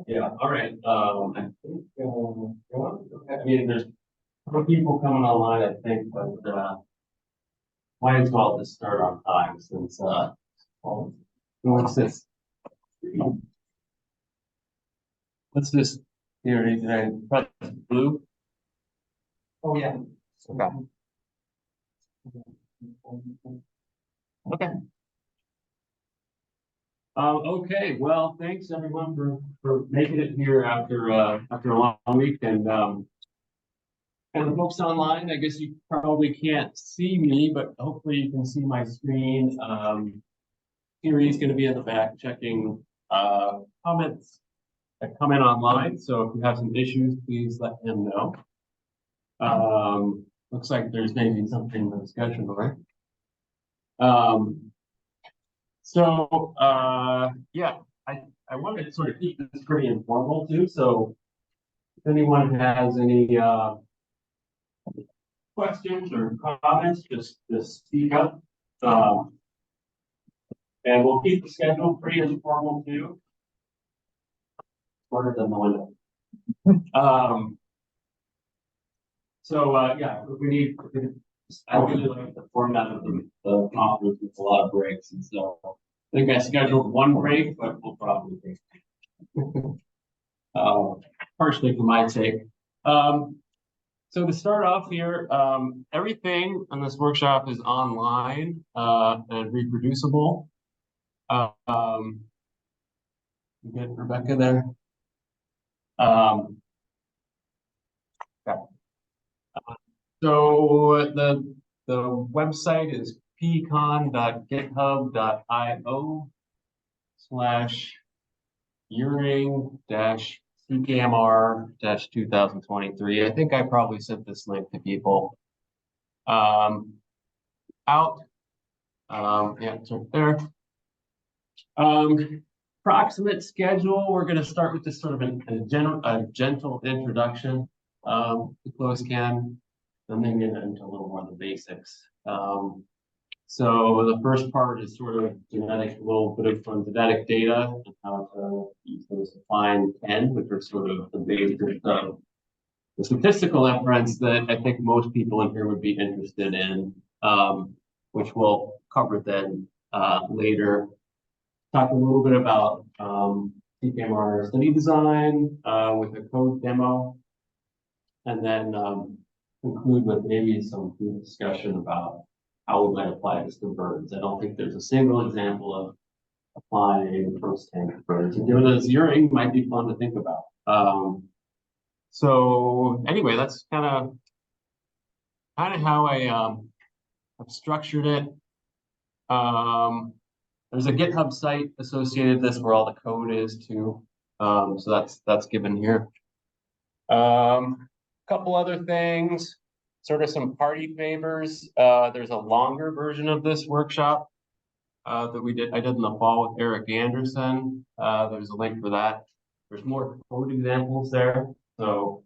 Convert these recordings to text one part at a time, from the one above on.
Yeah, all right. I think, I mean, there's more people coming online, I think, but might as well just start on time since well, what's this? What's this theory? Did I press blue? Oh, yeah. Okay. Okay. Okay. Well, thanks everyone for making it here after after a long week, and the folks online. I guess you probably can't see me, but hopefully you can see my screen. Thierry's going to be in the back checking comments that come in online. So if you have some issues, please let him know. Looks like there's maybe something in the discussion, right? Yeah, I wanted to sort of keep this pretty informal too. So if anyone has any questions or comments, just speak up. And we'll keep the schedule pretty informal too. Shorter than the window. Yeah, if we need, I really like the format of the conference with a lot of breaks, and so I think I scheduled one break, but we'll probably take partially for my sake. So to start off here, everything on this workshop is online and reproducible. You get Rebecca there. Okay. So the website is pcon.github.io/Euring-CKMR-2023. I think I probably sent this link to people. Out. Yeah, it's right there. Approximate schedule. We're going to start with this sort of a gentle introduction to closed-can, and then get into a little more of the basics. So the first part is sort of genetic, a little bit of genetic data and how to use those to find N, which are sort of the basics of the statistical inference that I think most people in here would be interested in, which we'll cover then later. Talk a little bit about CKMR study design with a code demo, and then conclude with maybe some discussion about how we might apply this to birds. I don't think there's a single example of applying closed-can to birds. And doing it as Euring might be fun to think about. So anyway, that's kind of how I have structured it. There's a GitHub site associated with this where all the code is too. So that's given here. Couple other things, sort of some party favors. There's a longer version of this workshop that I did in the fall with Eric Anderson. There's a link for that. There's more code examples there, so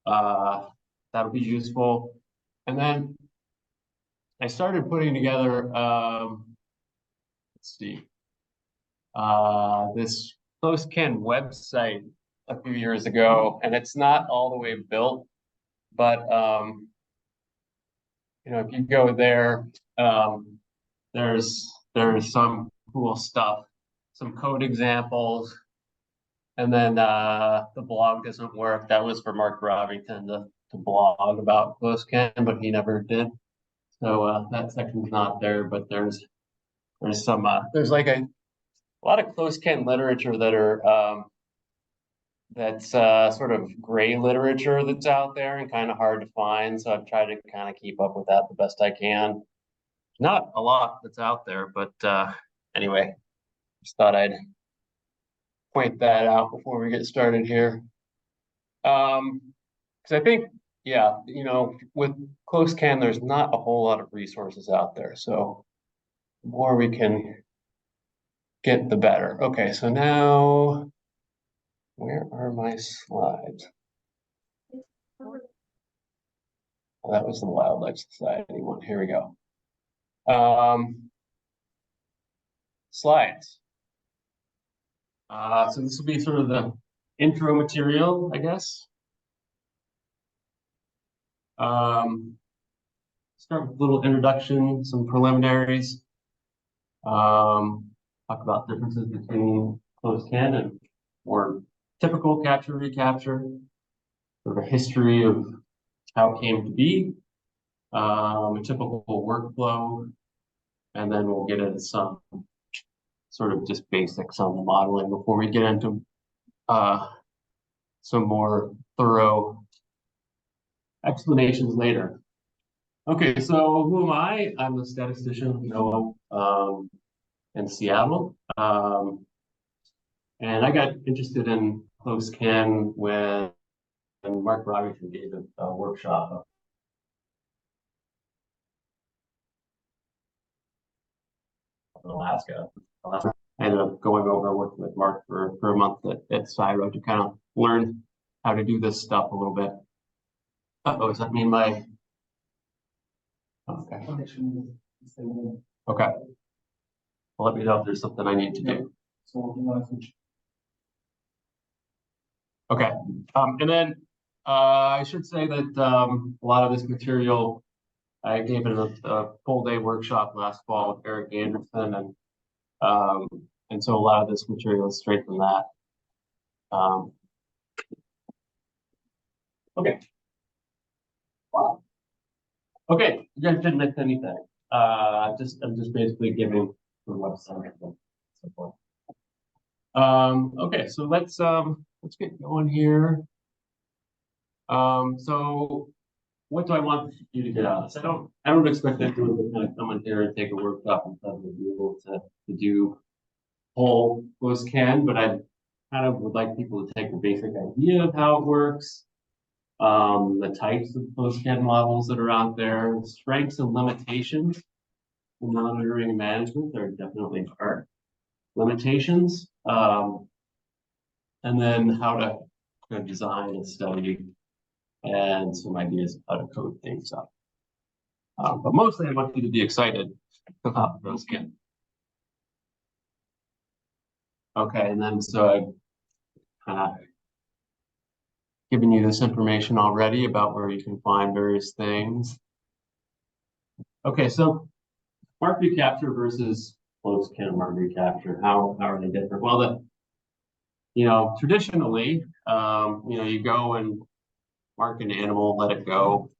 that'll be useful. And then I started putting together, let's see, this closed-can website a few years ago, and it's not all the way built, but you know, if you go there, there's some cool stuff, some code examples, and then the blog doesn't work. That was for Mark Robington to blog about closed-can, but he never did. So that section's not there, but there's some there's like a lot of closed-can literature that are that's sort of gray literature that's out there and kind of hard to find. So I've tried to kind of keep up with that the best I can. Not a lot that's out there, but anyway, just thought I'd point that out before we get started here. Because I think, yeah, you know, with closed-can, there's not a whole lot of resources out there. So the more we can get, the better. Okay, so now, where are my slides? Oh, that was the Wildlife Society one. Here we go. Slides. So this will be sort of the intro material, I guess. Start with a little introduction, some preliminaries. Talk about differences between closed can and more typical capture-recapture, sort of a history of how it came to be, a typical workflow, and then we'll get into some sort of just basics on the modeling before we get into some more thorough explanations later. Okay, so who am I? I'm a statistician, in Seattle. And I got interested in closed can when Mark Robinson gave a workshop in Alaska. I ended up going over and working with Mark for a month at Cyro to kind of learn how to do this stuff a little bit. Uh-oh, does that mean my... Okay. Okay. Well, let me know if there's something I need to do. Okay. And then I should say that a lot of this material, I gave it a full day workshop last fall with Eric Anderson, and so a lot of this material is straight from that. Okay. Wow. Okay, you guys didn't miss anything. I'm just basically giving the website and so forth. Okay, so let's get going here. So what do I want you to get out of this? I don't expect everyone to kind of come in here and take a workshop and suddenly be able to do whole closed can, but I kind of would like people to take a basic idea of how it works, the types of closed can models that are out there, strengths and limitations in monitoring and management. There definitely are limitations, and then how to design a study and some ideas of how to code things up. But mostly I want you to be excited about those can. Okay, and then so I've given you this information already about where you can find various things. Okay, so mark-recapture versus closed can mark-recapture, how are they different? Well, traditionally, you go and mark an animal, let it go,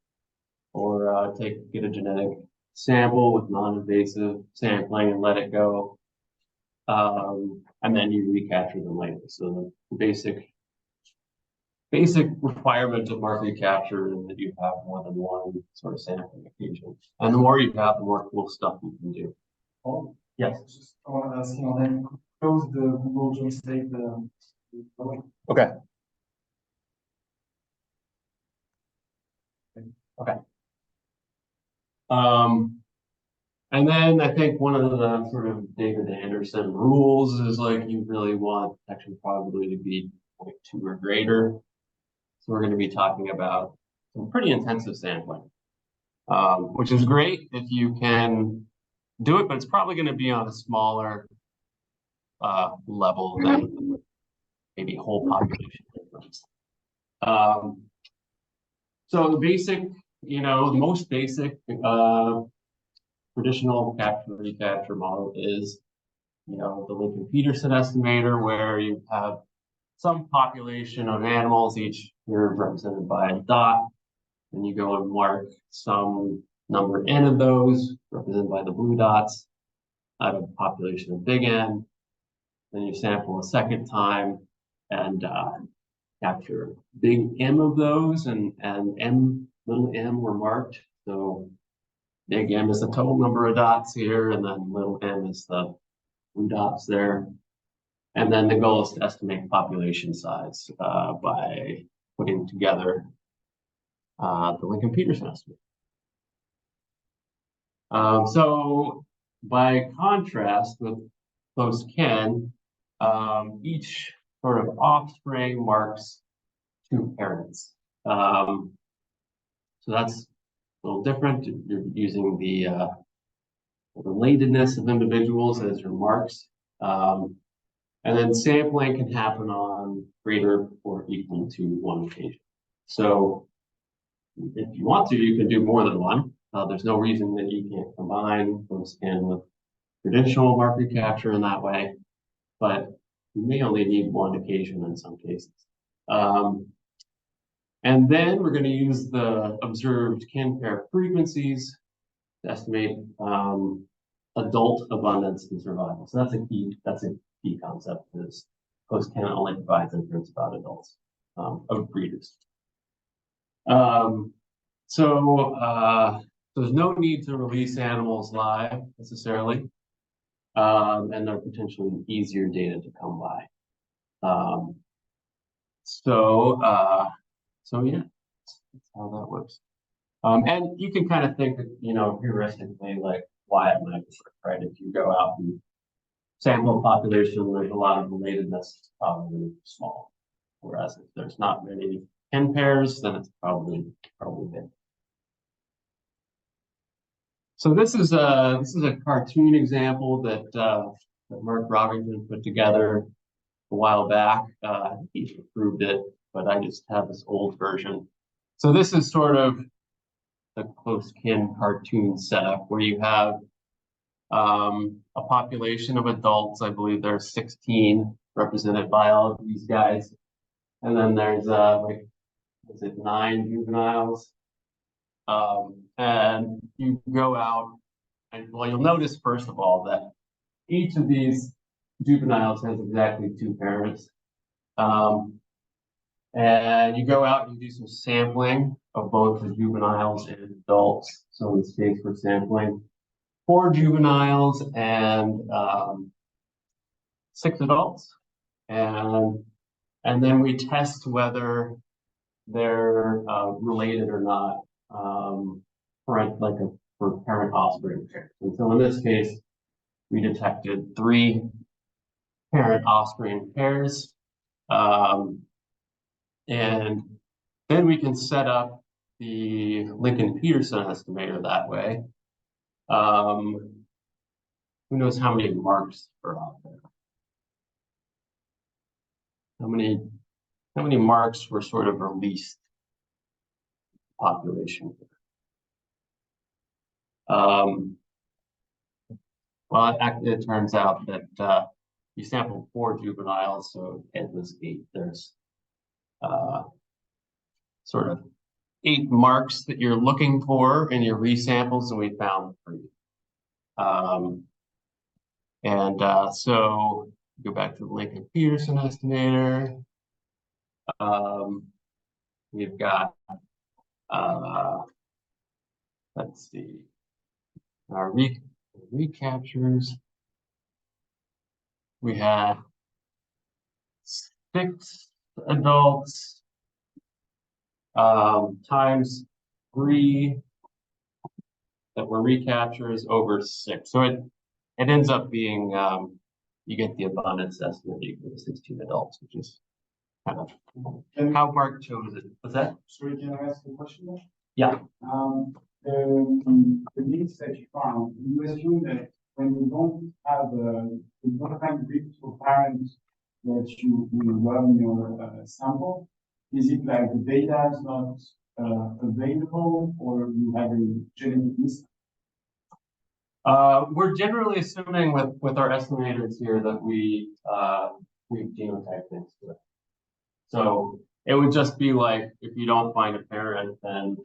or get a genetic sample with non-invasive sampling and let it go, and then you recapture them later. So the basic requirement of mark-recapture is that you have more than one sort of sampling occasion, and the more you have, the more cool stuff you can do. Oh, yes. I want to ask you then close the Google Translate. Okay. Okay. And then I think one of the sort of David Anderson rules is like you really want detection probability to be 0.2 or greater. So we're going to be talking about some pretty intensive sampling, which is great if you can do it, but it's probably going to be on a smaller level than maybe whole population difference. So the basic, the most basic traditional capture-recapture model is, the Lincoln-Peterson estimator, where you have some population of animals, each here represented by a dot, and you go and mark some number n of those, represented by the blue dots, out of a population of big N. Then you sample a second time and capture big M of those, and little m were marked. So big M is the total number of dots here, and then little m is the blue dots there. And then the goal is to estimate population size by putting together the Lincoln-Peterson estimate. So by contrast with closed kin, each sort of offspring marks two parents. So that's a little different. You're using the relatedness of individuals as your marks. And then sampling can happen on greater or equal to one occasion. So if you want to, you can do more than one. There's no reason that you can't combine closed-scan with traditional mark-recapture in that way, but you may only need one occasion in some cases. And then we're going to use the observed kin pair frequencies to estimate adult abundance and survival. So that's a key concept. Is closed-kin only provides inference about adults of breeders. So there's no need to release animals live necessarily, and they're potentially easier data to come by. So yeah, that's how that works. And you can kind of think, heuristically, like why it might work, right? If you go out and sample a population, there's a lot of relatedness, it's probably small. Whereas if there's not many kin pairs, then it's probably big. So this is a cartoon example that Mark Robington put together a while back. I think he approved it, but I just have this old version. So this is sort of the close kin cartoon setup where you have a population of adults. I believe there's 16 represented by all of these guys. And then there's like, is it 9 juveniles? And you go out and, well, you'll notice first of all that each of these juveniles has exactly 2 parents. And you go out and do some sampling of both the juveniles and adults. So in this case, we're sampling 4 juveniles and 6 adults. And then we test whether they're related or not, for parent offspring pairs. And so in this case, we detected 3 parent offspring pairs. And then we can set up the Lincoln-Peterson estimator that way. Who knows how many marks are out there? How many marks were sort of released population? Well, it turns out that you sampled 4 juveniles, so it was 8. There's sort of 8 marks that you're looking for in your resamples, and we found 3. So go back to the Lincoln-Peterson estimator. We've got, let's see, our recaptures. We had 6 adults times 3 that were recaptures over 6. So it ends up being, you get the abundance estimate equal to 16 adults, which is kind of how Mark chose it. What's that? Sorry, can I ask a question there? Yeah. The links that you found, you assume that when you don't have reputable parents that you run your sample, is it like the data is not available, or you have a genetic miss? We're generally assuming with our estimators here that we've genotyped things to it. So it would just be like if you don't find a parent, then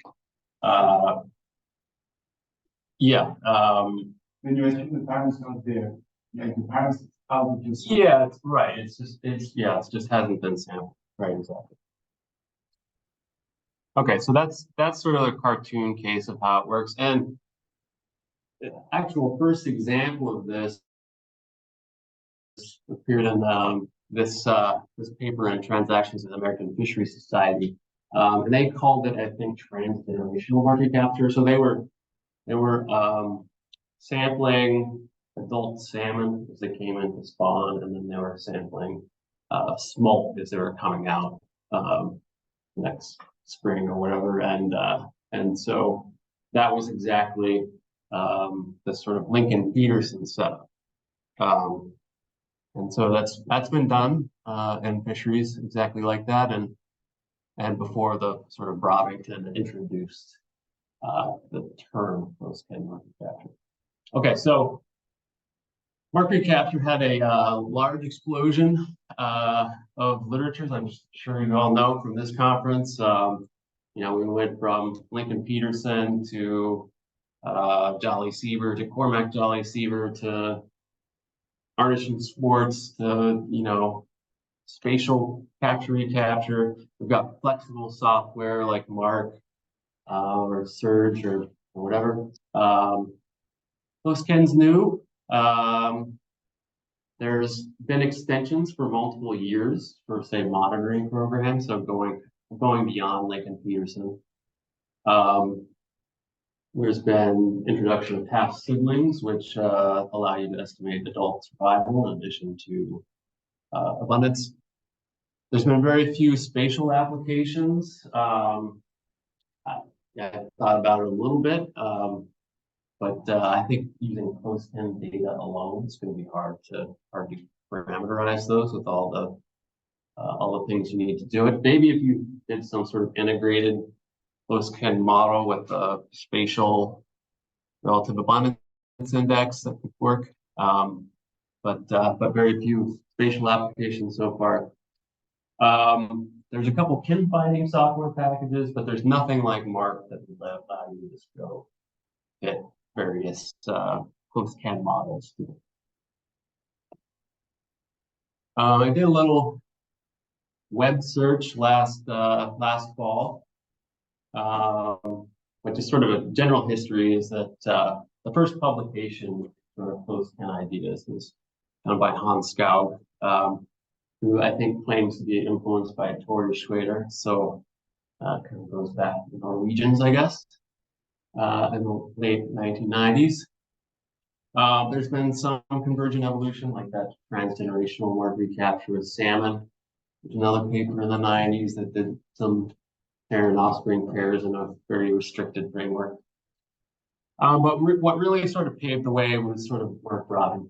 When you assume the parent's not there, like the parents out of just yeah, it's right. It just hasn't been sampled. Right, exactly. Okay, so that's sort of the cartoon case of how it works. And the actual first example of this appeared in this paper in Transactions of the American Fisheries Society, and they called it, I think, transgenerational mark-recapture. So they were sampling adult salmon as they came into spawn, and then they were sampling smolt as they were coming out next spring or whatever. And so that was exactly the sort of Lincoln-Peterson setup. And so that's been done in fisheries exactly like that, and before the sort of Brovington introduced the term close-kin mark-recapture. Okay, so mark-recapture had a large explosion of literatures. I'm sure you all know from this conference. You know, we went from Lincoln Peterson to Jolly Seaver to Cormac Jolly Seaver to Arnish and Schwartz to, you know, spatial capture-recapture. We've got flexible software like Mark or Surge or whatever. Close-kin's new. There's been extensions for multiple years for, say, monitoring programs, so going beyond Lincoln Peterson. There's been introduction of half siblings, which allow you to estimate adult survival in addition to abundance. There's been very few spatial applications. I thought about it a little bit, but I think using close-kin data alone is going to be hard to parameterize those with all the things you need to do it. Maybe if you did some sort of integrated close-kin model with a spatial relative abundance index, that could work. But very few spatial applications so far. There's a couple kin finding software packages, but there's nothing like Mark that would allow you to just go get various close-kin models. I did a little web search last fall, which is sort of a general history, is that the first publication for close-kin ideas was done by Hans Skaug, who I think claims to be influenced by Tori Schrader. So kind of goes back to the Norwegians, I guess, in the late 1990s. There's been some convergent evolution, like that transgenerational mark-recapture with salmon. There's another paper in the 90s that did some parent and offspring pairs in a very restricted framework. But what really sort of paved the way was sort of Mark Robin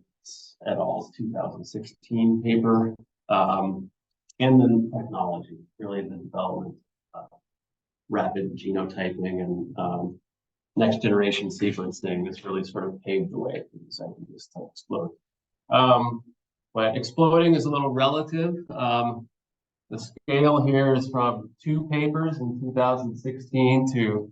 et al.'s 2016 paper, and then technology, really the development of rapid genotyping and next generation sequencing has really sort of paved the way for these ideas to explode. But exploding is a little relative. The scale here is from 2 papers in 2016 to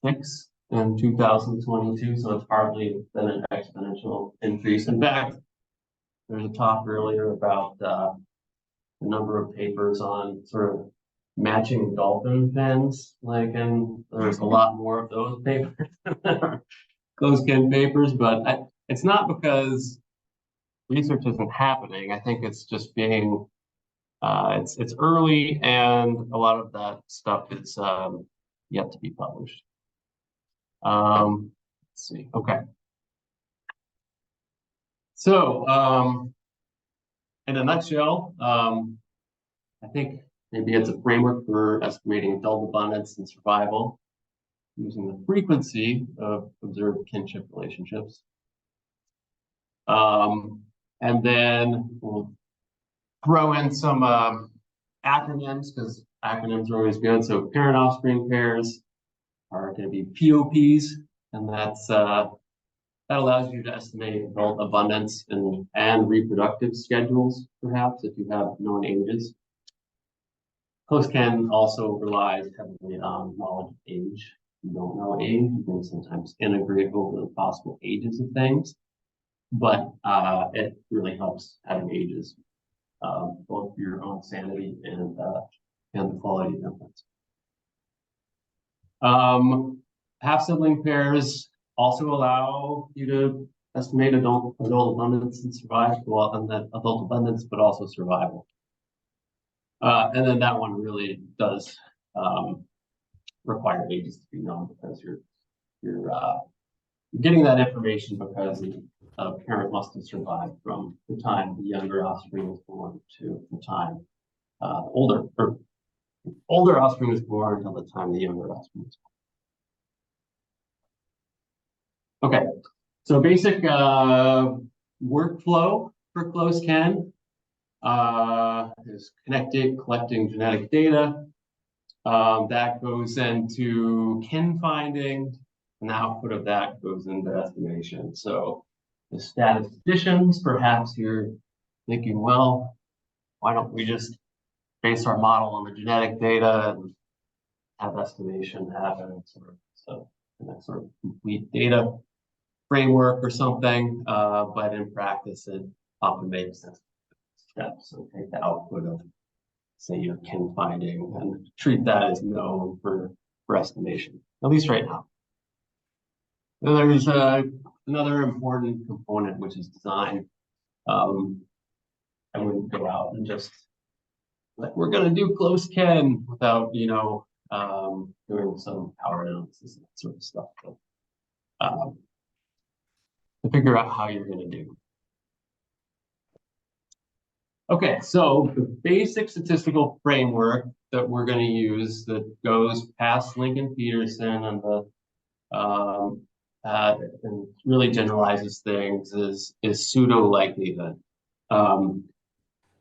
6 in 2022, so it's hardly been an exponential increase. In fact, there's a talk earlier about the number of papers on sort of matching dolphin fins, and there's a lot more of those papers than close-kin papers, but it's not because research isn't happening. I think it's just being it's early, and a lot of that stuff is yet to be published. Let's see. Okay. So, in a nutshell, I think maybe it's a framework for estimating adult abundance and survival using the frequency of observed kinship relationships. And then we'll throw in some acronyms, because acronyms are always good. So parent offspring pairs are going to be POPs, and that allows you to estimate adult abundance and reproductive schedules, perhaps, if you have known ages. Close-kin also relies heavily on knowledge of age. If you don't know age, you can sometimes integrate over the possible ages of things, but it really helps having ages, both for your own sanity and the quality of inputs. Half-sibling pairs also allow you to estimate adult abundance and survival, and then adult abundance, but also survival. And then that one really does require ages to be known, because you're getting that information because the parent must have survived from the time the younger offspring was born to the time older offspring was born until the time the younger offspring was born. Okay, so basic workflow for close kin is collecting genetic data. That goes into kin finding, and the output of that goes into estimation. So the statisticians, perhaps you're thinking, well, why don't we just base our model on the genetic data and have estimation happen, so that sort of complete data framework or something. But in practice, it often makes sense steps. So take the output of, say, your kin finding and treat that as known for estimation, at least right now. Then there's another important component, which is design. I wouldn't go out and just like, we're going to do close kin without, doing some power analysis and that sort of stuff. But, to figure out how you're going to do. Okay, so the basic statistical framework that we're going to use that goes past Lincoln-Peterson and and really generalizes things is pseudo likelihood.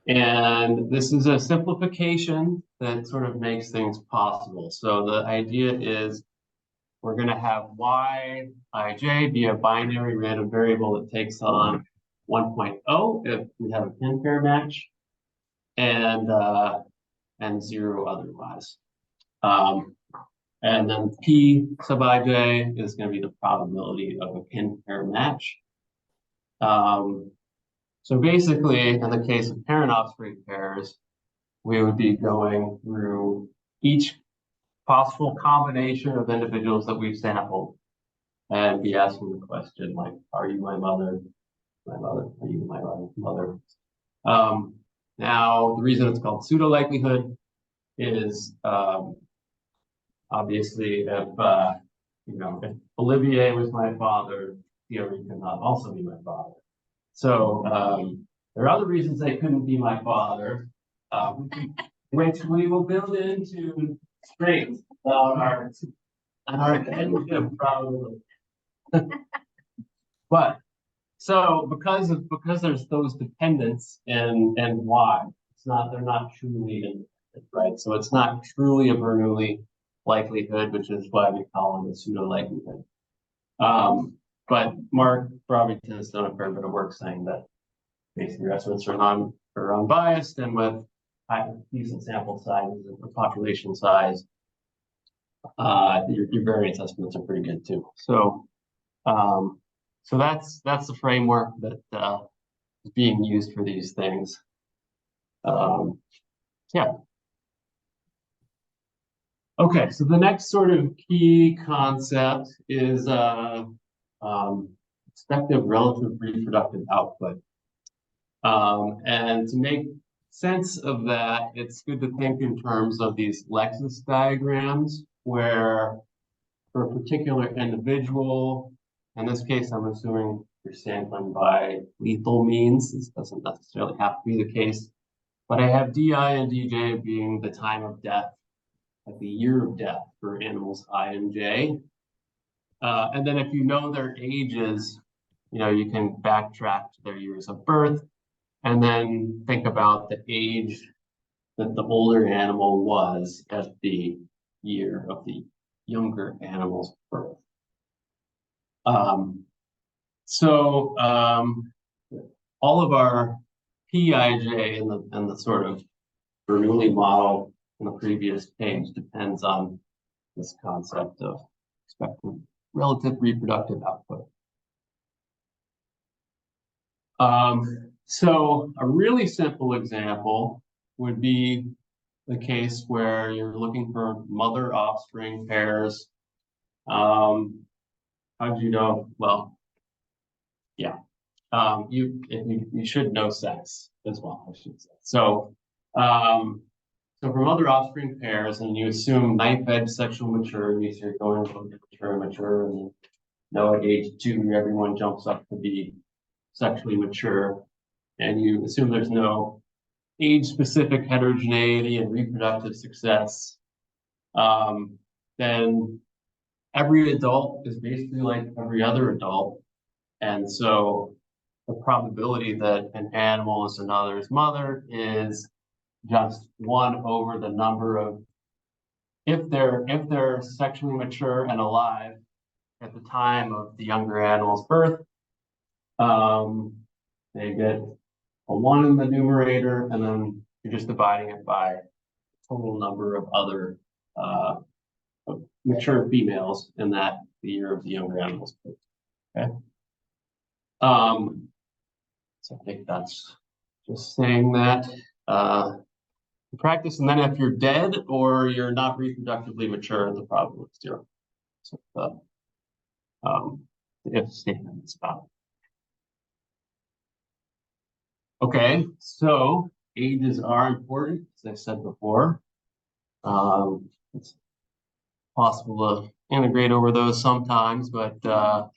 And this is a simplification that sort of makes things possible. So the idea is we're going to have Yij be a binary random variable that takes on 1.0 if we have a kin pair match, and 0 otherwise. And then P sub ij is going to be the probability of a kin pair match. So basically, in the case of parent offspring pairs, we would be going through each possible combination of individuals that we've sampled and be asking the question like, are you my mother? My mother, are you my mother? Now, the reason it's called pseudo likelihood is obviously if if Olivier was my father, Thierry could not also be my father. So there are other reasons they couldn't be my father, which we will build into strength on our kinship probability. But so because there's those dependents in Y, they're not truly independent, right? So it's not truly a Bernoulli likelihood, which is why we call it a pseudo likelihood. But Mark Robington has done a fair bit of work saying that basically your estimates are unbiased, and with decent sample sizes and population size, your variance estimates are pretty good too. So that's the framework that is being used for these things. Yeah. Okay, so the next sort of key concept is expected relative reproductive output. And to make sense of that, it's good to think in terms of these Lexis diagrams, where for a particular individual, in this case, I'm assuming you're sampling by lethal means. This doesn't necessarily have to be the case, but I have DI and DJ being the time of death, like the year of death for animals I and J. And then if you know their ages, you can backtrack to their years of birth and then think about the age that the older animal was at the year of the younger animal's birth. All of our Pij in the sort of Bernoulli model in the previous page depends on this concept of expected relative reproductive output. So a really simple example would be the case where you're looking for mother offspring pairs. How do you know? Well, yeah, you should know sex as well, I should say. So so for mother offspring pairs, and you assume knife edge sexual maturity, so you're going from mature, and at age 2, everyone jumps up to be sexually mature, and you assume there's no age-specific heterogeneity and reproductive success, then every adult is basically like every other adult. And so the probability that an animal is another's mother is just 1 over the number of, if they're sexually mature and alive at the time of the younger animal's birth, they get a 1 in the numerator, and then you're just dividing it by the total number of other mature females in that the year of the younger animal's birth. Okay. So I think that's just saying that practice, and then if you're dead or you're not reproductively mature, the probability is 0. So the if statement is about. Okay, so ages are important, as I said before. It's possible to integrate over those sometimes, but I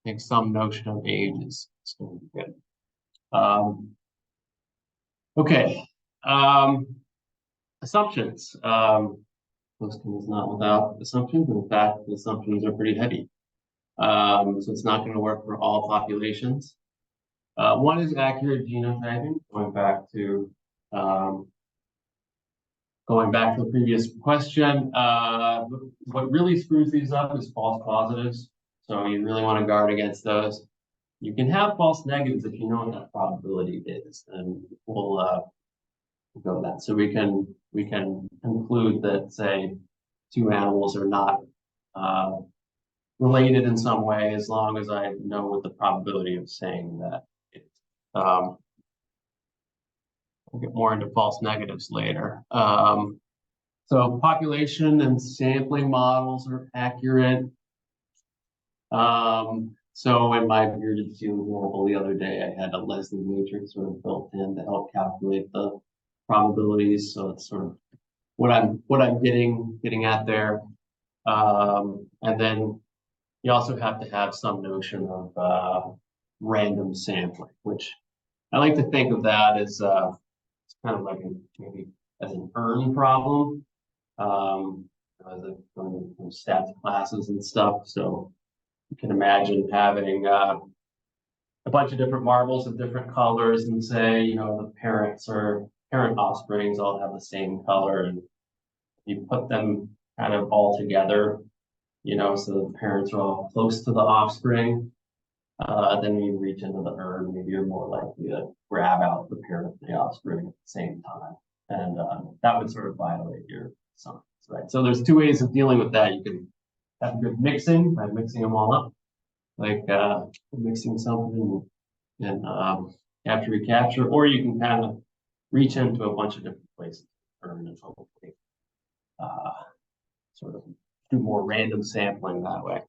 think some notion of age is going to be good. Okay, assumptions. Posting is not without assumptions. In fact, the assumptions are pretty heavy. So it's not going to work for all populations. One is accurate genotyping, going back to the previous question. What really screws these up is false positives. So you really want to guard against those. You can have false negatives if you know what that probability is, and we'll go with that. So we can conclude that, say, 2 animals are not related in some way, as long as I know what the probability of saying that is. We'll get more into false negatives later. So population and sampling models are accurate. So in my bearded seal example the other day, I had a Leslie matrix sort of built in to help calculate the probabilities. So it's sort of what I'm getting at there. And then you also have to have some notion of random sampling, which I like to think of that as it's kind of like maybe as an earn problem, as a going from stats classes and stuff. So you can imagine having a bunch of different marbles of different colors, and say, you know, the parent offsprings all have the same color, and you put them kind of all together, you know, so the parents are all close to the offspring. Then when you reach into the urn, maybe you're more likely to grab out the parent and the offspring at the same time. And that would sort of violate your assumptions, right? So there's 2 ways of dealing with that. You can have good mixing by mixing them all up, like mixing something in capture-recapture, or you can kind of reach into a bunch of different places and hopefully sort of do more random sampling that way.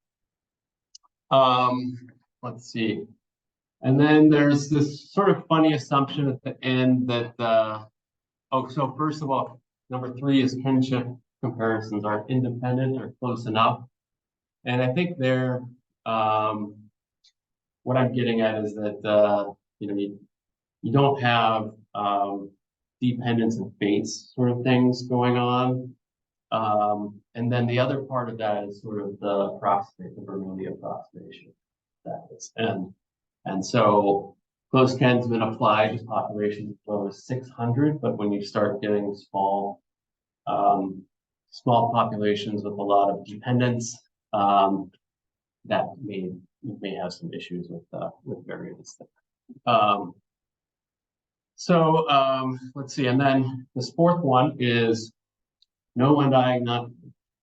Let's see. And then there's this sort of funny assumption at the end that, so first of all, number 3 is kinship comparisons are independent or close enough. And I think they're, what I'm getting at is that, you know, you don't have dependence and fates sort of things going on. And then the other part of that is sort of the Bernoulli approximation. That is, and so close kin's been applied to populations as low as 600, but when you start getting small populations with a lot of dependence, that may have some issues with variance there. Let's see, and then this 4th one is no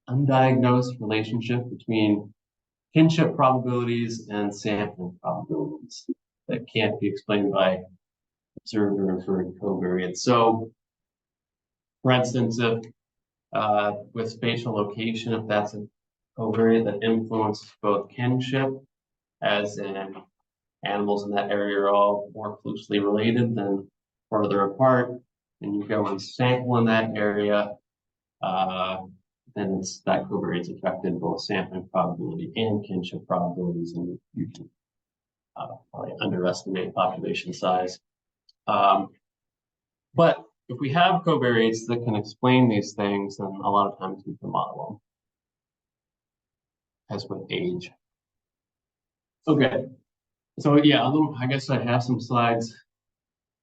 undiagnosed relationship between kinship probabilities and sampling probabilities that can't be explained by observed or inferred covariance. So, for instance, if with spatial location, if that's a covariant that influences both kinship, as in animals in that area are all more closely related than further apart, and you go and sample in that area, then it's that covariance affected both sampling probability and kinship probabilities, and you can probably underestimate population size. But if we have covariates that can explain these things, then a lot of times we can model them, as with age. Okay, So yeah, a little, I guess I have some slides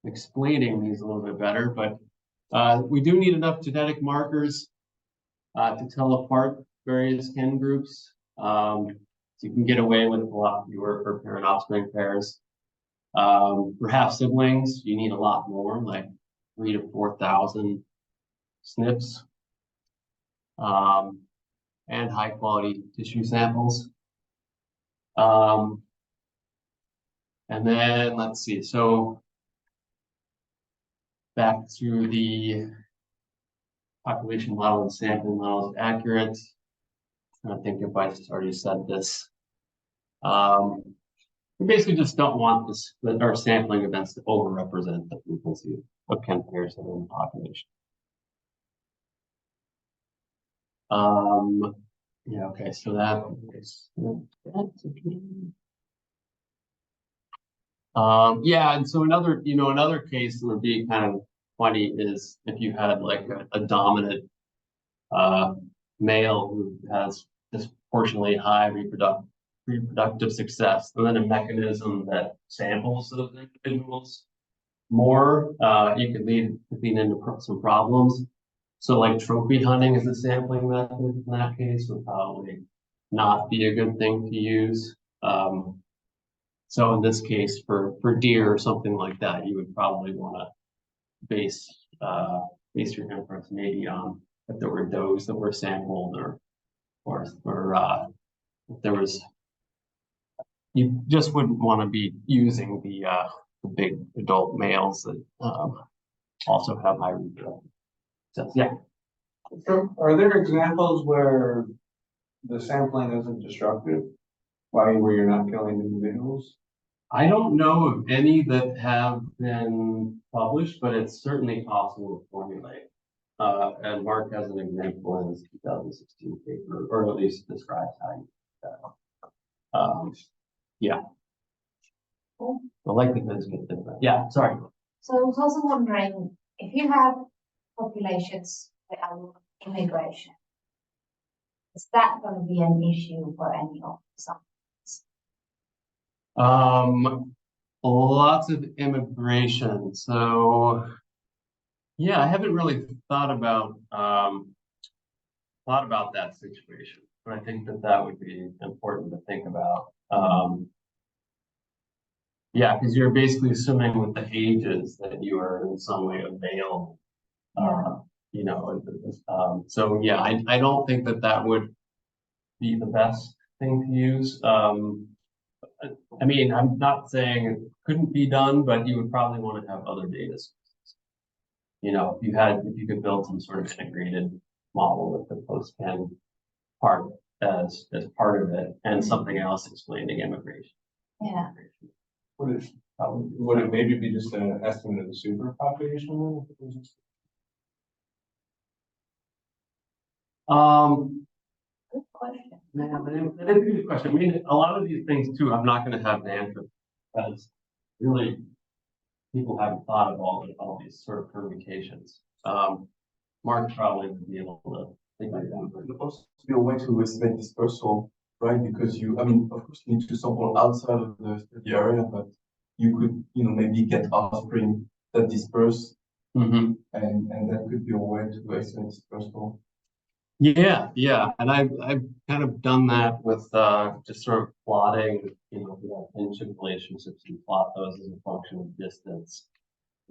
explaining these a little bit better, but we do need enough genetic markers to tell apart various kin groups. So you can get away with a lot fewer for parent offspring pairs. For half siblings, you need a lot more, like 3,000 to 4,000 SNPs, and high quality tissue samples. And then let's see, so back to the population model and sampling model is accurate. I think if I already said this. We basically just don't want this, our sampling events to overrepresent the frequency of kin pairs that are in the population. Yeah, okay, so that is yeah, and so another case that would be kind of funny is if you had like a dominant male who has disproportionately high reproductive success, and then a mechanism that samples those individuals more, you could lead into some problems. So like trophy hunting as a sampling method in that case would probably not be a good thing to use. So in this case, for deer or something like that, you would probably want to base your inference maybe on if there were does that were sampled or if there was, you just wouldn't want to be using the big adult males that also have high reproductive. So yeah. So are there examples where the sampling isn't destructive? Where you're not killing individuals? I don't know of any that have been published, but it's certainly possible to formulate. And Mark has an example in his 2016 paper, or at least describes how you do that. Yeah. The likelihood is good. Yeah, sorry. So I was also wondering if you have populations that are immigration, is that going to be an issue for any of some? Lots of immigration. So yeah, I haven't really thought about that situation, but I think that would be important to think about. Yeah, because you're basically assuming with the ages that you are in some way a male. You know, so yeah, I don't think that would be the best thing to use. I mean, I'm not saying it couldn't be done, but you would probably want to have other data sources. You know, if you could build some sort of integrated model with the post-can part as part of it, and something else explaining immigration. Yeah. Would it maybe be just an estimate of the superpopulation? Good question. Yeah, that is a good question. I mean, a lot of these things too, I'm not going to have an answer because really people haven't thought of all these sort of permutations. Mark probably would be able to think like that. There could also be a way to estimate dispersal, right? Because I mean, of course, you need to sample outside of the area, but you could, maybe get offspring that disperse, and that could be a way to estimate dispersal. Yeah, and I've kind of done that with just sort of plotting, if you have kinship relationships, you plot those as a function of distance.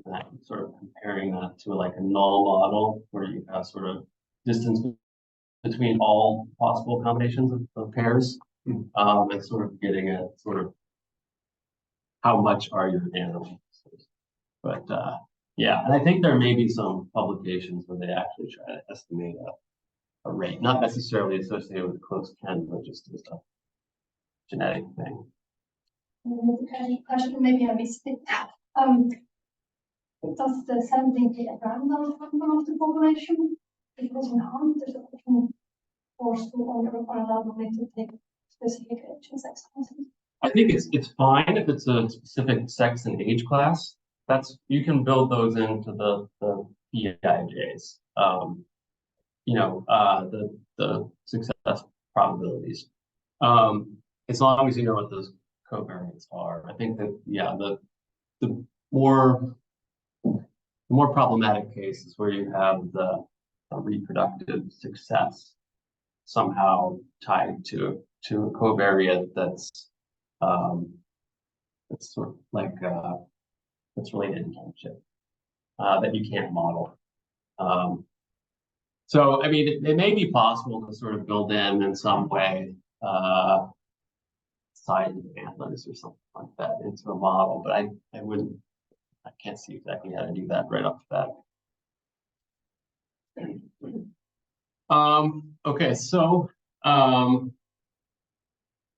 And I'm sort of comparing that to like a null model where you have sort of distance between all possible combinations of pairs, and sort of getting at sort of how much are your animals. But yeah, and I think there may be some publications where they actually try to estimate a rate, not necessarily associated with close kin, but just as a genetic thing. Question, maybe I missed it. Does the sampling take a random number of the population? Because in hunt, there's a question forced to order or allowed to take specific age and sex classes. I think it's fine if it's a specific sex and age class. You can build those into the PIJs. The success probabilities. As long as you know what those covariates are. I think that, yeah, the more problematic cases where you have the reproductive success somehow tied to a covariate that's sort of like that's related to kinship that you can't model. So I mean, it may be possible to sort of build in some way size of antlers or something like that into a model, but I can't see exactly how to do that right off the bat. Okay, so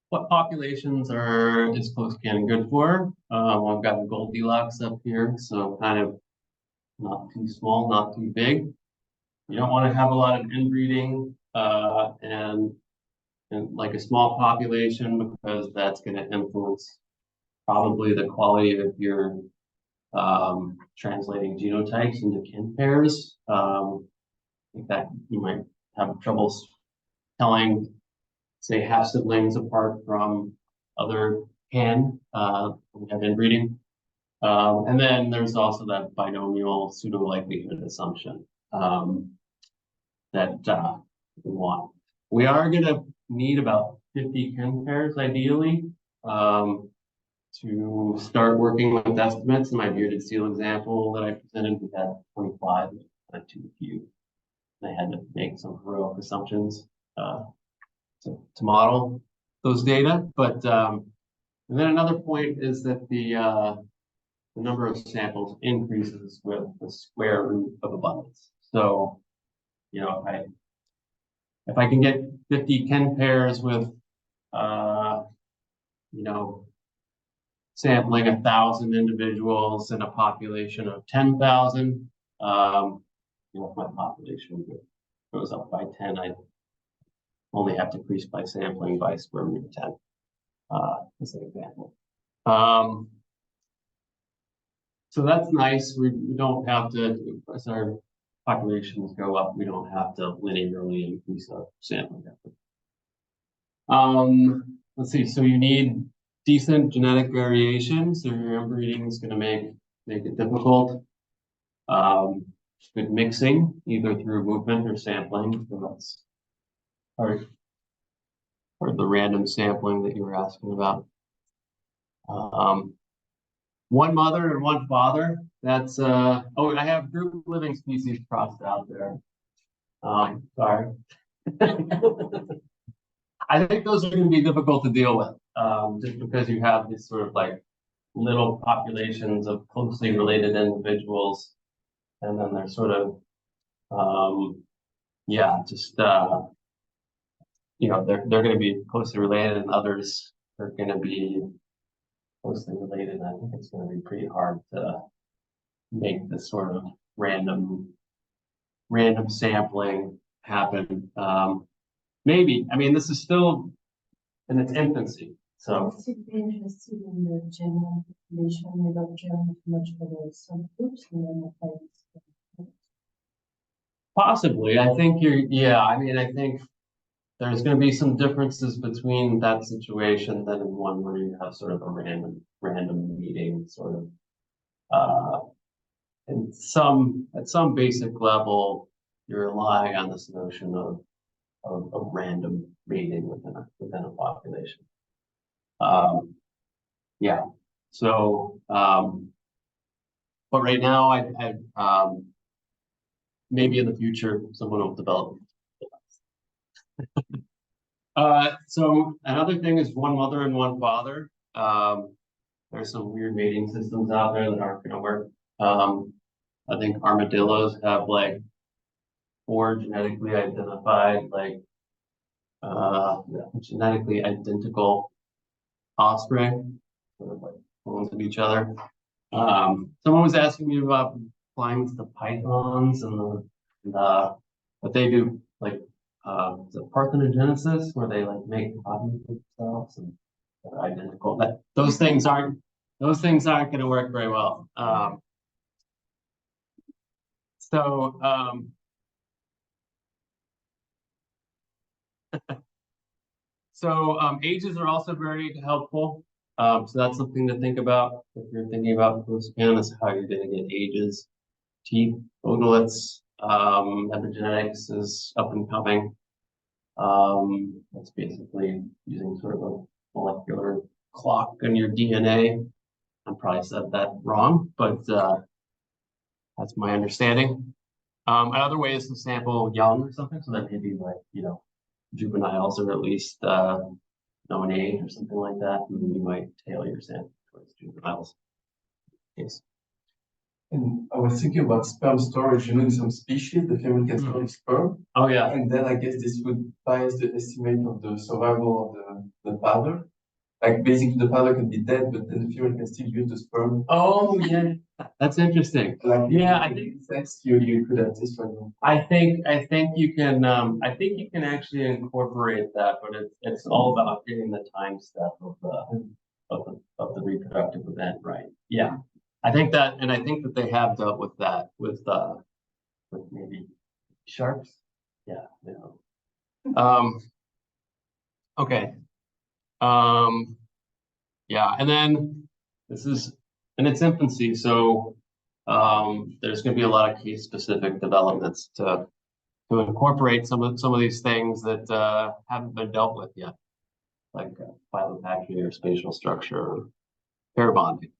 what populations is close cannon good for? I've got the Goldilocks up here, so kind of not too small, not too big. You don't want to have a lot of inbreeding and like a small population, because that's going to influence probably the quality of your translating genotypes into kin pairs. In fact, you might have trouble telling, say, half siblings apart from other kin when you have inbreeding. And then there's also that binomial pseudo likelihood assumption that we want. We are going to need about 50 kin pairs ideally to start working with estimates. In my bearded seal example that I presented, we had 25, not too few. I had to make some heroic assumptions to model those data. But and then another point is that the number of samples increases with the square root of abundance. So, you know, if I can get 50 kin pairs with, you know, sampling 1,000 individuals in a population of 10,000, you know, if my population goes up by 10, I only have to increase by sampling by square root of 10, as an example. So that's nice. We don't have to, as our populations go up, we don't have to linearly increase our sampling effort. Let's see. So you need decent genetic variation. So your inbreeding is going to make it difficult. Good mixing, either through movement or sampling. So that's part of the random sampling that you were asking about. One mother and one father. That's oh, I have group living species crossed out there. Sorry. I think those are going to be difficult to deal with, just because you have these sort of like little populations of closely related individuals, and then they're sort of yeah, just you know, they're going to be closely related, and others are going to be closely related. I think it's going to be pretty hard to make this sort of random sampling happen. Maybe, I mean, this is still in its infancy, so. Is it interested in the general population without caring too much for the subgroups and then apply this? Possibly, I think yeah, I mean, I think there's going to be some differences between that situation than in one where you have sort of a random meeting, sort of, and at some basic level, you're relying on this notion of random mating within a population. Yeah. So, but right now, I maybe in the future someone will develop. So another thing is one mother and one father. There's some weird mating systems out there that aren't going to work. I think armadillos have like 4 genetically identified, like genetically identical offspring, sort of like clones of each other. Someone was asking me about applying this to pythons and what they do, like the parthenogenesis, where they like make copies of themselves and they're identical. That those things aren't going to work very well. So ages are also very helpful. So that's something to think about if you're thinking about post-scan, is how you're going to get ages, teeth, otoliths. Epigenetics is up and coming. That's basically using sort of a molecular clock in your DNA. I probably said that wrong, but that's my understanding. Another way is to sample young or something, so that maybe like, juveniles or at least known age or something like that. And then you might tailor your sample towards juveniles. Yes. And I was thinking about sperm storage. In some species, the female can store sperm. Oh yeah. And then I guess this would bias the estimate of the survival of the father. Like basically the father can be dead, but then the female can still use the sperm. Oh yeah, that's interesting. Like yeah, I think you could have this one. I think you can actually incorporate that, but it's all about getting the time step of the reproductive event right. Yeah. I think that they have dealt with that with maybe sharks. Yeah, okay. Yeah, and then this is in its infancy, so there's going to be a lot of case specific developments to incorporate some of these things that haven't been dealt with yet, like phylopatry or spatial structure or pair bonding.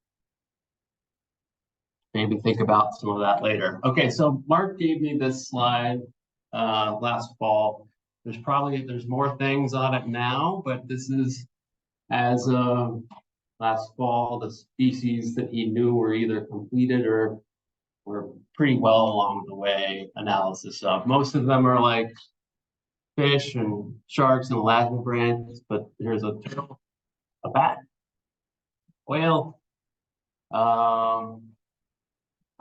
Maybe think about some of that later. Okay, so Mark gave me this slide last fall. There's more things on it now, but this is as of last fall, the species that he knew were either completed or were pretty well along the way analysis of. Most of them are like fish and sharks and elasmobranchs, but there's a turtle, a bat, whale, a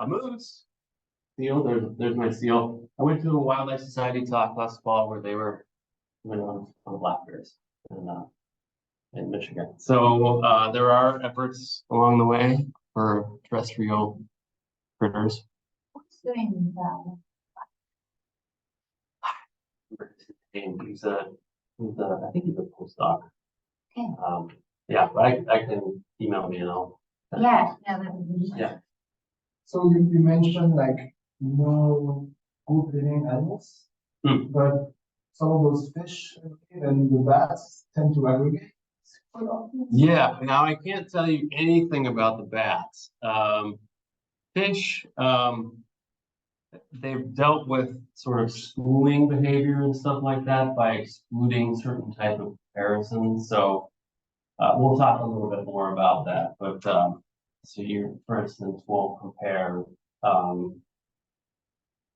moose, seal. There's my seal. I went to a Wildlife Society talk last fall where they were on black bears in Michigan. So there are efforts along the way for terrestrial critters. What's doing that? I think he's a postdoc. Okay. Yeah, but I can email me and I'll. Yeah, that would be. Yeah. So you mentioned like no good living animals, but some of those fish and the bats tend to aggregate. Yeah, now I can't tell you anything about the bats. Fish, they've dealt with sort of schooling behavior and stuff like that by excluding certain type of comparisons. So we'll talk a little bit more about that. But so you, for instance, will compare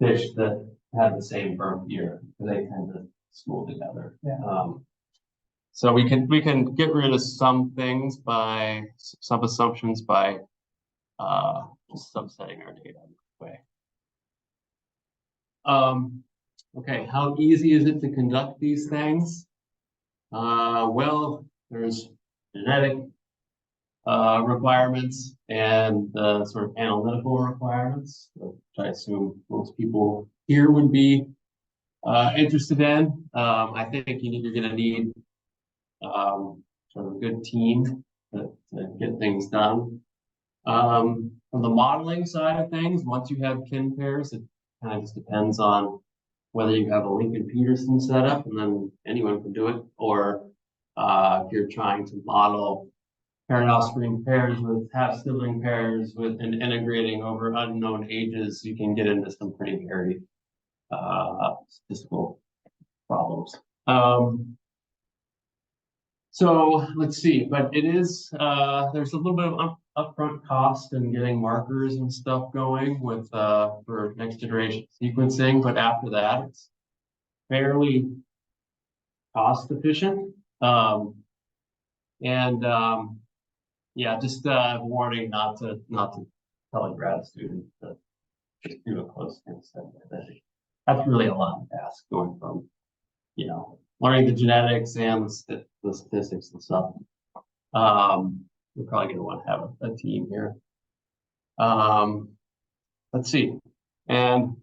fish that have the same birth year because they tend to school together. Yeah. So we can get rid of some things by some assumptions by just subsetting our data this way. Okay, how easy is it to conduct these things? Well, there's genetic requirements and the sort of analytical requirements, which I assume most people here would be interested in. I think you're going to need sort of a good team to get things done. From the modeling side of things, once you have kin pairs, it kind of just depends on whether you have a Lincoln-Peterson setup, and then anyone can do it, or if you're trying to model parent offspring pairs with half sibling pairs with and integrating over unknown ages, you can get into some pretty hairy statistical problems. So let's see, but it is there's a little bit of upfront cost in getting markers and stuff going with for next generation sequencing, but after that it's fairly cost efficient. Yeah, just warning not to tell a grad student to just do a close study. That's really a lot to ask, going from learning the genetics and the statistics and stuff. We're probably going to want to have a team here. Let's see. And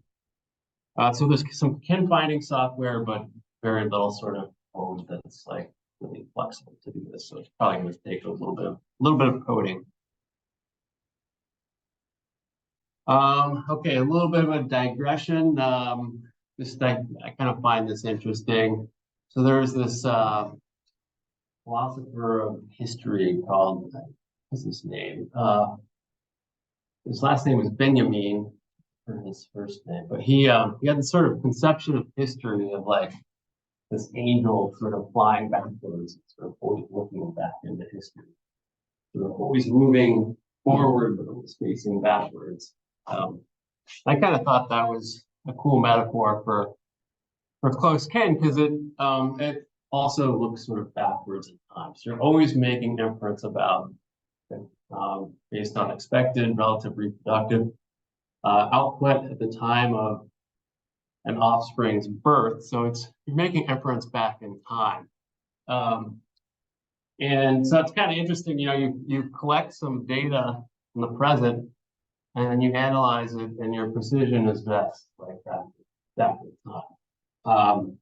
so there's some kin finding software, but very little sort of code that's like really flexible to do this. So it's probably going to take a little bit of coding. Okay, a little bit of a digression. I kind of find this interesting. So there's this philosopher of history called, what's his name? His last name was Benjamin, for his first name, but he had this sort of conception of history of like this angel sort of flying backwards, sort of always looking back into history, sort of always moving forward but always facing backwards. I kind of thought that was a cool metaphor for close kin because it also looks sort of backwards in time. So you're always making inference about based on expected relative reproductive output at the time of an offspring's birth. So you're making inference back in time. And so it's kind of interesting, you collect some data in the present and then you analyze it and your precision is best like that in time.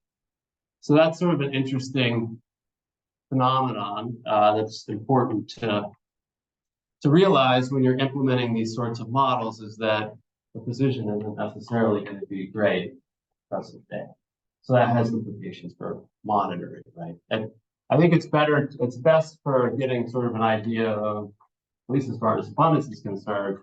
So that's sort of an interesting phenomenon that's important to realize when you're implementing these sorts of models is that the precision isn't necessarily going to be great present day. So that has implications for monitoring, right? And I think it's best for getting sort of an idea of, at least as far as abundance is concerned,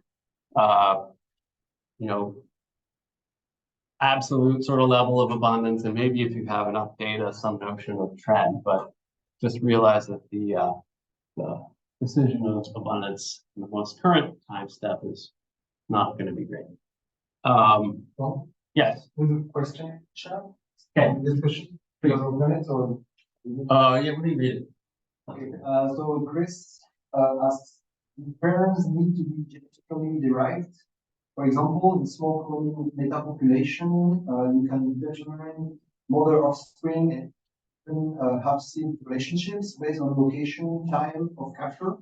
absolute sort of level of abundance, and maybe if you have enough data, some notion of trend, but just realize that the decision of abundance in the most current time step is not going to be great. Well, Yes. with a question, chat. Okay. Discussion. Minutes or? Yeah, let me read it. Okay. So Chris asks, do parents need to be genetically derived? For example, in small colony meta population, you can determine mother offspring and have seen relationships based on location, time of capture.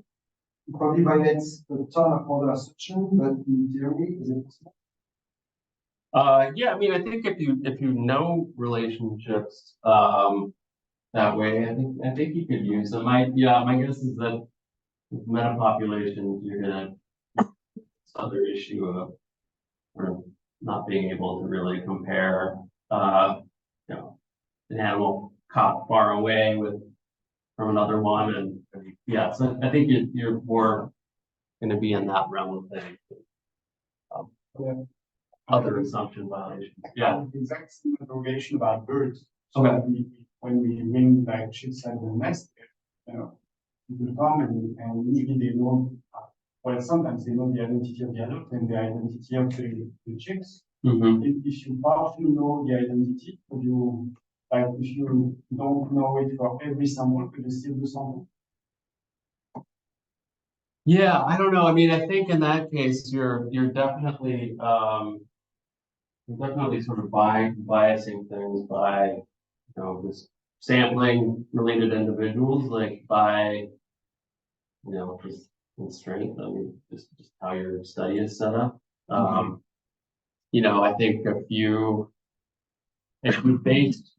It probably violates a ton of other assumptions, but in theory, is it possible? Yeah, I mean, I think if you know relationships that way, I think you could use them. My guess is that with meta populations, you're gonna this other issue of sort of not being able to really compare an animal caught far away from another one, and yeah, so I think you're more going to be in that realm of things. Other assumption violations. Yeah. Exact same interrogation about birds. So Okay. when we bring like chicks out of the nest, people come and usually they know, well, sometimes they know the identity of the adult and the identity of the chicks. Mm-hmm. If you partially know the identity, could you, like, if you don't know it for every sample, could you still do something? Yeah, I don't know. I mean, I think in that case, you're definitely sort of biasing things by just sampling related individuals, like by just constraint. I mean, just how your study is set up. I think if you based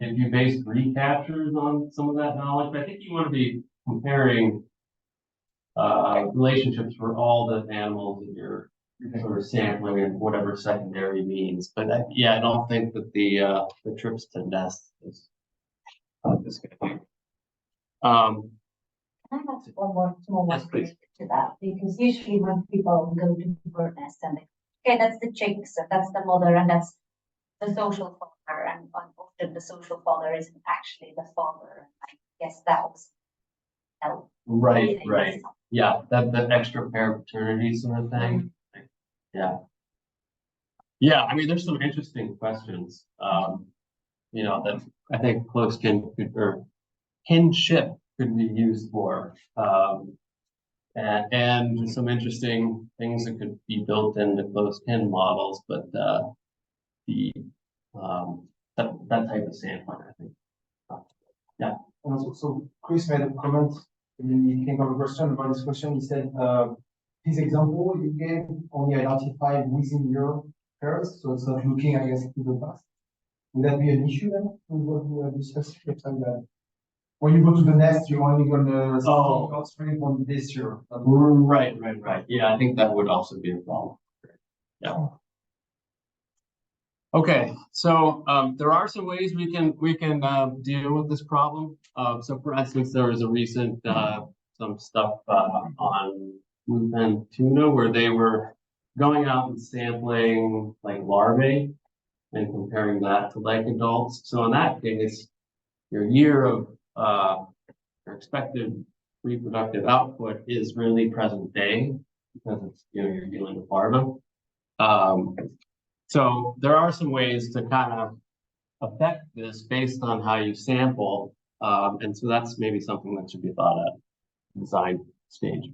recaptures on some of that knowledge, I think you want to be comparing relationships for all the animals that you're sort of sampling and whatever secondary means. But I don't think that the trips to nest is this going to be. Can I ask one more Yes, please. to that? Because usually when people go to bird nest and okay, that's the chicks, and that's the mother, and that's the social father, and often the social father isn't actually the father. I guess that was Right. Yeah, that extra pair of paternity sort of thing. Yeah. Yeah, I mean, there's some interesting questions. That I think close kinship could be used for. And some interesting things that could be built into close kin models, but that type of sampling, I think. Yeah. And also, so Chris made a comment when he came up with a question about this question. He said, his example you gave only identified within your pairs, so it's not looking, I guess, to the past. Would that be an issue then with what we are discussing? when you go to the nest, you're only gonna see Oh. offspring from this year. Right. Yeah, I think that would also be a problem. Yeah. Okay, so there are some ways we can deal with this problem. So for instance, there was a recent some stuff on bluefin tuna where they were going out and sampling like larvae and comparing that to like adults. So in that case, your year of your expected reproductive output is really present day because it's you're dealing with larvae. So there are some ways to kind of affect this based on how you sample. And so that's maybe something that should be thought at design stage.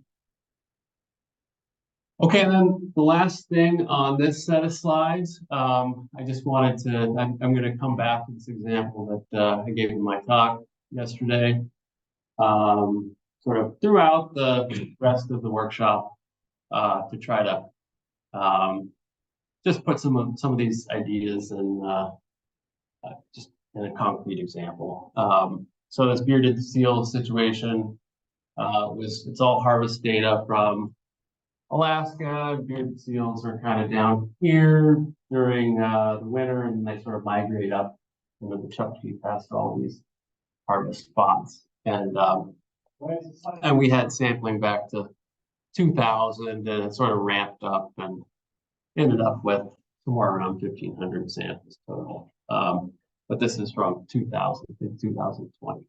Okay, and then the last thing on this set of slides, I just wanted to, I'm going to come back to this example that I gave in my talk yesterday. Sort of throughout the rest of the workshop to try to just put some of these ideas in just in a concrete example. So this bearded seal situation it's all harvest data from Alaska. Bearded seals are kind of down here during the winter, and they sort of migrate up into the Chukchi past all these harvest spots. And we had sampling back to 2000, and it sort of ramped up and ended up with somewhere around 1,500 samples total. But this is from 2000 to 2020.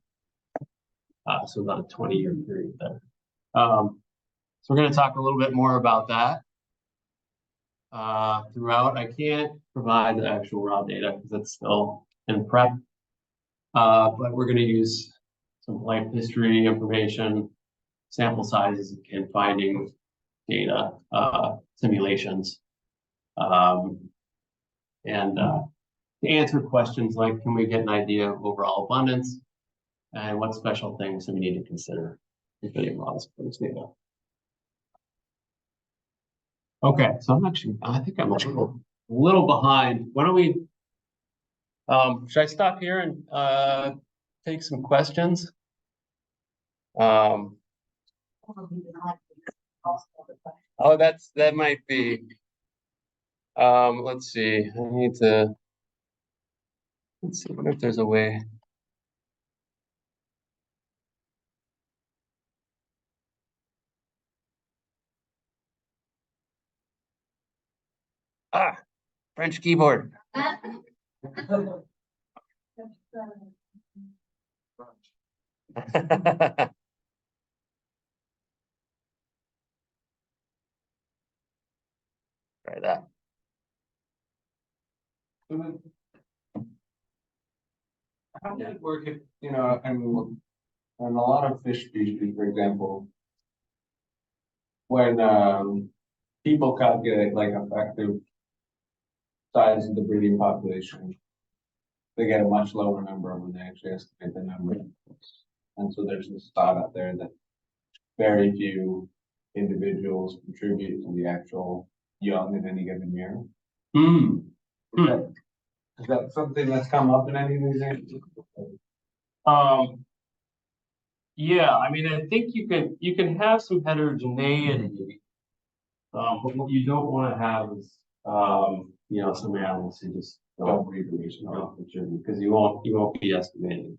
So about a 20-year period there. So we're going to talk a little bit more about that throughout. I can't provide the actual raw data because it's still in prep. But we're going to use some life history information, sample sizes, and finding data, simulations, and to answer questions like, can we get an idea of overall abundance, and what special things do we need to consider if getting models for this data? Okay, so I think I'm a little behind. Why don't we, should I stop here and take some questions? Oh, that might be. Let's see. Let's see. What if there's a way? Ah, French keyboard. Try that. How does it work if, and a lot of fish species, for example, when people calculate like effective size of the breeding population, they get a much lower number when they actually estimate the number. And so there's this thought out there that very few individuals contribute to the actual young in any given year. Is that something that's come up in any of these examples? Yeah, I mean, I think you can have some heterogeneity, but what you don't want to have is some animals who just don't reproduce and don't contribute because you won't be estimating.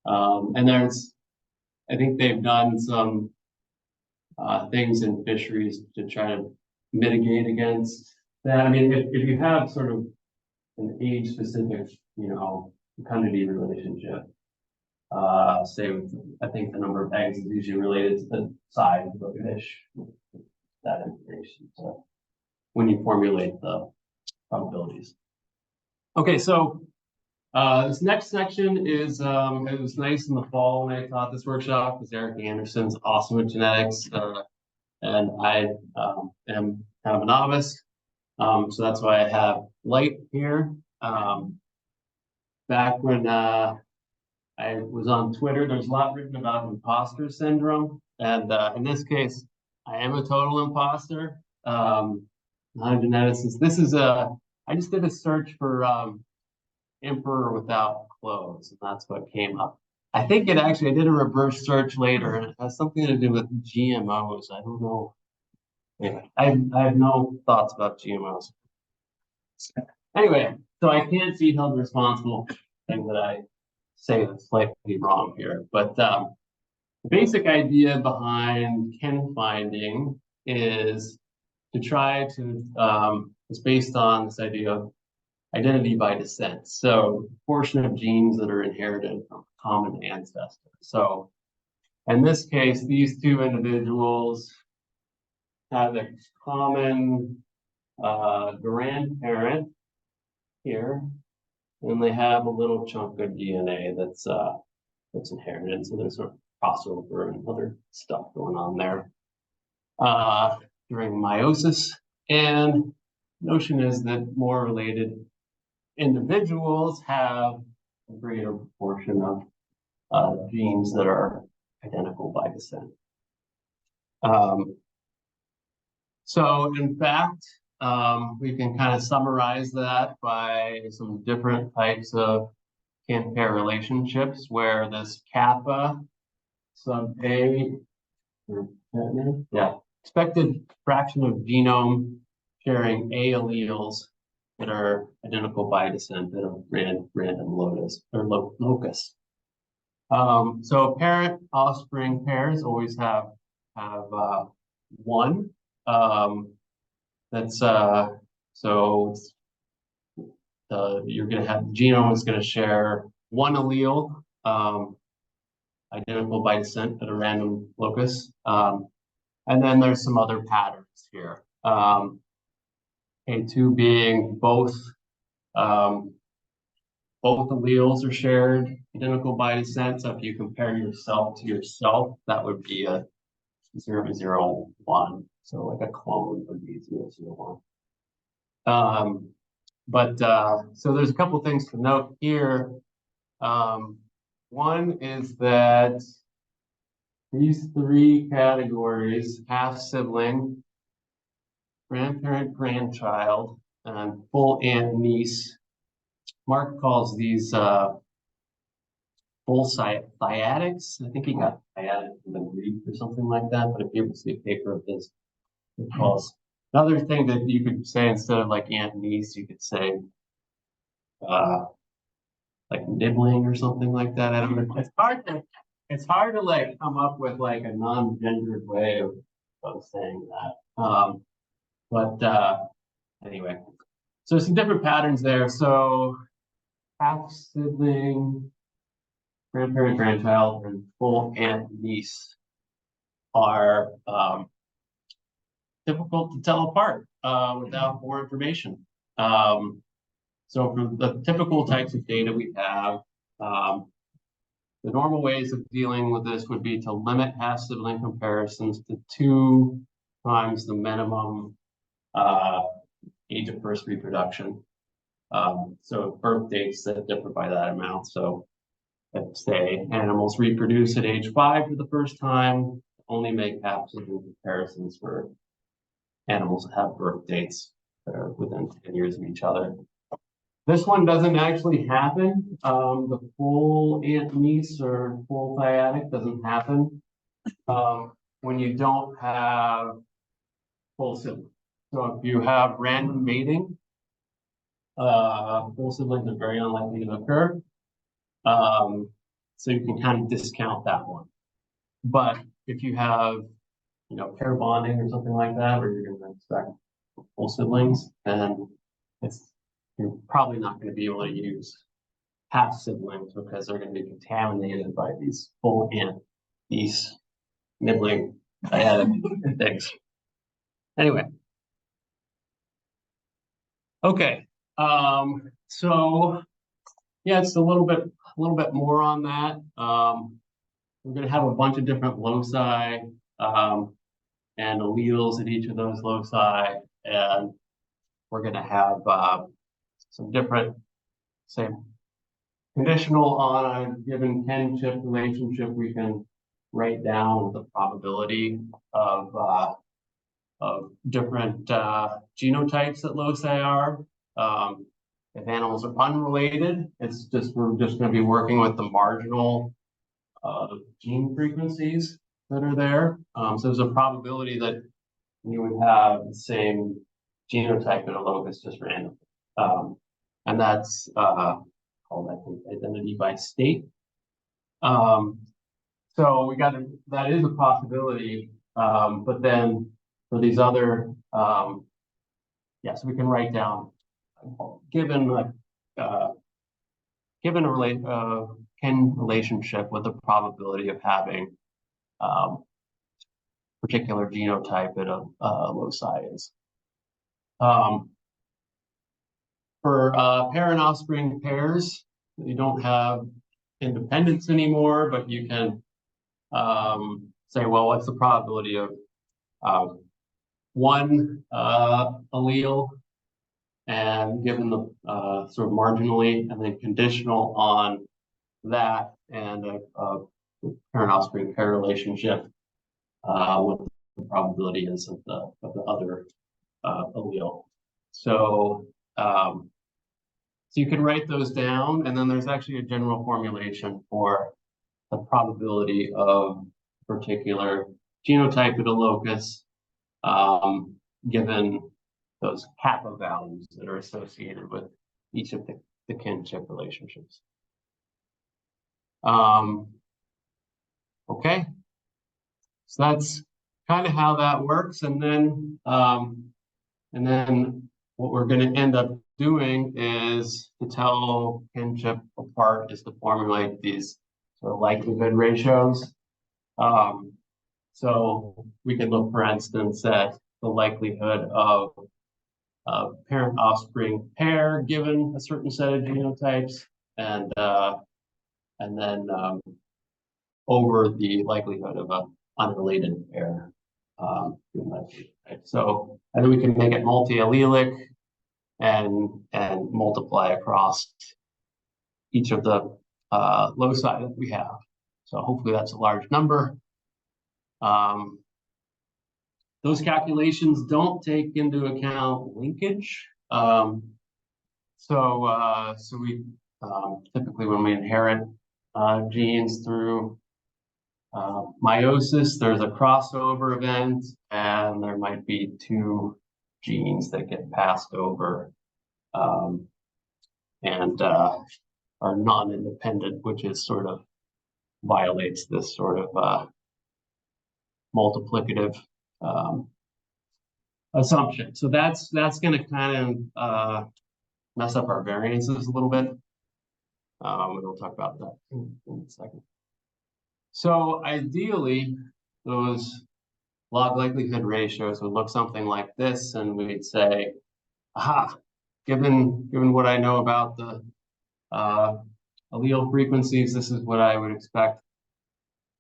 And I think they've done some things in fisheries to try to mitigate against that. I mean, if you have sort of an age-specific, fecundity relationship, say with, I think the number of eggs is usually related to the size of the fish, that information. So when you formulate the probabilities. Okay, so this next section is, it was nice in the fall when I taught this workshop because Eric Anderson's awesome at genetics, and I am kind of a novice. So that's why I have Light here. Back when I was on Twitter, there's a lot written about imposter syndrome. And in this case, I am a total imposter. Not a geneticist. I just did a search for emperor without clothes, and that's what came up. I think it actually, I did a reverse search later, and it has something to do with GMOs. I don't know. Anyway, I have no thoughts about GMOs. Anyway, so I can't be held responsible for things that I say that's slightly wrong here. But the basic idea behind kin finding is to try to, it's based on this idea of identity by descent. So portion of genes that are inherited from a common ancestor. So in this case, these two individuals have a common grandparent here, and they have a little chunk of DNA that's inherited. So there's sort of crossover and other stuff going on there during meiosis. And the notion is that more related individuals have a greater proportion of genes that are identical by descent. So in fact, we can kind of summarize that by some different types of kin-pair relationships where this kappa sub A, expected fraction of genome sharing A alleles that are identical by descent at a random locus. So parent offspring pairs always have one. That's so you're going to have the genome is going to share one allele identical by descent at a random locus, and then there's some other patterns here. A2 being both alleles are shared identical by descent. So if you compare yourself to yourself, that would be a 0, 0, 1. So like a clone would be 0, 0, 1. So there's a couple things to note here. One is that these three categories, half sibling, grandparent, grandchild, and full aunt, niece, Mark calls these full dyadics. I think he got dyadic from the Greek or something like that, but if you ever see a paper of his, it calls. Another thing that you could say instead of like aunt, niece, you could say like nibbling or something like that. I don't know. It's hard to like come up with like a non-gendered way of saying that. Anyway, so some different patterns there. So half sibling, grandparent, grandchild, and full aunt, niece are difficult to tell apart without more information. So for the typical types of data we have, the normal ways of dealing with this would be to limit half sibling comparisons to 2 times the minimum age of first reproduction. So birth dates that differ by that amount. So let's say animals reproduce at age 5 for the first time, only make half sibling comparisons for animals that have birth dates that are within 10 years of each other. This one doesn't actually happen. The full aunt, niece, or full dyadic doesn't happen when you don't have full siblings. So if you have random mating, full siblings are very unlikely to occur. So you can kind of discount that one. But if you have, pair bonding or something like that, where you're going to expect full siblings, then you're probably not going to be able to use half siblings because they're going to be contaminated by these full aunt, niece, nibbling, dyadic things. Anyway. Okay. So yeah, it's a little bit more on that. We're going to have a bunch of different loci and alleles at each of those loci, and we're going to have some different, say, conditional on a given kinship relationship. We can write down the probability of different genotypes that loci are. If animals are unrelated, we're just going to be working with the marginal gene frequencies that are there. So there's a probability that you would have the same genotype in a locus just randomly. And that's called, I think, identity by state. So we got that is a possibility, but then for these other, yeah, so we can write down, given like, given a Ken relationship with the probability of having particular genotype at a loci is. For parent offspring pairs, you don't have independence anymore, but you can say, well, what's the probability of one allele, and given the sort of marginally, and then conditional on that and a parent offspring pair relationship, what the probability is of the other allele. So so you can write those down, and then there's actually a general formulation for the probability of particular genotype at a locus, given those kappa values that are associated with each of the kinship relationships. Okay, so that's kind of how that works, and then what we're going to end up doing is to tell kinship apart is to formulate these sort of likelihood ratios. So we can look, for instance, at the likelihood of a parent offspring pair given a certain set of genotypes, and then over the likelihood of an unrelated pair. So, and then we can make it multi-allelic and multiply across each of the loci that we have. So hopefully that's a large number. Those calculations don't take into account linkage. So we typically, when we inherit genes through meiosis, there's a crossover event, and there might be two genes that get passed over and are non-independent, which is sort of violates this sort of multiplicative assumption. So that's going to kind of mess up our variances a little bit. We'll talk about that in a second. So ideally, those log likelihood ratios would look something like this, and we'd say, aha, given what I know about the allele frequencies, this is what I would expect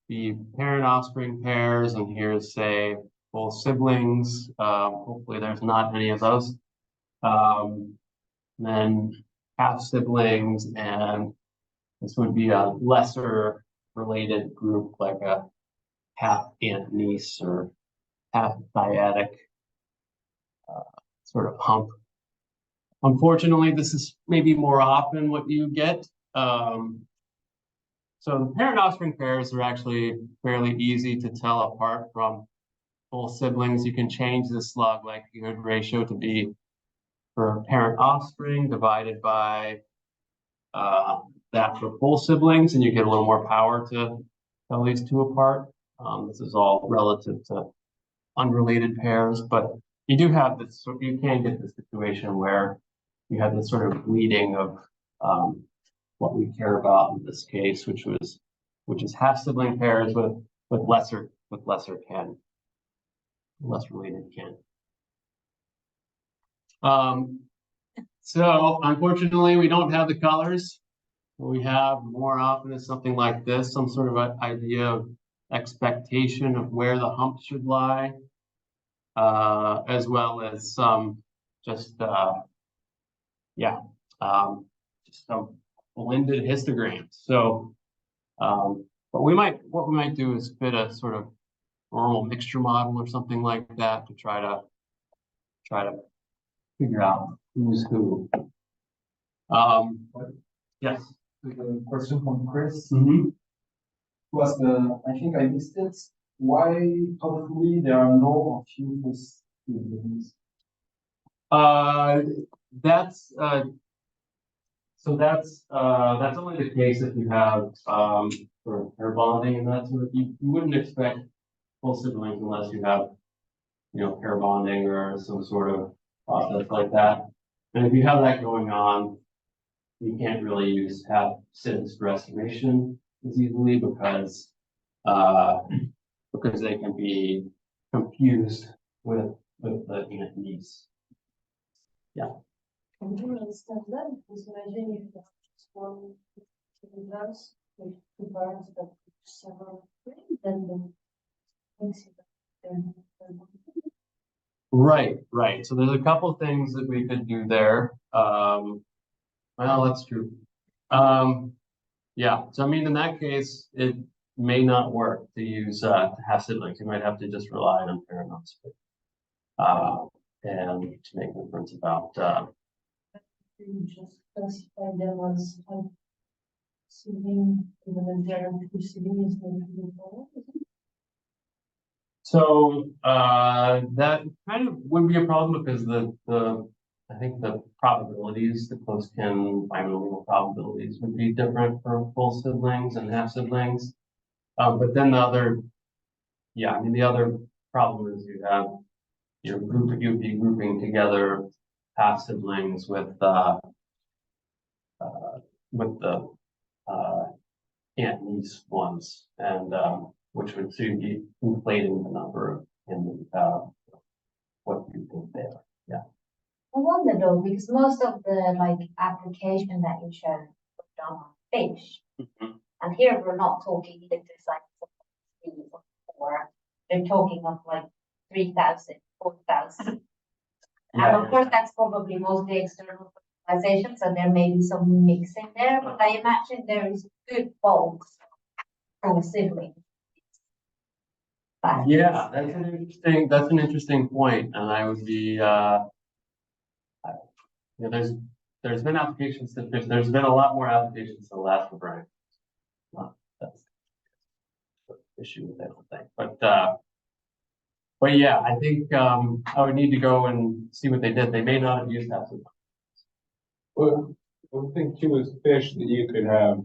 the parent offspring pairs, and here's, say, full siblings. Hopefully there's not any of those. Then half siblings, and this would be a lesser related group, like a half aunt niece or half dyadic sort of hump. Unfortunately, this is maybe more often what you get. So the parent offspring pairs are actually fairly easy to tell apart from full siblings. You can change this log likelihood ratio to be for parent offspring divided by that for full siblings, and you get a little more power to tell these two apart. This is all relative to unrelated pairs, but you do have this, you can get this situation where you have this sort of bleeding of what we care about in this case, which is half sibling pairs with lesser kin, less related kin. So unfortunately, we don't have the colors. What we have more often is something like this, some sort of an idea of expectation of where the hump should lie, as well as some just some blended histograms. So what we might do is fit a sort of normal mixture model or something like that to try to figure out who's who. Yes. A question from Chris. was I think I missed it. Why hopefully there are no or few false siblings? That's that's only the case if you have sort of pair bonding and that sort of you wouldn't expect full siblings unless you have pair bonding or some sort of process like that. And if you have that going on, you can't really have SIDS for estimation as easily because they can be confused with the muse. Yeah. Can you understand that? Because imagine if you have just one class with two parents that several things, then the things Right. So there's a couple things that we could do there. Well, that's true. Yeah. So I mean, in that case, it may not work to use to have siblings. You might have to just rely on parent offspring, and to make inference about. you just classify them as sibling, even if they are two siblings, then two parents. So that kind of would be a problem because I think the probabilities, the close kin binomial probabilities would be different for full siblings and half siblings. But then the other problem is you'd be grouping together half siblings with the aunt niece ones, and which would soon be inflating the number in what you think they are. Yeah. I wonder though, because most of the application that you showed was done on fish. And here we're not talking either just like 3 or 4. They're talking of 3,000, 4,000. And of course that's probably mostly external fertilization, so there may be some mixing there, but I imagine there is good bulk from siblings. Yeah, that's an interesting point, and I would be there's been applications that there's been a lot more applications to the last brain. That's the issue with that thing. But yeah, I think I would need to go and see what they did. They may not have used that. Well, one thing too is fish that you could have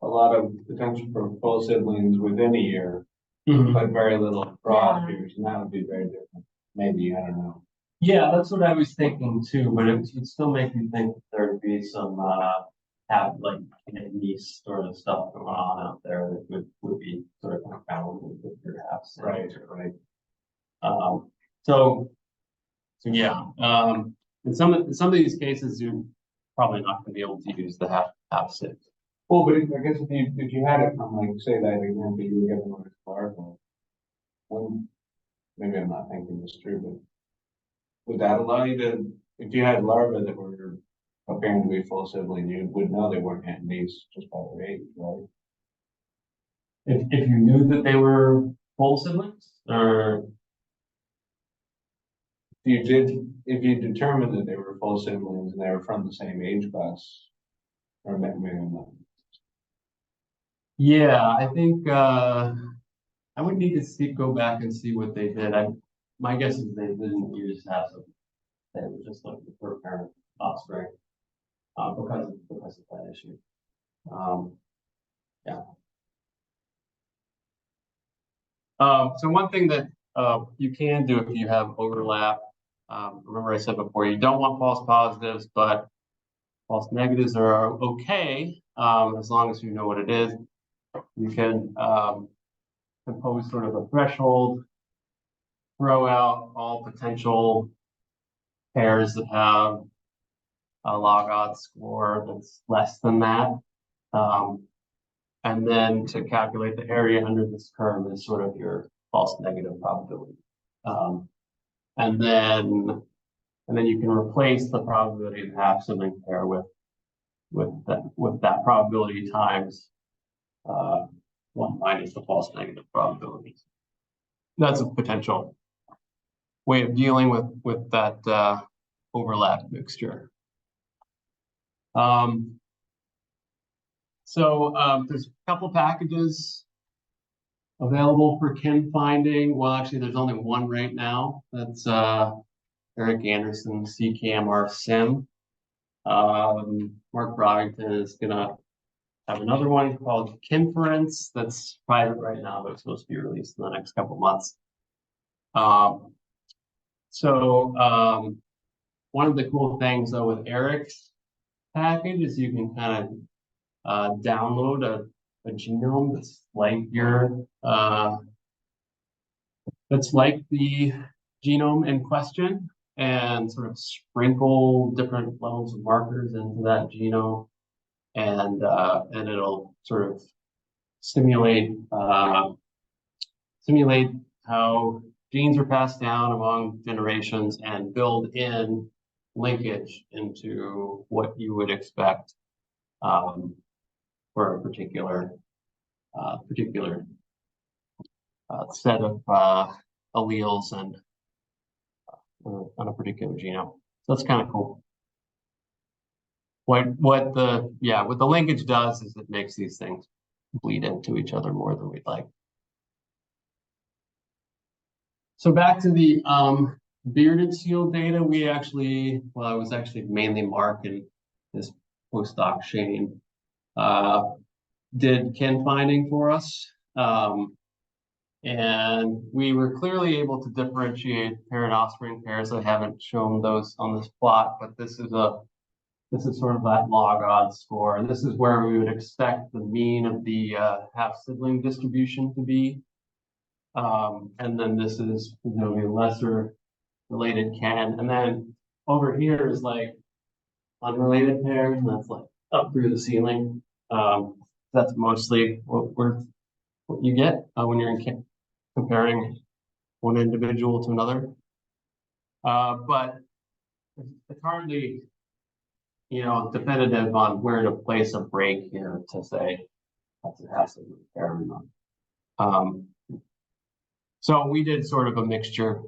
a lot of potential for full siblings within a year, but very little broad years, and that would be very different. Maybe, I don't know. Yeah, that's what I was thinking too, but it would still make me think that there would be some niece sort of stuff going on out there that would be sort of confounded with perhaps. Right. So yeah. In some of these cases, you're probably not going to be able to use the half SID. Well, but I guess if you had it from say that example you were given with larval, maybe I'm not thinking this through, but would that allow you to, if you had larvae that were appearing to be full sibling, you would know they weren't aunt and niece just by their age, right? If you knew that they were full siblings, or if you determined that they were full siblings and they were from the same age class, or maybe not. yeah, I think I would need to go back and see what they did. My guess is they didn't use half siblings. They were just looking for parent offspring because of that issue. Yeah. So one thing that you can do if you have overlap, remember I said before, you don't want false positives, but false negatives are okay as long as you know what it is. You can compose sort of a threshold, throw out all potential pairs that have a log odds score that's less than that. And then to calculate the area under this curve is sort of your false negative probability. And then you can replace the probability of half sibling pair with that probability times 1 minus the false negative probability. That's a potential way of dealing with that overlap mixture. So there's a couple packages available for kin finding. Well, actually, there's only one right now. That's Eric Anderson's CKMR sim. Mark Brogington is gonna have another one called Kinference that's private right now, but it's supposed to be released in the next couple months. One of the cool things though with Eric's package is you can kind of download a genome that's like the genome in question, and sort of sprinkle different levels of markers into that genome, and it'll sort of simulate how genes are passed down among generations and build in linkage into what you would expect for a particular set of alleles and on a particular genome. So that's kind of cool. What the linkage does is it makes these things bleed into each other more than we'd like. So back to the bearded seal data, it was actually mainly Mark and his postdoc Shane did kin finding for us. And we were clearly able to differentiate parent offspring pairs. I haven't shown those on this plot, but this is sort of that log odds score. And this is where we would expect the mean of the half sibling distribution to be. And then this is a lesser related kin. And then over here is like unrelated pairs, and that's like up through the ceiling. That's mostly what you get when you're comparing one individual to another. But it's hardly, definitive on where to place a break here to say that's a half sibling pair or not. So we did sort of a mixture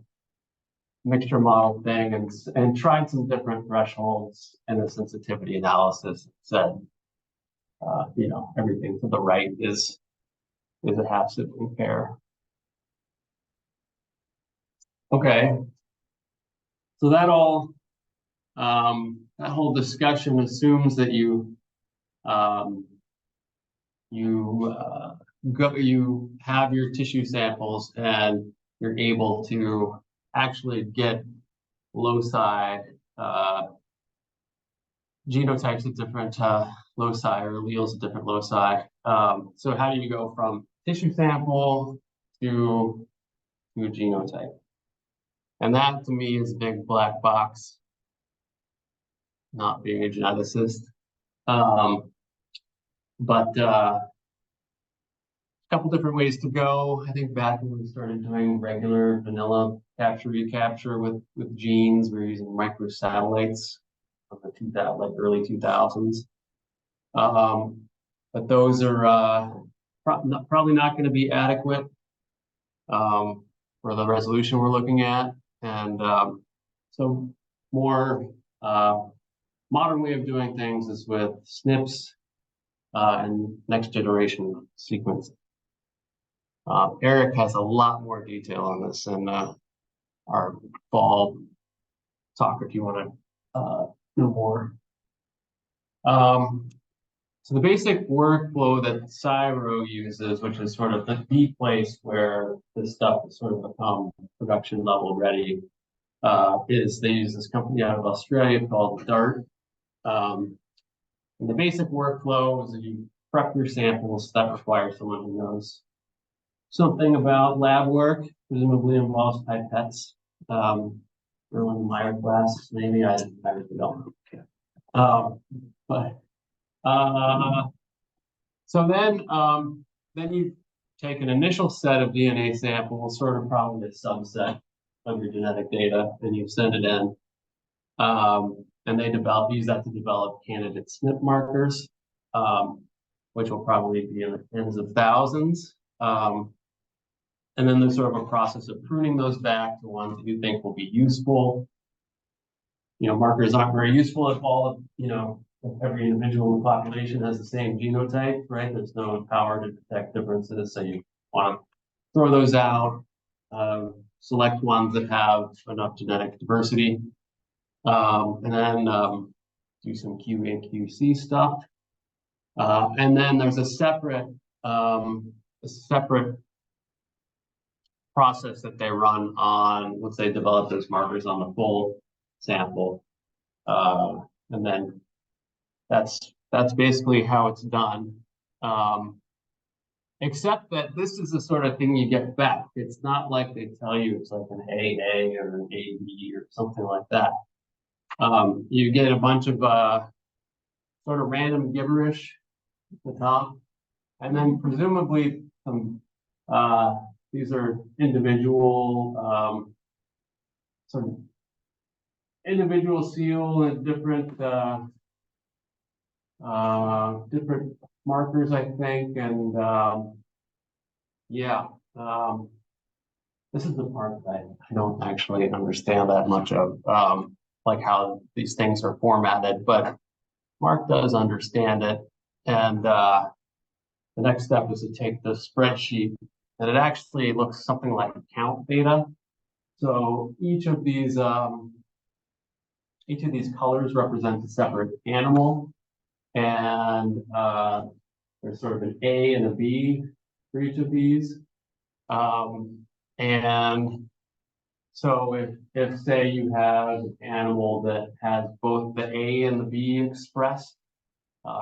model thing and tried some different thresholds and the sensitivity analysis said, everything to the right is a half sibling pair. Okay. So that whole discussion assumes that you have your tissue samples and you're able to actually get loci, genotypes at different loci or alleles at different loci. So how do you go from tissue sample to a genotype? And that to me is a big black box, not being a geneticist. But a couple different ways to go. I think back when we started doing regular vanilla capture-recapture with genes, we were using microsatellites of the early 2000s. But those are probably not going to be adequate for the resolution we're looking at. And so more modern way of doing things is with SNPs and next generation sequencing. Eric has a lot more detail on this in our fall talk if you want to know more. So the basic workflow that Cyro uses, which is sort of the place where this stuff has sort of become production level ready, is they use this company out of Australia called DART. And the basic workflow is that you prep your samples. That requires someone who knows something about lab work, presumably involves pipettes. Erwin Meyer class, maybe, I really don't know. So then you take an initial set of DNA samples, sort of probably a subset of your genetic data, and you send it in. And they use that to develop candidate SNP markers, which will probably be in the tens of thousands. And then there's sort of a process of pruning those back to ones that you think will be useful. Markers aren't very useful if all of, every individual in the population has the same genotype, right? There's no power to detect differences, so you want to throw those out, select ones that have enough genetic diversity, and then do some QA and QC stuff. And then there's a separate process that they run on once they develop those markers on the full sample. And then that's basically how it's done. Except that this is the sort of thing you get back. It's not like they tell you it's like an AA or an AB or something like that. You get a bunch of sort of random gibberish at the top, and then presumably some these are individual sort of individual seal and different different markers, I think, and yeah, this is the part that I don't actually understand that much of, like how these things are formatted, but Mark does understand it, and the next step is to take the spreadsheet, and it actually looks something like count data. So each of these colors represents a separate animal, and there's sort of an A and a B for each of these. And so if say you have an animal that has both the A and the B expressed,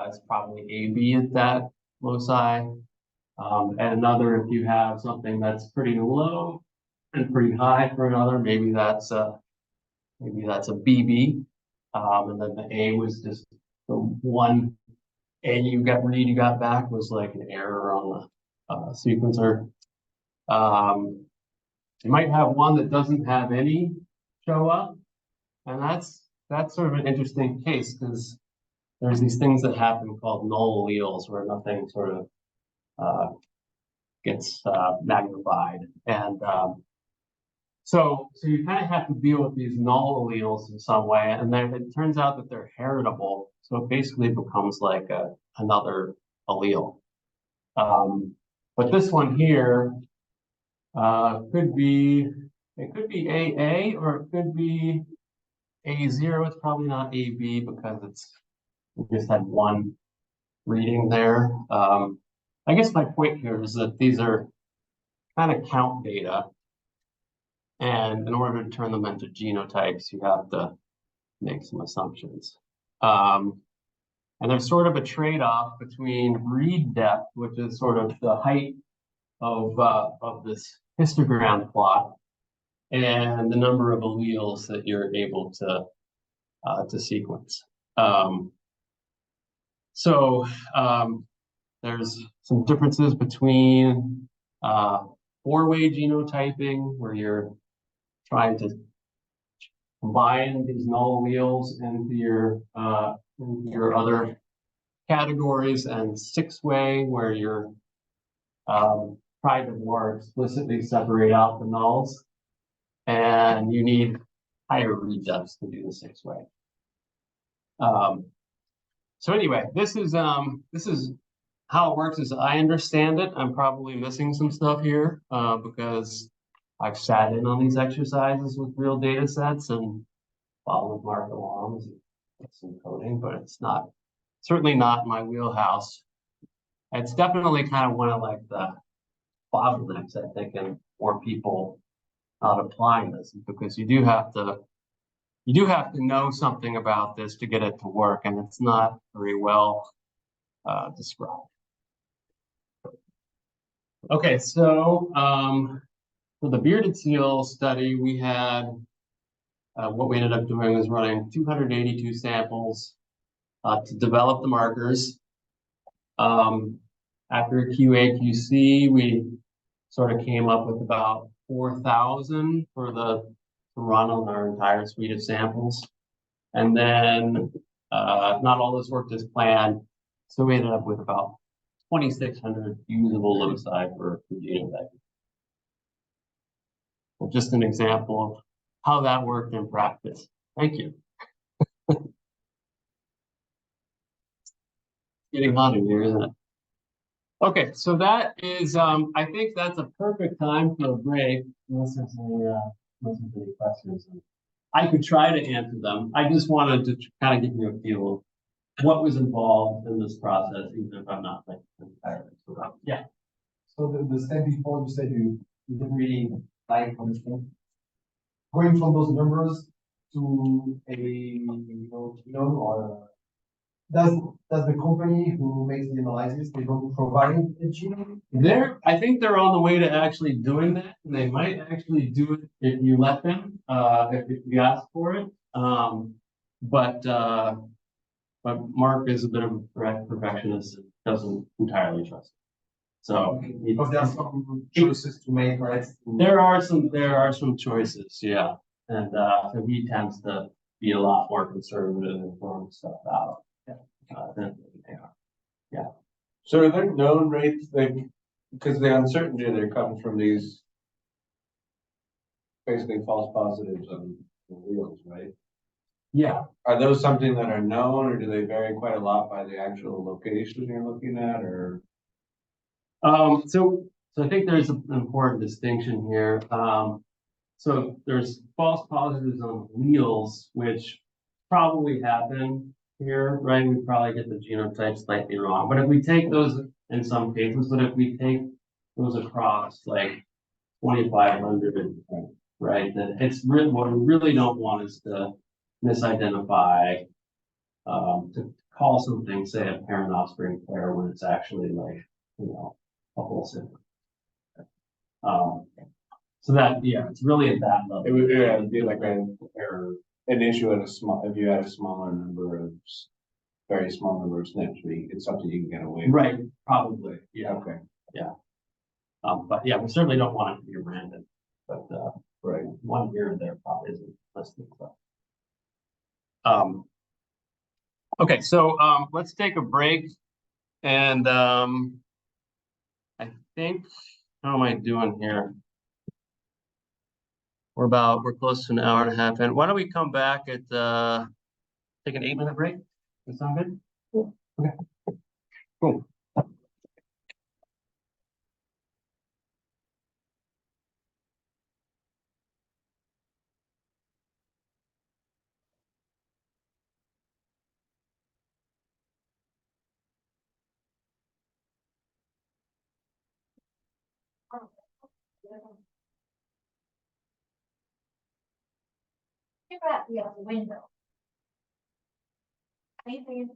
it's probably AB at that loci. And another, if you have something that's pretty low and pretty high for another, maybe that's a BB. And then the A was just the one A you got back was like an error on the sequencer. You might have one that doesn't have any show up, and that's sort of an interesting case because there's these things that happen called null alleles where nothing sort of gets magnified, and so you kind of have to deal with these null alleles in some way, and then it turns out that they're heritable, so it basically becomes like another allele. But this one here could be AA or it could be A0. It's probably not AB because we just had one reading there. I guess my point here is that these are kind of count data, and in order to turn them into genotypes, you have to make some assumptions. And there's sort of a trade-off between read depth, which is sort of the height of this histogram plot, and the number of alleles that you're able to sequence. There's some differences between four-way genotyping, where you're trying to combine these null alleles into your other categories, and six-way, where you're trying to more explicitly separate out the nulls, and you need higher read depths to do the six-way. So anyway, this is how it works as I understand it. I'm probably missing some stuff here because I've sat in on these exercises with real data sets and followed Mark along with some coding, but it's certainly not my wheelhouse. It's definitely kind of one of like the bottlenecks, I think, in more people not applying this, because you do have to know something about this to get it to work, and it's not very well described. Okay, so for the bearded seal study, we had what we ended up doing was running 282 samples to develop the markers. After QA/QC, we sort of came up with about 4,000 to run on our entire suite of samples. And then not all this worked as planned, so we ended up with about 2,600 usable loci for genotyping. Well, just an example of how that worked in practice. Thank you. getting hot in here, isn't it? Okay, so that is, I think that's a perfect time for a break, unless there's any questions. I could try to answer them. I just wanted to kind of give you a feel of what was involved in this process, even if I'm not like entirely sure. Yeah. So the step before you said you didn't really like understand. Going from those numbers to a genome or does the company who makes the analysis, they don't provide a genome? I think they're on the way to actually doing that, and they might actually do it if you let them, if you ask for it. But Mark is a bit of a perfectionist and doesn't entirely trust it. So Because there are some choices to make, right? there are some choices, yeah. And so he tends to be a lot more conservative and throwing stuff out than they are. Yeah. So are there known rates, like, because the uncertainty that comes from these basically false positives on the wheels, right? Yeah. Are those something that are known, or do they vary quite a lot by the actual location you're looking at, or? So I think there's an important distinction here. So there's false positives on wheels, which probably happen here, right? We probably get the genotype slightly wrong. But if we take those in some cases, but if we take those across like 2,500, right, then it's really what we really don't want is to misidentify, to call something, say, a parent offspring pair when it's actually like, a whole sibling. So that, yeah, it's really at that level. It'd be like an issue at if you had a smaller number of, very small number of SNPs, it's something you can get away with. Right, probably, yeah. Okay. Yeah. But yeah, we certainly don't want it to be random, but, Right. one here and there probably isn't listed, so. Okay, so, let's take a break and, I think, how am I doing here? We're close to an hour and a half, and why don't we come back at, take an 8-minute break? That sound good? Cool. Okay, cool. Figure out the other window. Maybe.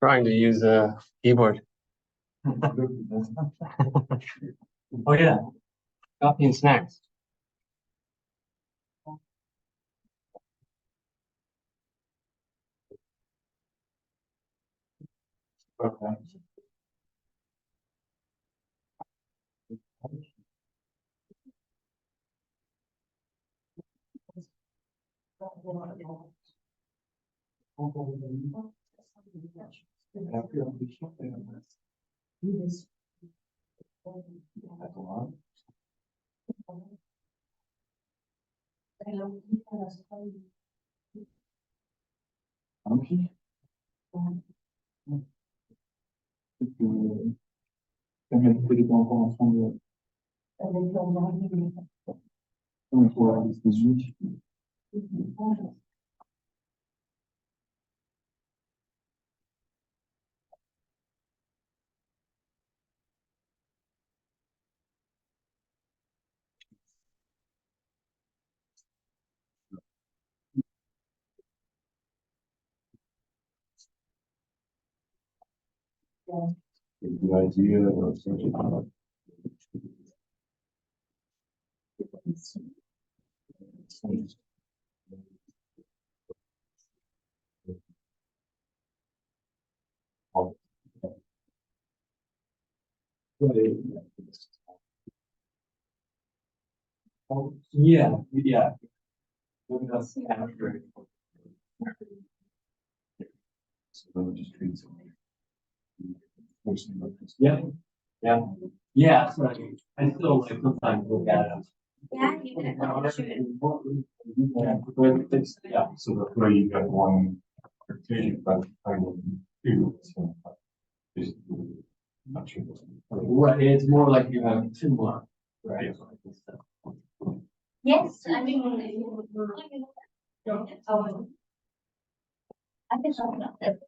Trying to use a keyboard. Oh yeah, coffee and snacks. Yeah, yeah. That's accurate. Yeah, yeah, yeah, so I still like sometimes look at it. Yeah, you can. Yeah, So that's where you get one critique, but kind of two. So just not sure. right, it's more like you have two more, right? Yes, I mean. I can talk about that.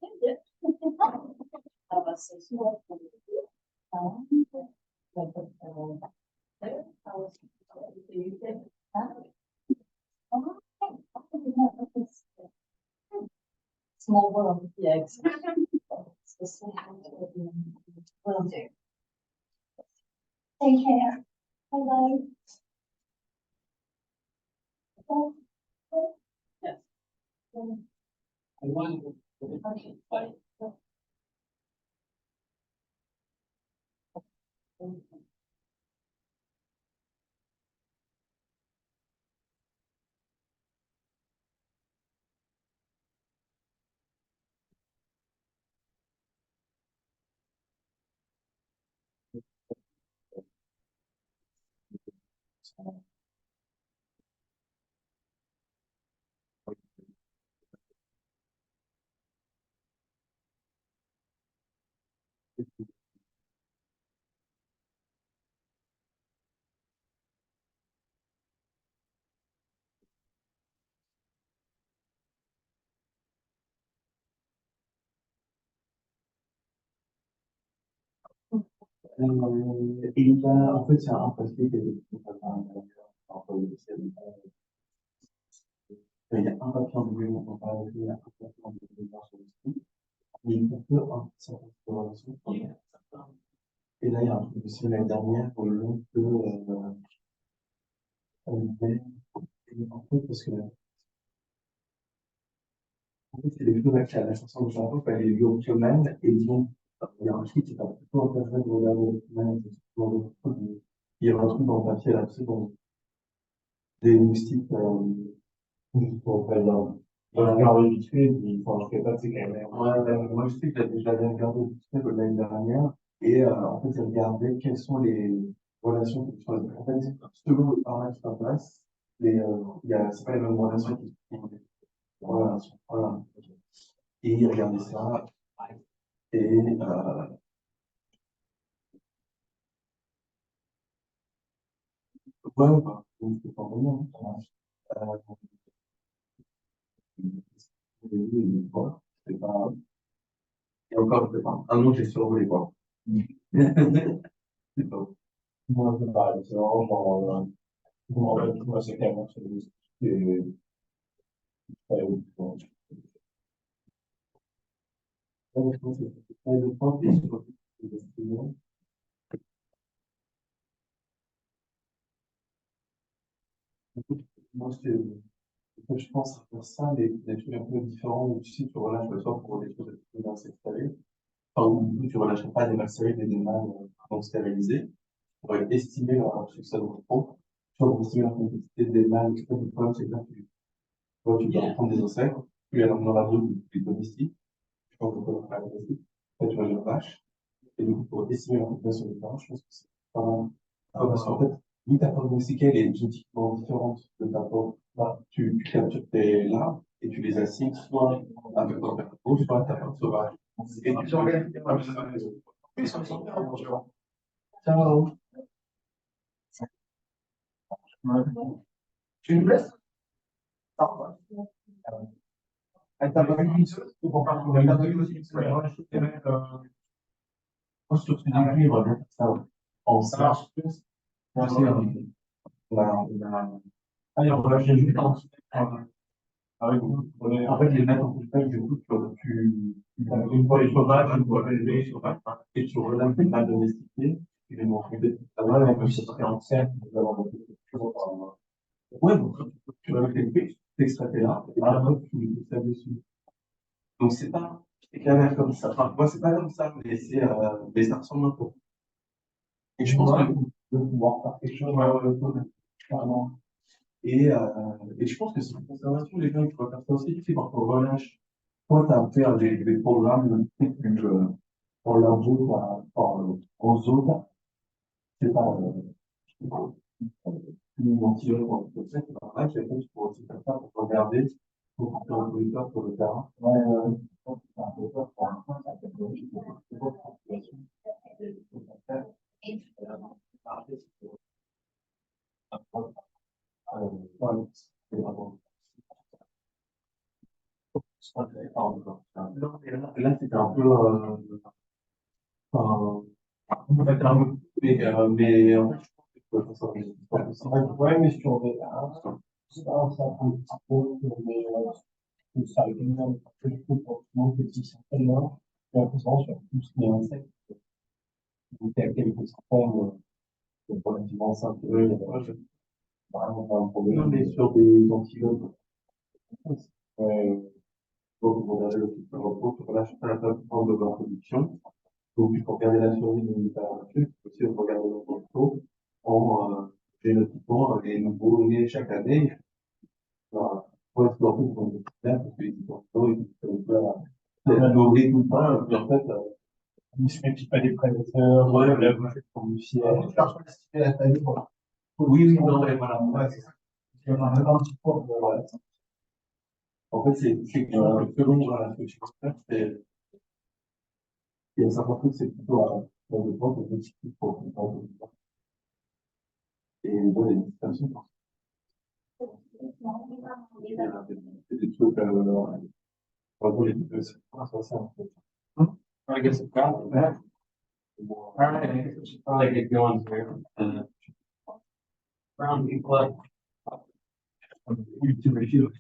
Small world, yeah, exactly. Will do. Take care. Bye bye. Yes. Okay, bye. Il va, en fait, c'est un plastique et il y a un papier en double, on va ajouter un papier en double sur le site. Et il faut que un certain nombre de relations. Et là, il y a un truc aussi l'année dernière pour le long que, en fait, parce que, en fait, c'est les deux actions à la chanson de chanson, elle est Euring2023, et donc, il y a un truc qui est un peu intéressant de regarder Euring2023, il y a un truc dans le papier là, c'est bon, des moustiques, pour faire dans la garde vite fait, il faut je fais pas de CKMR. Ouais, moi je sais que je l'avais regardé vite fait l'année dernière, et en fait, j'ai regardé quelles sont les relations qui sont en fait, selon le paramètre qui passe, c'est pas les mêmes relations qui sont voilà, voilà. Et regardez ça, et ouais, bah, c'est pas vraiment. C'est pas, et encore, c'est pas, un an, j'ai survolé, quoi. C'est pas. Moi, c'est pareil, c'est vraiment genre, en fait, moi, c'est quand même, moi, je pense à faire ça, mais des trucs un peu différents, où tu sais, tu relâches le sort pour des choses bien s'installer. où tu relâcherais pas des mâles stériles et des mâles non stérilisés, pour estimer leur succès de repos, pour estimer la complexité des mâles. Le problème, c'est que là, tu dois prendre des insectes, puis alors dans la zone des domestiques, je pense qu'on peut faire domestique, là, tu vas les vaches, et du coup, pour estimer la population des vaches, je pense que c'est pas mal. Parce qu'en fait, vu ta forme domestiquée, elle est génétiquement différente de ta forme, là, tu captures tes larves et tu les assignes soit avec ton perco, soit à ta forme sauvage. Et tu organises des matchs. Oui, ça me semble bien, bonjour. Ciao. Tu nous laisses? Elle t'a pas vu pour pas trouver la deux aussi, c'est vrai, je te mets, sur ce début, on va mettre ça en ça. Allez, on va lâcher juste en dessous. Avec vous. En fait, les mettre en couchage, du coup, une fois les sauvages, une fois les sauvages, et tu relèves les mâles domestiqués, tu les montres des petits travaux, et puis ça serait en cercle, vous allez avoir des choses. Ouais, donc, tu vas mettre les pics, tu extraites là, et après, tu mets ça dessus. Donc, c'est pas clair comme ça. Enfin, moi, c'est pas comme ça, mais ça ressemble un peu. Et je pense que de pouvoir faire quelque chose, clairement. Et je pense que c'est une conservation, les gens qui vont faire ça aussi, tu sais, quand on relâche, toi, tu as fait des programmes, pour leur jeu, aux autres, c'est pas, une mentir, ou comme ça, c'est pas mal, j'ai fait pour aussi faire ça, pour regarder, pour faire un peu peur sur le terrain. Ouais, je pense que c'est un peu peur pour l'instant, ça fait là, c'était un peu, mais en fait, je pense que c'est vrai, mais sur des, c'est pas ça, un petit peu, mais, ça a été un peu pour tout le monde, petit certain là, j'ai l'impression sur tout ce qui est insectes, donc il y a quelques centaines, relativement simples, il y a vraiment pas un problème. Non, mais sur des antilopes, donc, on a le repos, tu relâches pas la plateforme de la production. Donc, il faut regarder la survie de l'univers. Il faut aussi regarder le repos en génotypant les nouveaux nés chaque année. Voilà. Pour explorer le monde parce qu'ils sont nourris tout le temps, et puis en fait, ils ne se méfient pas des prédateurs, ouais, la bouche du ciel. Je cherche pas à estimer la taille. Oui, oui, non, mais voilà. Ouais, c'est ça. Il y en a un petit peu. Ouais. En fait, c'est que selon voilà, ce que tu peux faire, c'est. Il y a certains trucs, c'est plutôt dans le temps, c'est petit peu pour comprendre. Et bon, il y a des situations. C'est des trucs, pour les deux, c'est pas ça, en fait. I guess it's got that. All right, I guess we should probably get going here. Brown people. YouTube review.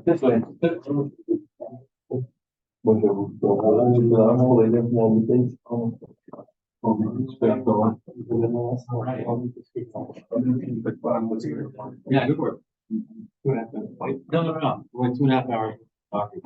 This way. Moi, j'avoue, pour les gens qui ont invité, Yeah, good work. 2.5 minutes. No, no, no, we're 2.5 hours talking.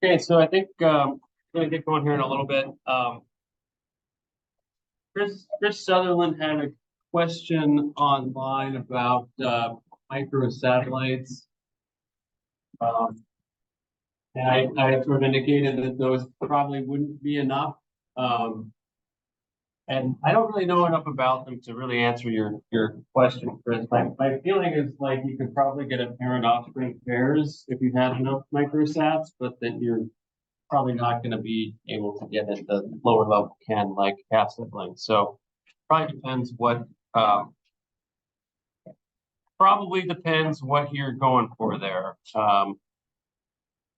Okay, so I think gonna get going here in a little bit. Chris Sutherland had a question online about microsatellites. And I sort of indicated that those probably wouldn't be enough. And I don't really know enough about them to really answer your question, Chris. My feeling is like you could probably get a parent offspring pairs if you had enough microsats, but then you're probably not going to be able to get at the lower level can like half siblings. So probably depends what you're going for there.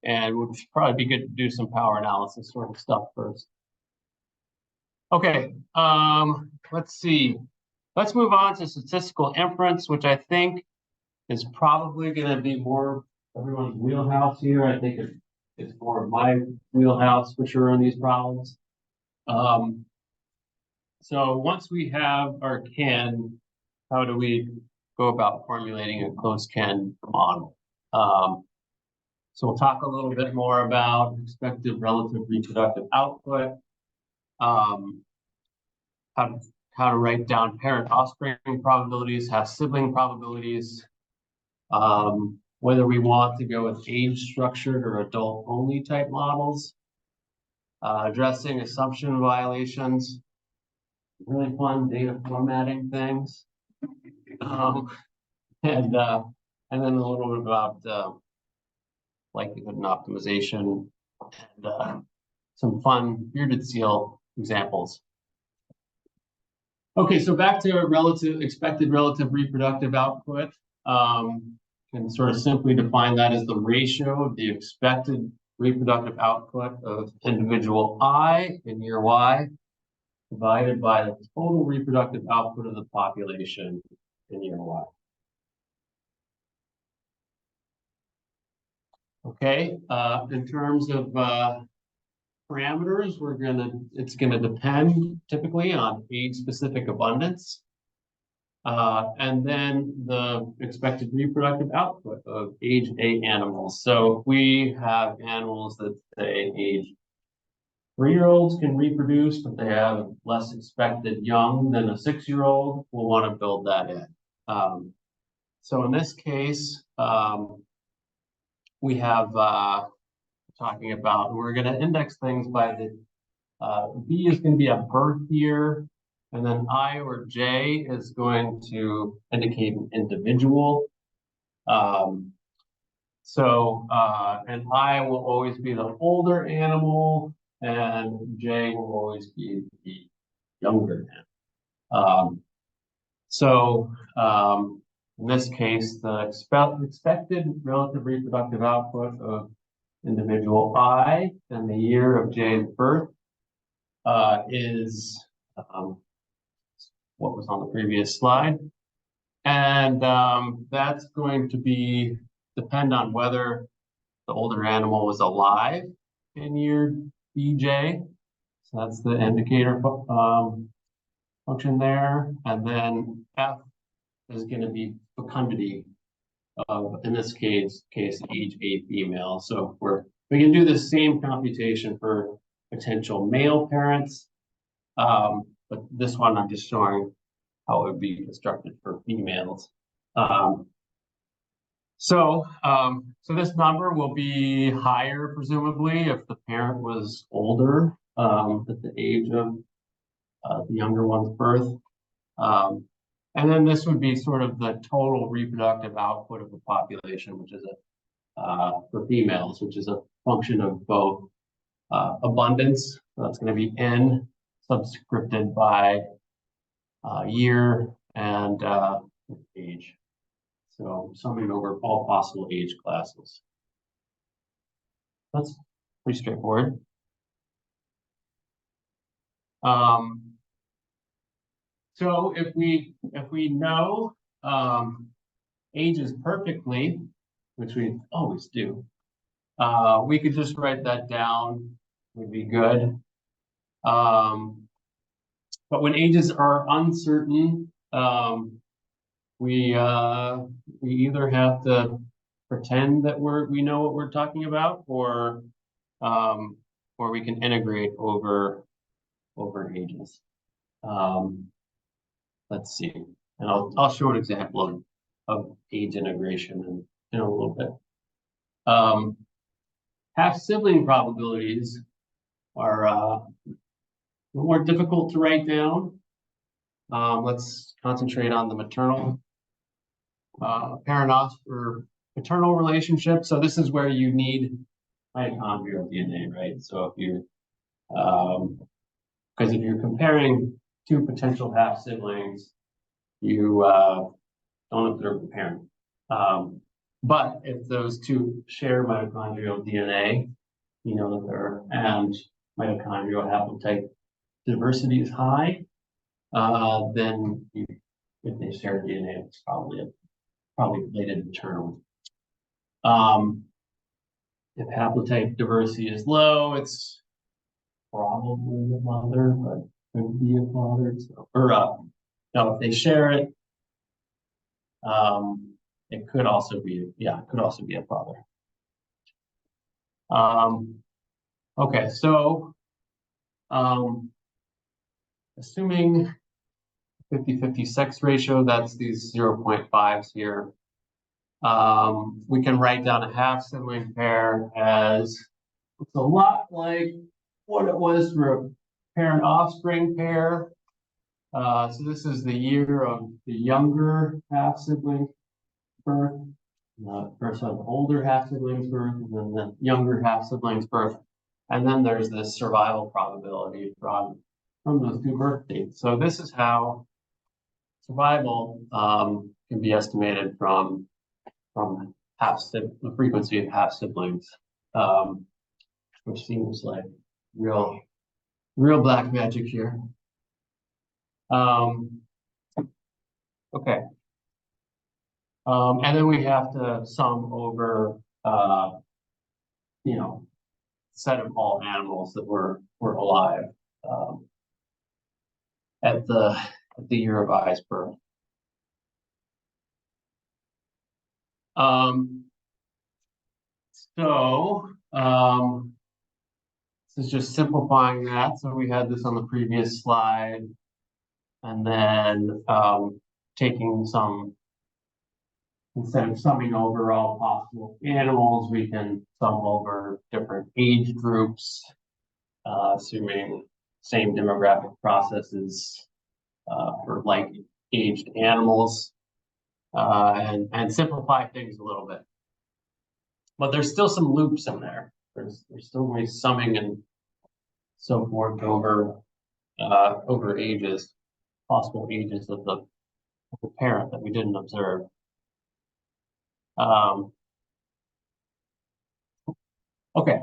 And would probably be good to do some power analysis sort of stuff first. Okay, let's see. Let's move on to statistical inference, which I think is probably going to be more everyone's wheelhouse here. I think it's more of my wheelhouse for sure on these problems. So once we have our kin, how do we go about formulating a close kin model? So we'll talk a little bit more about expected relative reproductive output, how to write down parent offspring probabilities, have sibling probabilities, whether we want to go with age structured or adult only type models, addressing assumption violations, really fun data formatting things, and then a little bit about likelihood and optimization, and some fun bearded seal examples. Okay, so back to expected relative reproductive output. Can sort of simply define that as the ratio of the expected reproductive output of individual I in year Y divided by the total reproductive output of the population in year Y. Okay, in terms of parameters, it's gonna depend typically on age-specific abundance. And then the expected reproductive output of age A animals. So if we have animals that say age 3-year-olds can reproduce, but they have less expected young than a 6-year-old, we'll want to build that in. So in this case, we have talking about, we're going to index things by the B is going to be a birth year, and then I or J is going to indicate an individual. And I will always be the older animal, and J will always be the younger animal. In this case, the expected relative reproductive output of individual I and the year of J's birth is what was on the previous slide. And that's going to depend on whether the older animal was alive in year BJ. So that's the indicator function there. And then F is going to be fecundity of, in this case age A female. So we can do the same computation for potential male parents, but this one I'm just showing how it would be constructed for females. So this number will be higher presumably if the parent was older at the age of the younger one's birth. And then this would be sort of the total reproductive output of the population, which is for females, which is a function of both abundance, so that's going to be N subscripted by year and age. So summing over all possible age classes. That's pretty straightforward. So if we know ages perfectly, which we always do, we could just write that down, would be good. But when ages are uncertain, we either have to pretend that we know what we're talking about, or we can integrate over ages. Let's see, and I'll show an example of age integration in a little bit. Half sibling probabilities are more difficult to write down. Let's concentrate on the maternal parent or paternal relationship. So this is where you need mitochondrial DNA, right? So if you, because if you're comparing two potential half siblings, you don't observe the parent. But if those two share mitochondrial DNA, you know that they're and mitochondrial haplotype diversity is high, then if they share DNA, it's probably related internally. If haplotype diversity is low, it's probably the mother, but could be a father. So, no, if they share it, it could also be, it could also be a father. Okay, so assuming 50-50 sex ratio, that's these 0.5s here. We can write down a half sibling pair as it's a lot like what it was for a parent offspring pair. So this is the year of the younger half sibling birth. First have older half siblings birth, and then the younger half siblings birth. And then there's this survival probability from those two birth dates. So this is how survival can be estimated from the frequency of half siblings, which seems like real black magic here. Okay. And then we have to sum over, set of all animals that were alive at the year of I's birth. This is just simplifying that. So we had this on the previous slide, and then taking some, instead of summing over all possible animals, we can sum over different age groups, assuming same demographic processes for like aged animals, and simplify things a little bit. But there's still some loops in there. There's still going to be summing and so forth over ages, possible ages of the parent that we didn't observe. Okay.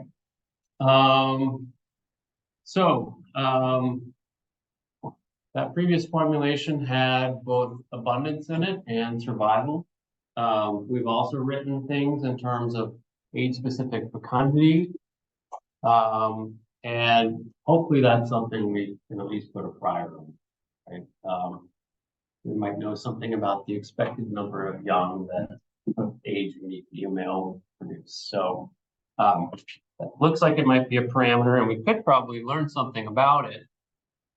That previous formulation had both abundance in it and survival. We've also written things in terms of age-specific fecundity, and hopefully that's something we can at least put a prior on, right? We might know something about the expected number of young that of age unique female would produce. So that looks like it might be a parameter, and we could probably learn something about it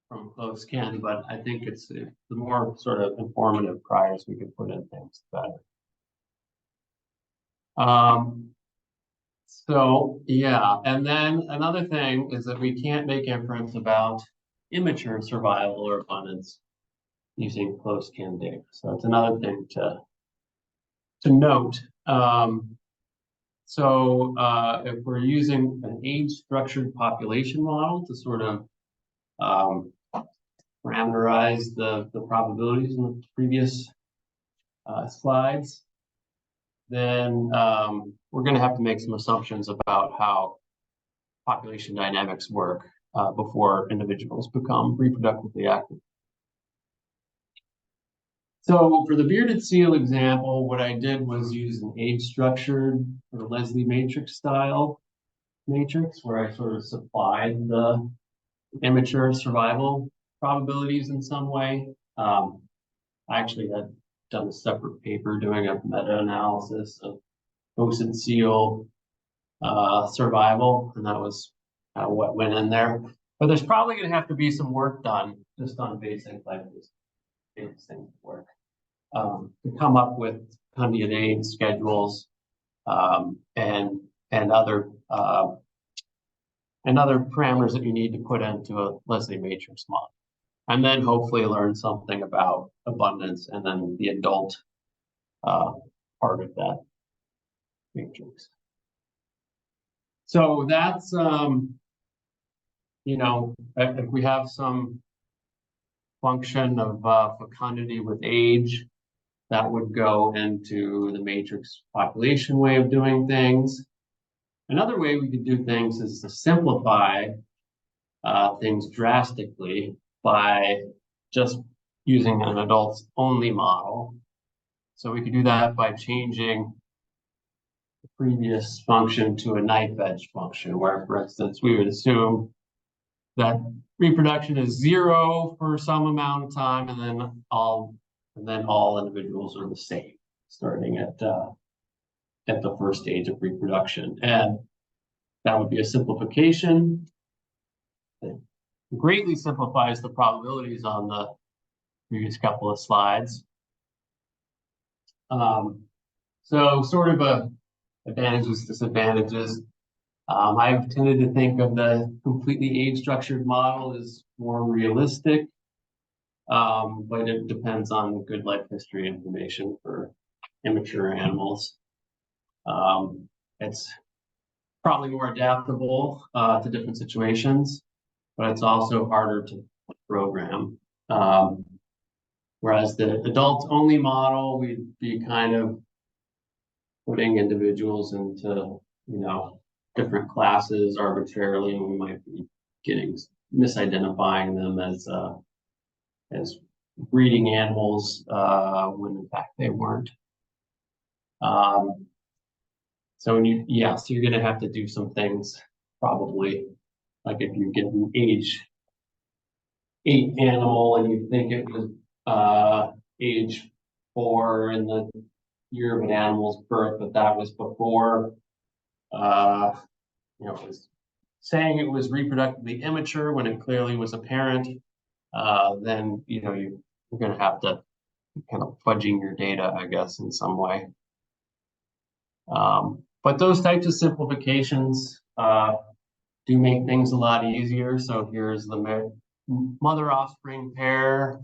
from close kin, but I think it's the more sort of informative priors we could put in things, the better. So yeah, and then another thing is that we can't make inference about immature survival or abundance using close kin data. So that's another thing to note. If we're using an age-structured population model to sort of parameterize the probabilities in the previous slides, then we're going to have to make some assumptions about how population dynamics work before individuals become reproductively active. So for the bearded seal example, what I did was use an age-structured or Leslie matrix style matrix where I sort of supplied the immature survival probabilities in some way. I actually had done a separate paper doing a meta-analysis of posted seal survival, and that was what went in there. But there's probably going to have to be some work done just on basic like this things work to come up with fecundity age schedules and other parameters that you need to put into a Leslie matrix model, and then hopefully learn something about abundance and then the adult part of that matrix. So that's if we have some function of fecundity with age, that would go into the matrix population way of doing things. Another way we could do things is to simplify things drastically by just using an adults only model. So we could do that by changing the previous function to a knife edge function, where, for instance, we would assume that reproduction is 0 for some amount of time, and then all individuals are the same, starting at the first stage of reproduction. And that would be a simplification. It greatly simplifies the probabilities on the previous couple of slides. So sort of advantages, disadvantages. I've tended to think of the completely age-structured model as more realistic, but it depends on good life history information for immature animals. It's probably more adaptable to different situations, but it's also harder to program. Whereas the adults-only model, we'd be kind of putting individuals into, different classes arbitrarily, and we might be misidentifying them as breeding animals when in fact they weren't. So you're going to have to do some things probably, like if you get an age 8 animal and you think it was age 4 in the year of an animal's birth, but that was before, it was saying it was reproductively immature when it clearly was apparent, then, you're going to have to kind of fudging your data, I guess, in some way. But those types of simplifications do make things a lot easier. So here's the mother-offspring pair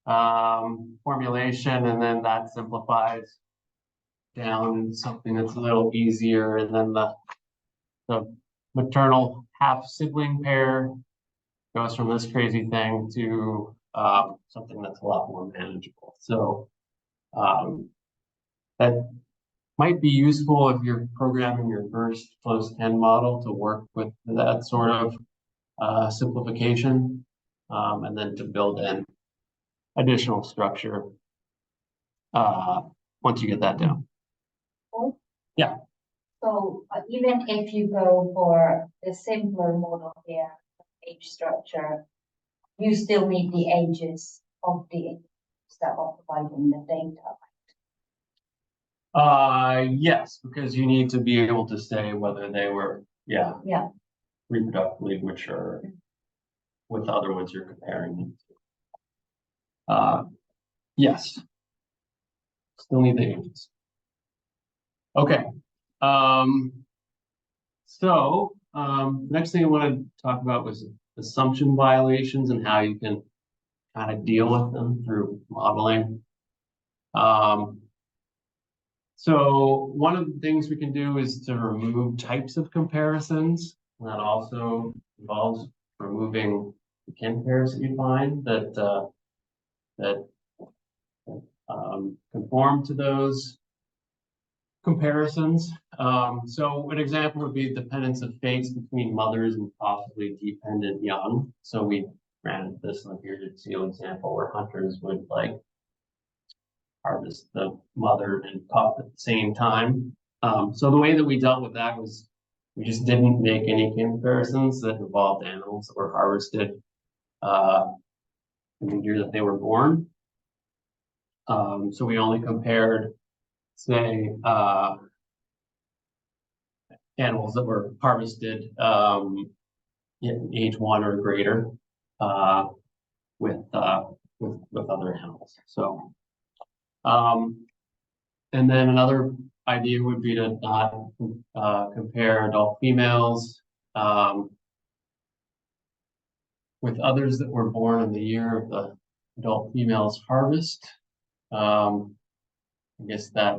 formulation, and then that simplifies down something that's a little easier, and then the maternal half-sibling pair goes from this crazy thing to something that's a lot more manageable. So that might be useful if you're programming your first closed-end model to work with that sort of simplification, and then to build in additional structure once you get that down. Yeah. So even if you go for the simpler model here, age structure, you still need the ages of the that are providing the data. Yes, because you need to be able to say whether they were, reproductively mature with the other ones you're comparing them to. Yes. Still need the ages. Okay. Next thing I want to talk about was assumption violations and how you can kind of deal with them through modeling. So one of the things we can do is to remove types of comparisons. And that also involves removing the kin pairs that you find that conform to those comparisons. So an example would be dependence of fates between mothers and possibly dependent young. So we ran this one here to see an example where hunters would harvest the mother and pup at the same time. So the way that we dealt with that was we just didn't make any comparisons that involved animals that were harvested in the year that they were born. So we only compared, say, animals that were harvested in age 1 or greater with other animals. So, and then another idea would be to not compare adult females with others that were born in the year of the adult female's harvest. I guess that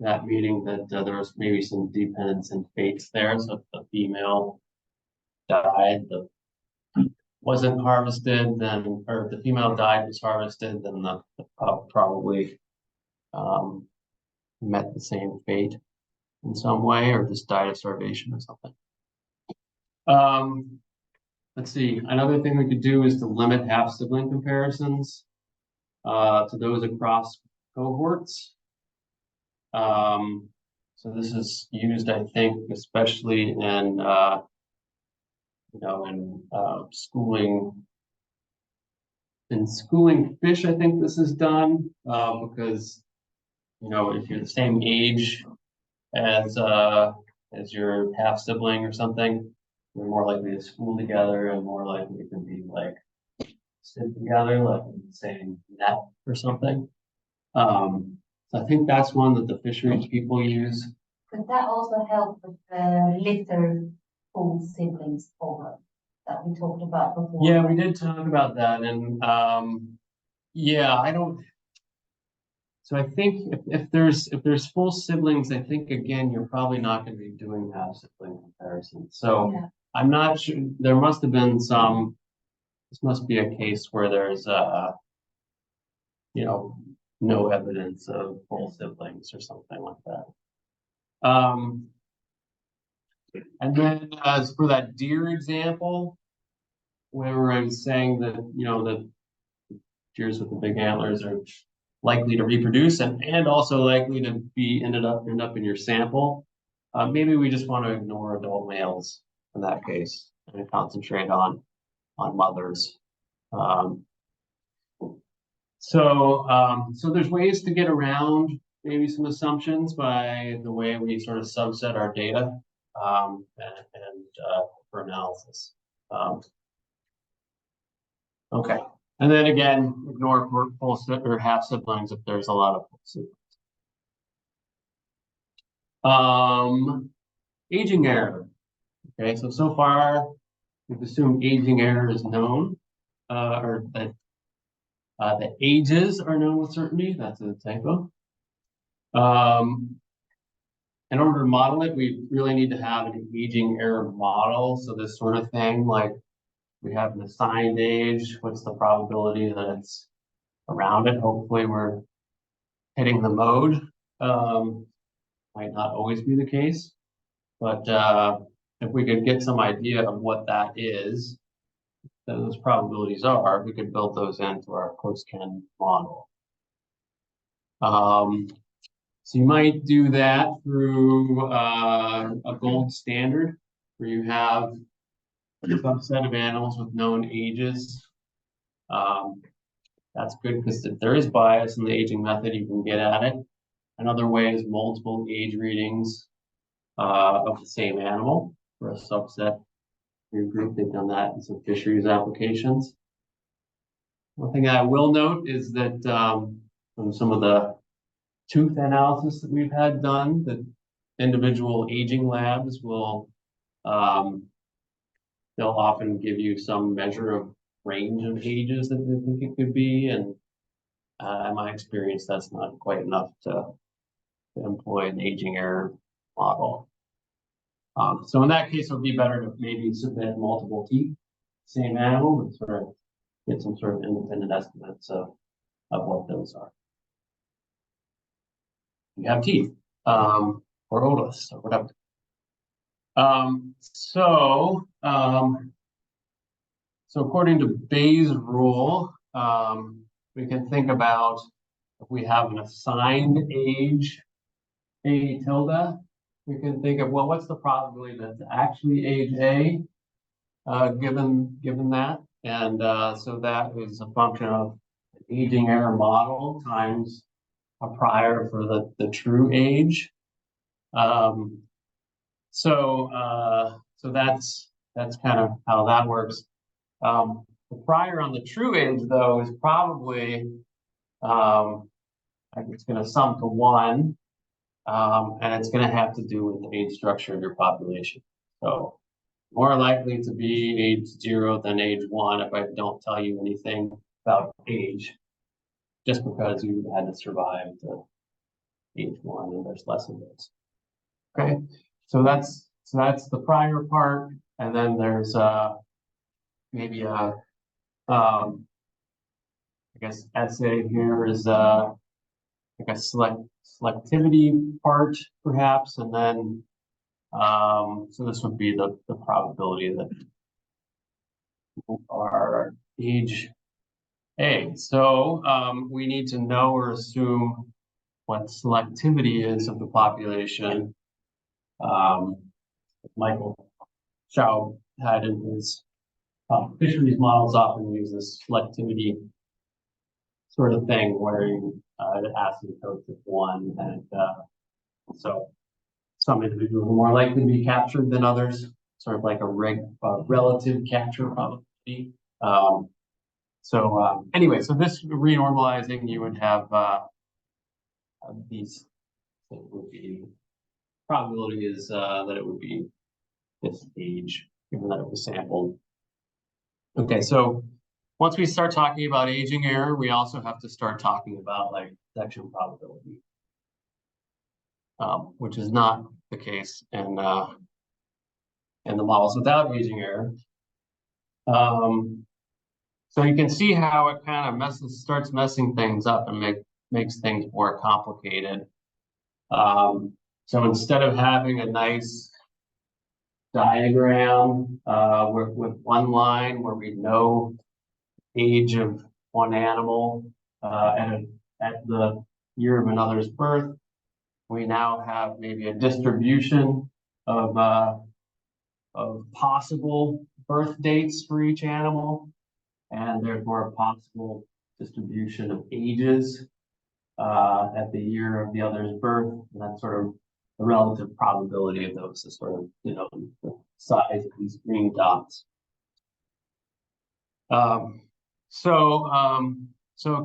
meaning that there was maybe some dependence in fates there. So if the female died, wasn't harvested, then, or if the female died, was harvested, then the pup probably met the same fate in some way, or just died of starvation or something. let's see, another thing we could do is to limit half-sibling comparisons to those across cohorts. So this is used, I think, especially in schooling. In schooling fish, I think this is done because if you're the same age as your half sibling or something, you're more likely to school together and more likely to be like sit together, like in the same net or something. So I think that's one that the fisheries people use. Could that also help with the litter pool siblings over that we talked about before? Yeah, we did talk about that, and yeah, I don't. So I think if there's full siblings, I think again you're probably not going to be doing half sibling comparisons. So Yeah. I'm not sure. There must have been some. This must be a case where there's no evidence of full siblings or something like that. And then as for that deer example, where I was saying that the deers with the big antlers are likely to reproduce and also likely to be end up in your sample. Maybe we just want to ignore adult males in that case and concentrate on mothers. So there's ways to get around maybe some assumptions by the way we sort of subset our data and for analysis. Okay. And then again, ignore full or half siblings if there's a lot of full siblings. Aging error. Okay, so far we've assumed aging error is known, or that the ages are known with certainty. That's a typo. In order to model it, we really need to have an aging error model. So this sort of thing, like we have an assigned age. What's the probability that it's around it? Hopefully we're hitting the mode. Might not always be the case, but if we could get some idea of what that is, those probabilities are, we could build those into our post-Conn model. So you might do that through a gold standard where you have a subset of animals with known ages. That's good because if there is bias in the aging method, you can get at it. Another way is multiple age readings of the same animal for a subset of your group. They've done that in some fisheries applications. One thing I will note is that from some of the tooth analysis that we've had done, that individual aging labs will they'll often give you some measure of range of ages that they think it could be, and in my experience, that's not quite enough to employ an aging error model. So in that case, it would be better to maybe submit multiple teeth, same animal, and sort of get some sort of independent estimates of what those are. You have teeth, or otoliths, or whatever. So according to Bayes' rule, we can think about if we have an assigned age, A tilde, we can think of, well, what's the probability that it's actually age A, given that? And so that is a function of the aging error model times a prior for the true age. So that's kind of how that works. The prior on the true age, though, is probably it's going to sum to 1, and it's going to have to do with the age structure of your population. So more likely to be age 0 than age 1 if I don't tell you anything about age, just because you had to survive to age 1 and there's less of those. Okay, so that's the prior part, and then there's maybe a I guess essay here is like a selectivity part perhaps, and then so this would be the probability that our age A. So we need to know or assume what selectivity is of the population. Michael Chow had in his fisheries models often use this selectivity sort of thing where you asymptotes of one, and so some individuals are more likely to be captured than others, sort of like a relative capture probability. Anyway, so this renormalizing, you would have these, it would be probability is that it would be this age, given that it was sampled. Okay, so once we start talking about aging error, we also have to start talking about like detection probability, which is not the case in the models without aging error. So you can see how it kind of starts messing things up and makes things more complicated. So instead of having a nice diagram with one line where we know age of one animal at the year of another's birth, we now have maybe a distribution of possible birth dates for each animal, and therefore a possible distribution of ages at the year of the other's birth, and that's sort of the relative probability of those is sort of, you know, the size of these green dots. So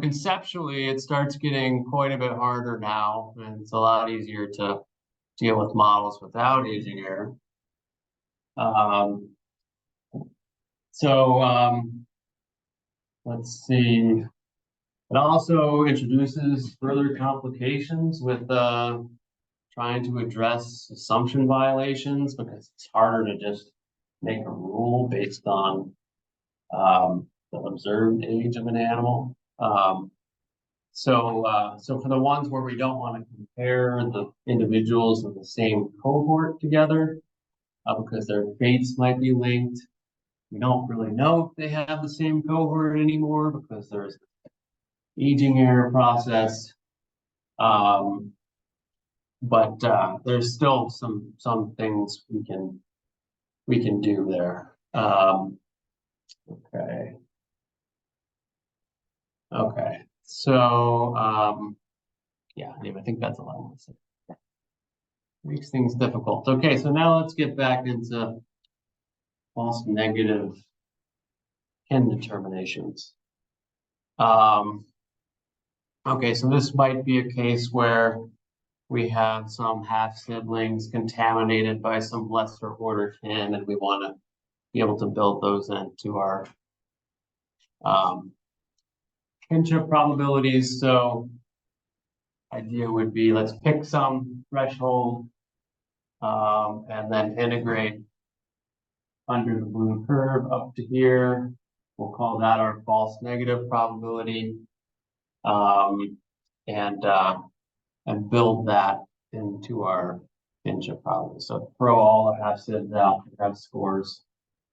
conceptually, it starts getting quite a bit harder now, and it's a lot easier to deal with models without aging error. Let's see. It also introduces further complications with trying to address assumption violations, because it's harder to just make a rule based on the observed age of an animal. So for the ones where we don't want to compare the individuals of the same cohort together, because their fates might be linked, we don't really know if they have the same cohort anymore because there's aging error process. But there's still some things we can do there. Okay. So yeah, anyway, I think that's all I want to say. Makes things difficult. Okay, so now let's get back into false negative kin determinations. Okay, so this might be a case where we have some half siblings contaminated by some lesser order kin, and we want to be able to build those into our kinship probabilities. So idea would be, let's pick some threshold and then integrate under the blue curve up to here. We'll call that our false negative probability, and build that into our kinship probability. So throw all the half sibs out and have scores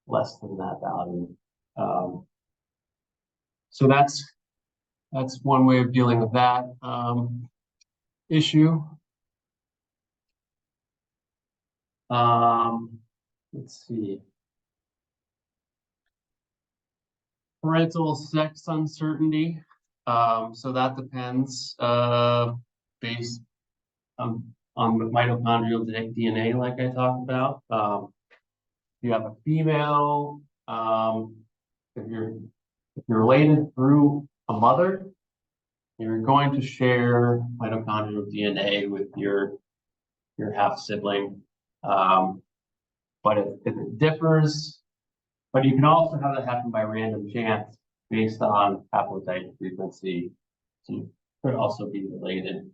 less than that value. So that's one way of dealing with that issue. Let's see. Parental sex uncertainty. So that depends based on the mitochondrial DNA, like I talked about. You have a female, if you're related through a mother, you're going to share mitochondrial DNA with your half sibling. But if it differs, but you can also have that happen by random chance based on haplotype frequency. So you could also be related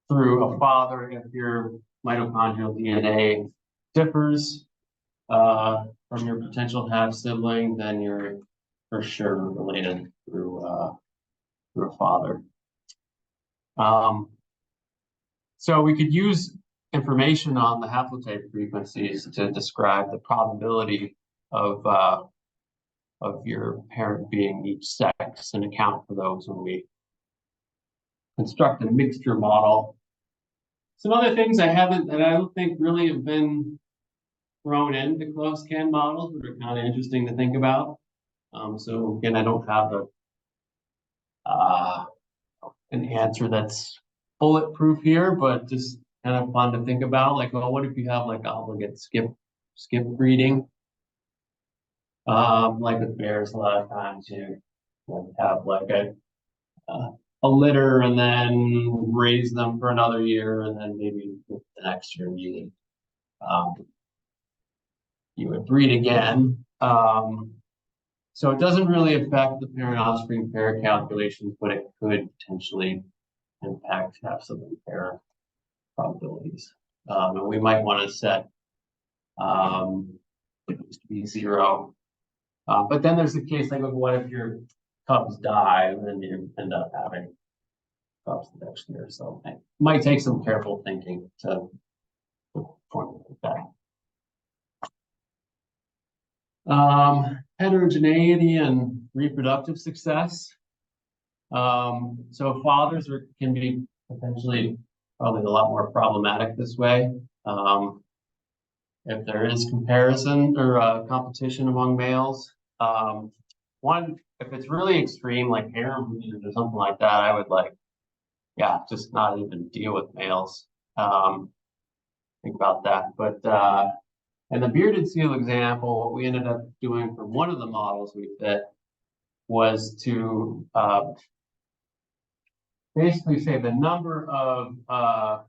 through a father if your mitochondrial DNA differs from your potential half sibling, then you're for sure related through a father. So we could use information on the haplotype frequencies to describe the probability of your parent being each sex and account for those when we construct a mixture model. Some other things that I don't think really have been thrown into closed can models, but are kind of interesting to think about. So again, I don't have an answer that's bulletproof here, but just kind of fun to think about. Like, well, what if you have like obligate skip breeding? Like with bears, a lot of times you have like a litter and then raise them for another year, and then maybe the next year you would breed again. So it doesn't really affect the parent-offspring pair calculations, but it could potentially impact absolute pair probabilities. And we might want to set it used to be 0. But then there's the case like, what if your cubs die and then you end up having cubs the next year? So it might take some careful thinking to formulate that. Heterogeneity and reproductive success. So fathers can be potentially probably a lot more problematic this way. If there is comparison or competition among males. One, if it's really extreme, like harem breeders or something like that, I would just not even deal with males. Think about that. But in the bearded seal example, what we ended up doing for one of the models we fit was to basically say the number of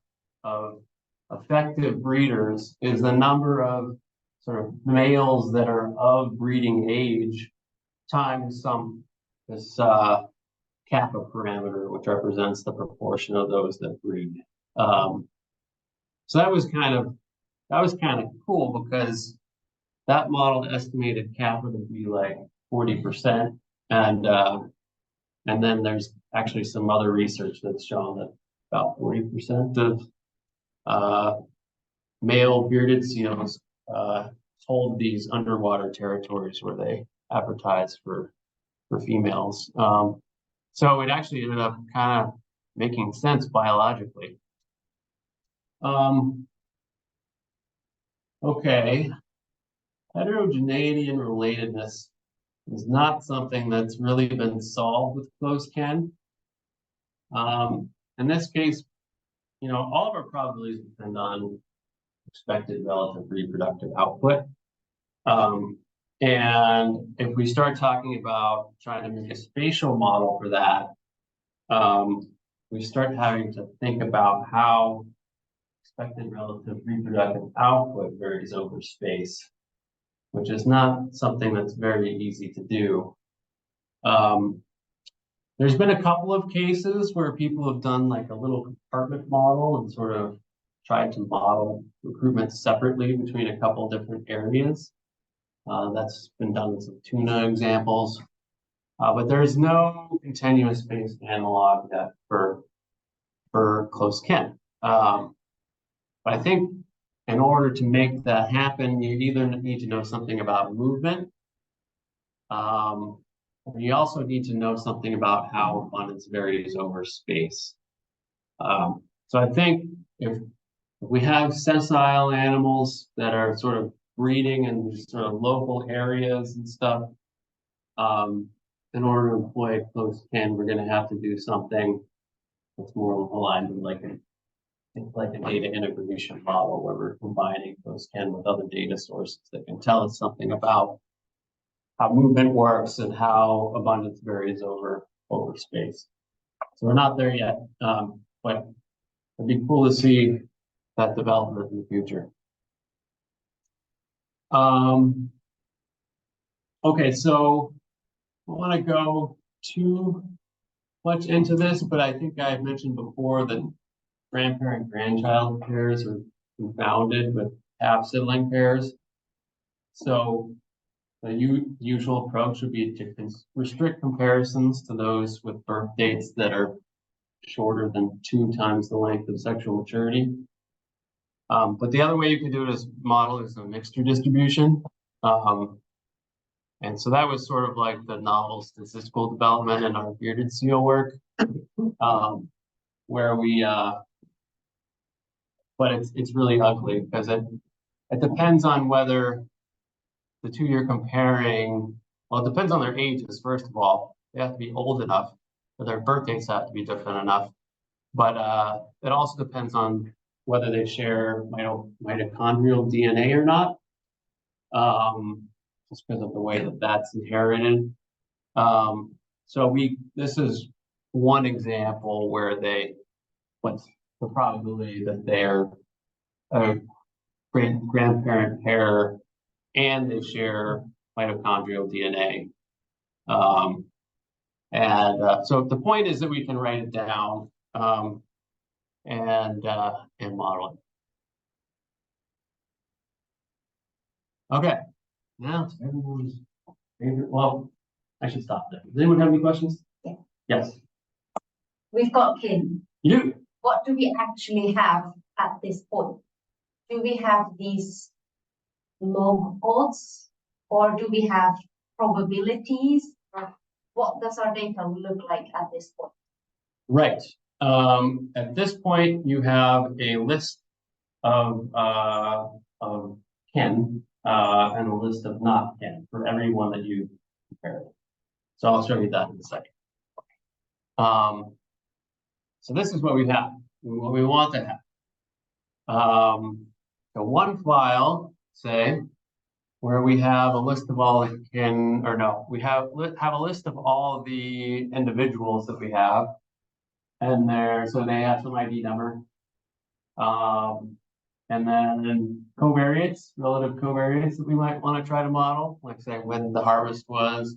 effective breeders is the number of sort of males that are of breeding age times this kappa parameter, which represents the proportion of those that breed. So that was kind of cool because that model estimated kappa to be like 40%, and then there's actually some other research that's shown that about 40% of male bearded seals hold these underwater territories where they advertise for females. So it actually ended up kind of making sense biologically. Okay, heterogeneity and relatedness is not something that's really been solved with closed can. In this case, all of our probabilities depend on expected relative reproductive output. And if we start talking about trying to make a spatial model for that, we start having to think about how expected relative reproductive output varies over space, which is not something that's very easy to do. There's been a couple of cases where people have done like a little compartment model and sort of tried to model recruitment separately between a couple different areas. That's been done in some tuna examples, but there's no continuous based analog yet for close kin. But I think in order to make that happen, you either need to know something about movement, you also need to know something about how abundance varies over space. So I think if we have sessile animals that are sort of breeding in sort of local areas and stuff, in order to employ closed kin, we're going to have to do something that's more aligned with like a data integration model where we're combining closed kin with other data sources that can tell us something about how movement works and how abundance varies over space. So we're not there yet, but it'd be cool to see that development in the future. Okay, so I want to go too much into this, but I think I mentioned before that grandparent-grandchild pairs are confounded with half-sibling pairs. So the usual approach would be to restrict comparisons to those with birth dates that are shorter than 2 times the length of sexual maturity. But the other way you can do it is model is a mixture distribution. And so that was sort of like the novel statistical development in our bearded seal work, where we, but it's really ugly because it depends on whether the two you're comparing, well, it depends on their ages, first of all. They have to be old enough, or their birth dates have to be different enough. But it also depends on whether they share mitochondrial DNA or not, just because of the way that that's inherited. So this is one example where what's the probability that they're a grandparent pair and they share mitochondrial DNA. So the point is that we can write it down and model it. Okay, now to everyone's favorite. Well, I should stop there. Does anyone have any questions? Yeah. Yes. We've got kin. You do. What do we actually have at this point? Do we have these log odds, or do we have probabilities? What does our data look like at this point? Right. At this point, you have a list of kin and a list of not kin for everyone that you compared. So I'll show you that in a second. So this is what we have, what we want to have. So one file, say, where we have a list of all the kin, or no, we have a list of all the individuals that we have, and so they have some ID number. And then covariates, relative covariates that we might want to try to model, like say when the harvest was,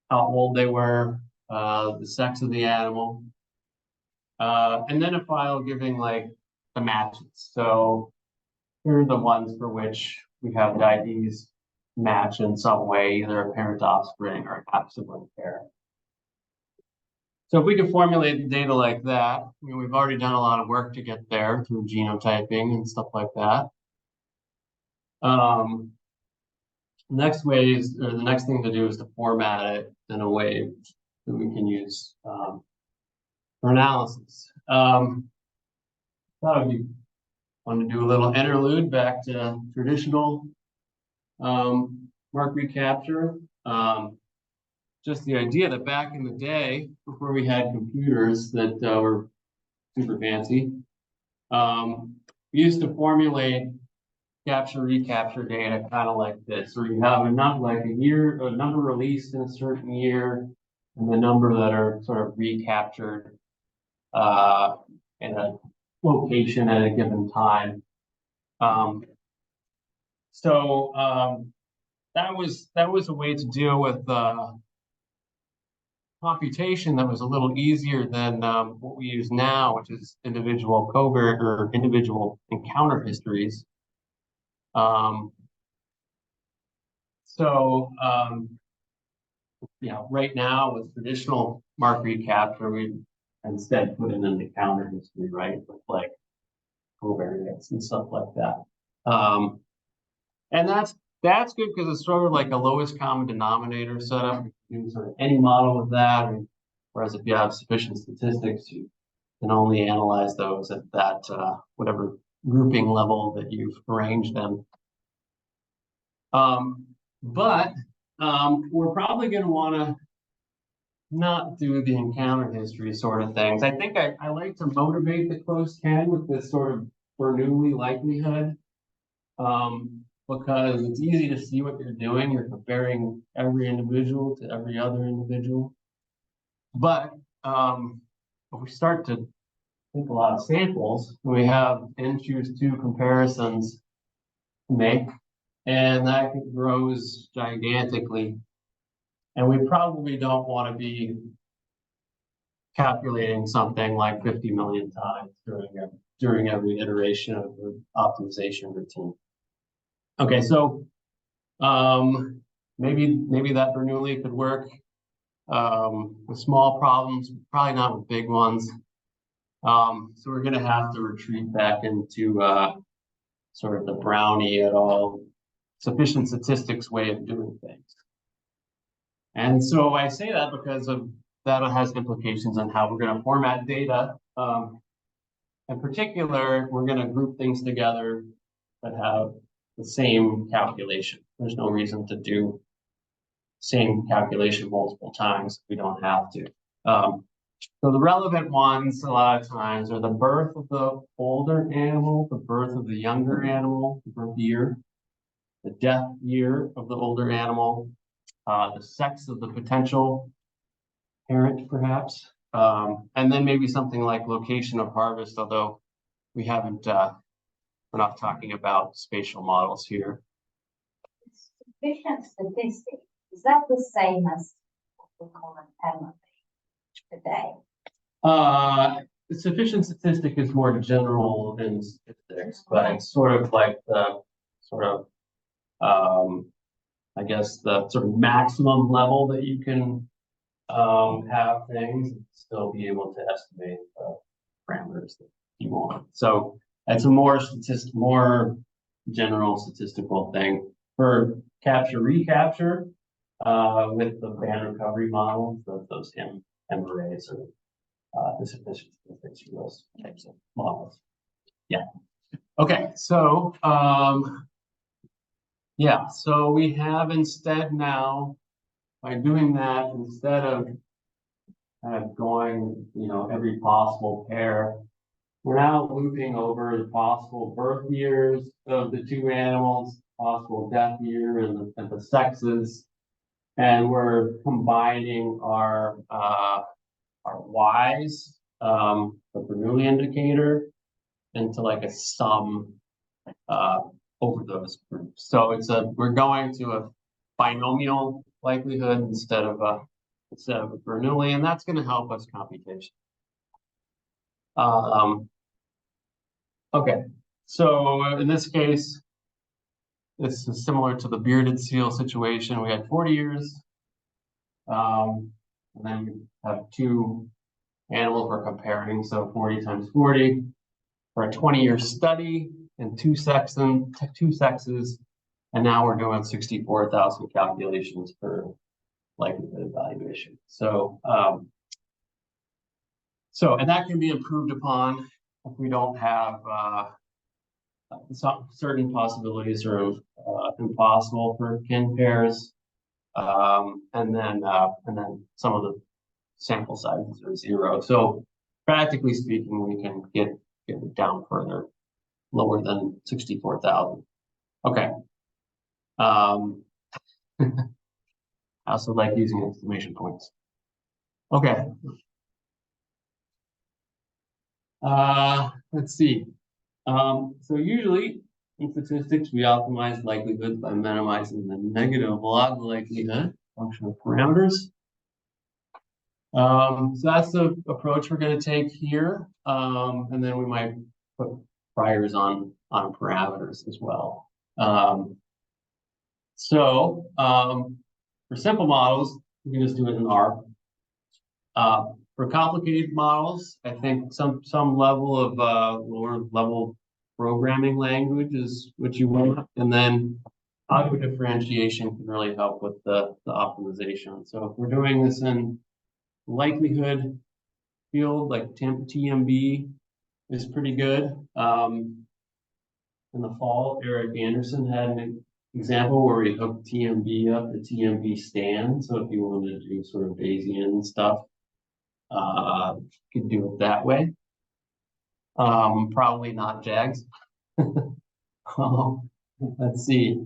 how old they were, the sex of the animal. And then a file giving like the matches. So here are the ones for which we have the IDs match in some way, either a parent offspring or a half-sibling pair. So if we can formulate the data like that, we've already done a lot of work to get there through genotyping and stuff like that. The next thing to do is to format it in a way that we can use for analysis. Thought it'd be fun to do a little interlude back to traditional mark-recapture. Just the idea that back in the day, before we had computers that were super fancy, we used to formulate capture-recapture data kind of like this, where you have a number released in a certain year, and the number that are sort of recaptured in a location at a given time. That was a way to deal with computation that was a little easier than what we use now, which is individual covert or individual encounter histories. Right now with traditional mark recapture, we instead put in an encounter history, right, with like covariates and stuff like that. And that's good because it's sort of like a lowest common denominator setup. You can do sort of any model with that. Whereas if you have sufficient statistics, you can only analyze those at that whatever grouping level that you've arranged them. But we're probably going to want to not do the encounter history sort of things. I think I like to motivate the close kin with this sort of Bernoulli likelihood. Because it's easy to see what you're doing. You're comparing every individual to every other individual. But if we start to think a lot of samples, we have choose 2 comparisons to make, and that grows gigantically. And we probably don't want to be calculating something like 50 million times during every iteration of the optimization routine. Okay, so maybe that Bernoulli could work with small problems, probably not with big ones. So we're going to have to retreat back into sort of the Brownie et al. Sufficient statistics way of doing things. And so I say that because of that has implications on how we're going to format data. In particular, we're going to group things together that have the same calculation. There's no reason to do same calculation multiple times if we don't have to. So the relevant ones a lot of times are the birth of the older animal, the birth of the younger animal, the birth year, the death year of the older animal, the sex of the potential parent, perhaps, and then maybe something like location of harvest, although we haven't, we're not talking about spatial models here. Sufficient statistic, is that the same as what we call an MFA today? The sufficient statistic is more general than statistics, but it's sort of like the sort of, I guess the sort of maximum level that you can have things and still be able to estimate the parameters that you want. So it's a more general statistical thing. For capture-recapture, with the band recovery models, those MRAs are the sufficient statistics for those types of models. Yeah. Okay, so yeah, so we have instead now, by doing that, instead of kind of going, every possible pair, we're now looping over the possible birth years of the two animals, possible death year, and the sexes, and we're combining our Y's, the Bernoulli indicator, into like a sum over those groups. So we're going to a binomial likelihood instead of a Bernoulli, and that's going to help us computation. Okay, so in this case, this is similar to the bearded seal situation. We had 40 years, and then we have two animals we're comparing, so 40 times 40 for a 20-year study and two sexes, and now we're doing 64,000 calculations for likelihood evaluation. So, and that can be improved upon if we don't have some certain possibilities are impossible for kin pairs, and then some of the sample sizes are 0. So practically speaking, we can get it down further, lower than 64,000. Okay. I also like using exclamation points. Okay. Let's see. So usually in statistics, we optimize likelihood by minimizing the negative log likelihood function of parameters. So that's the approach we're going to take here. And then we might put priors on parameters as well. For simple models, we can just do it in R. For complicated models, I think some level of lower level programming language is what you want, and then auto differentiation can really help with the optimization. So if we're doing this in likelihood field, like TMB is pretty good. In the fall, Eric Anderson had an example where we hooked TMB up to TMB stand. So if you wanted to do sort of Bayesian stuff, you could do it that way. Probably not JAGS. Let's see.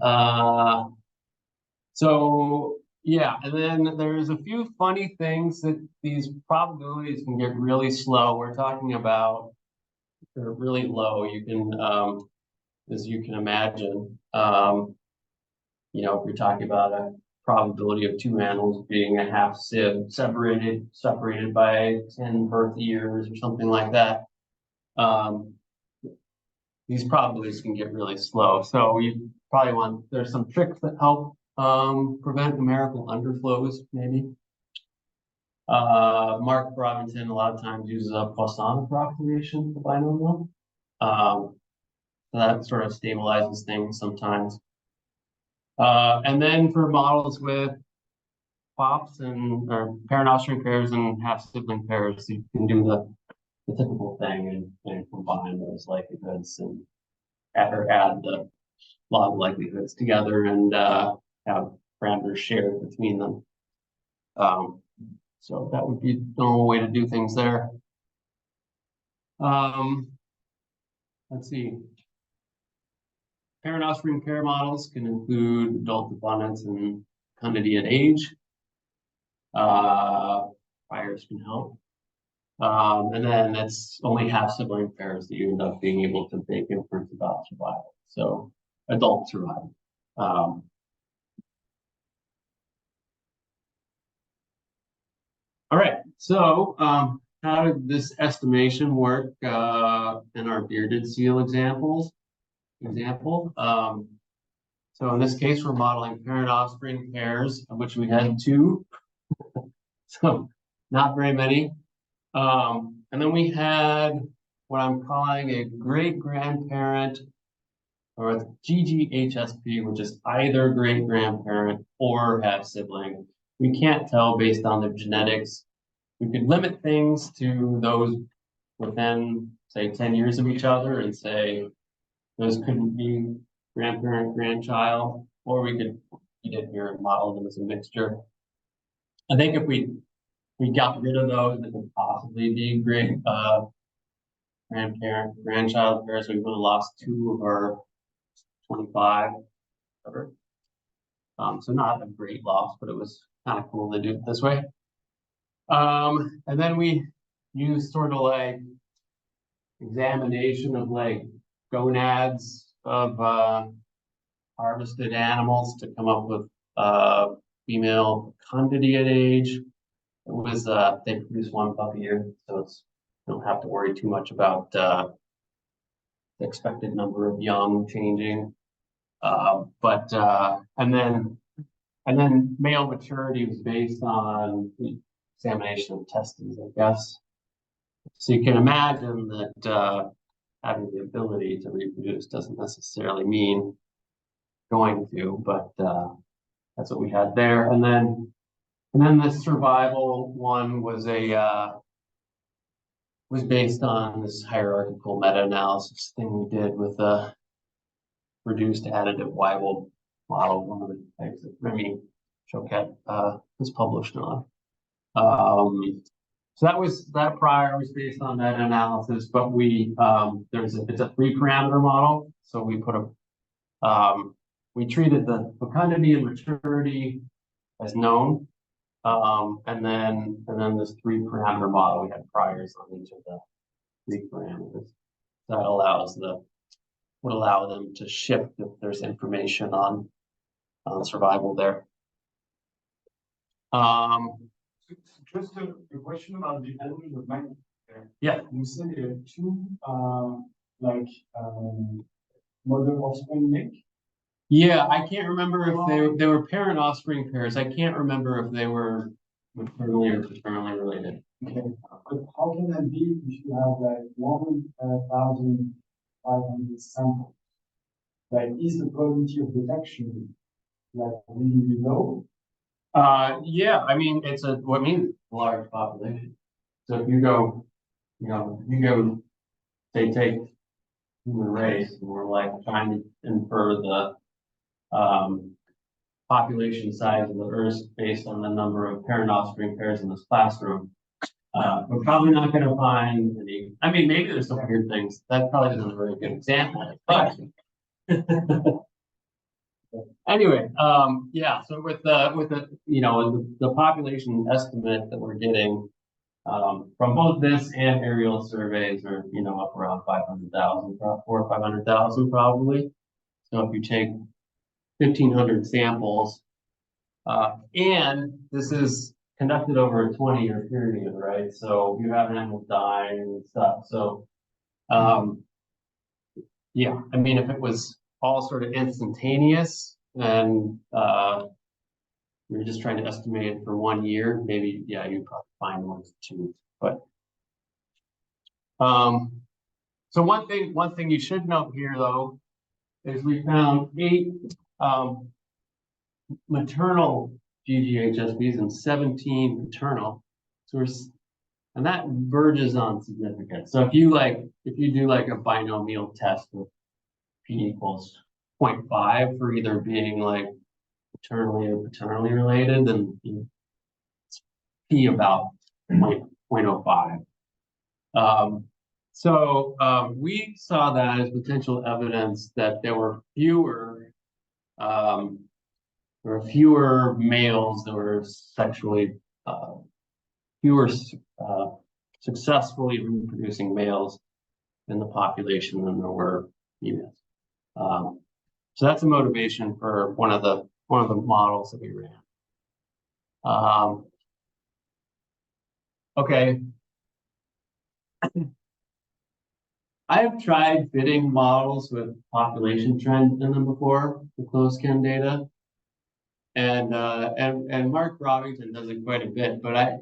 So yeah, and then there's a few funny things that these probabilities can get really slow. We're talking about they're really low. You can, as you can imagine, if you're talking about a probability of two animals being a half sieve separated by 10 birth years or something like that. These probabilities can get really slow. So you probably there's some tricks that help prevent numerical underflows, maybe. Mark Robinson a lot of times uses a Poisson approximation for binomial. So that sort of stabilizes things sometimes. And then for models with pops and or parent offspring pairs and half sibling pairs. You can do the typical thing and combine those likelihoods and add the log likelihoods together and have parameters shared between them. So that would be the normal way to do things there. Let's see. Parent offspring pair models can include adult abundance and fecundity at age. Priors can help. And then it's only half sibling pairs that you end up being able to make inference about survival. So adult survival. All right, so how did this estimation work in our bearded seal example? So in this case, we're modeling parent offspring pairs, of which we had 2. So not very many. And then we had what I'm calling a great grandparent or a GGHSP, which is either great grandparent or half sibling. We can't tell based on their genetics. We could limit things to those within, say, 10 years of each other and say those couldn't be grandparent, grandchild, or we could eat it here and model them as a mixture. I think if we got rid of those, it could possibly be great grandparent, grandchild pairs. We would have lost 2 of our 25. So not a great loss, but it was kind of cool to do it this way. And then we use sort of like examination of like gonads of harvested animals to come up with female fecundity at age. It was they produce 1 pup a year, so it's you don't have to worry too much about the expected number of young changing. And then male maturity was based on the examination of testes, I guess. So you can imagine that having the ability to reproduce doesn't necessarily mean going to, but that's what we had there. And then the survival one was was based on this hierarchical meta-analysis thing we did with a reduced additive Weibull model, one of the types that Remy Choquette was published on. So that prior was based on that analysis, but it's a 3-parameter model. So we put we treated the fecundity and maturity as known. And then this 3-parameter model, we had priors on each of the 3 parameters. That would allow them to shift if there's information on survival there. Just a question about the element of magnitude there. Yeah. You said there are 2 mother offspring link. Yeah, I can't remember if they were parent offspring pairs. I can't remember if they were maternally or paternally related. Okay, but how can that be if you have like 1,500 samples? Like, is the probability of detection like really low? Yeah, I mean it's a large population. So if you go, they take human race, and we're like trying to infer the population size of the Earth based on the number of parent offspring pairs in this classroom. We're probably not going to find any. I mean, maybe there's some weird things. That probably isn't a very good example, but anyway, yeah. So with the population estimate that we're getting from both this and aerial surveys are up around 500,000, 400,000 or 500,000 probably. So if you take 1,500 samples, and this is conducted over a 20-year period, right? So you have animals dying and stuff. So, yeah, I mean, if it was all sort of instantaneous and you're just trying to estimate it for 1 year, maybe, yeah, you'd probably find 1 or 2. But so one thing you should note here, though, is we found 8 maternal GGHSBs and 17 paternal. So and that verges on significance. So if you do like a binomial test with P equals 0.5 for either being like paternally or paternally related, then it's P about 0.05. We saw that as potential evidence that there were fewer males that were sexually fewer successfully reproducing males in the population than there were females. So that's a motivation for one of the models that we ran. Okay. I have tried fitting models with population trend in them before, the closed-kin data. And Mark Robington does it quite a bit, but I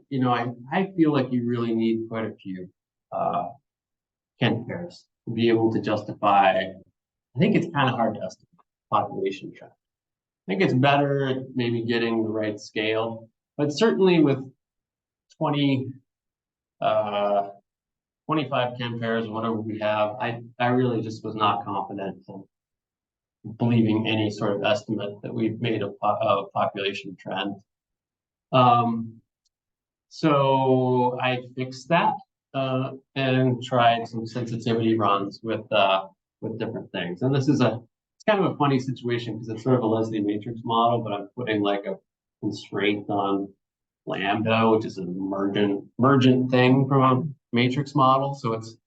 feel like you really need quite a few kin pairs to be able to justify. I think it's kind of hard to estimate population trend. I think it's better at maybe getting the right scale, but certainly with 25 kin pairs, whatever we have, I really just was not confident in believing any sort of estimate that we've made of population trend. So I fixed that and tried some sensitivity runs with different things. And it's kind of a funny situation because it's sort of a Leslie matrix model, but I'm putting like a constraint on lambda, which is an emergent thing from a matrix model. So it's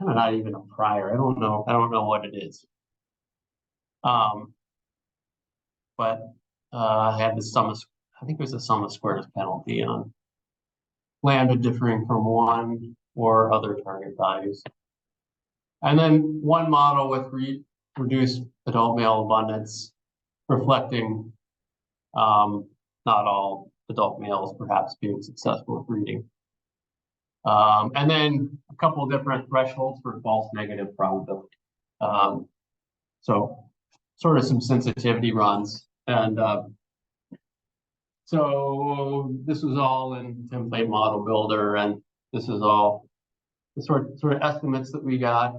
kind of not even a prior. I don't know what it is. But I had the I think it was the sum of squares penalty on lambda differing from 1 or other target values. And then one model with reduced adult male abundance, reflecting not all adult males perhaps being successful at breeding. And then a couple of different thresholds for false negative probability. So sort of some sensitivity runs. And so this was all in template model builder, and this is all the sort of estimates that we got.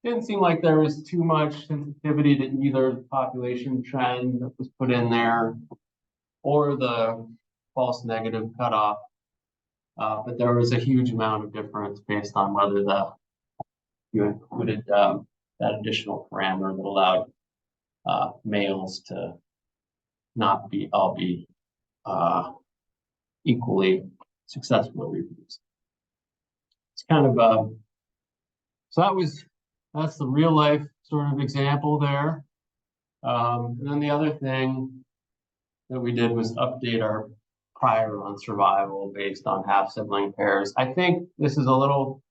Didn't seem like there was too much sensitivity to either the population trend that was put in there or the false negative cutoff. But there was a huge amount of difference based on whether you included that additional parameter that allowed males to not all be equally successfully reproduced. It's kind of so that's the real life sort of example there. And then the other thing that we did was update our prior on survival based on half sibling pairs. I think this is a little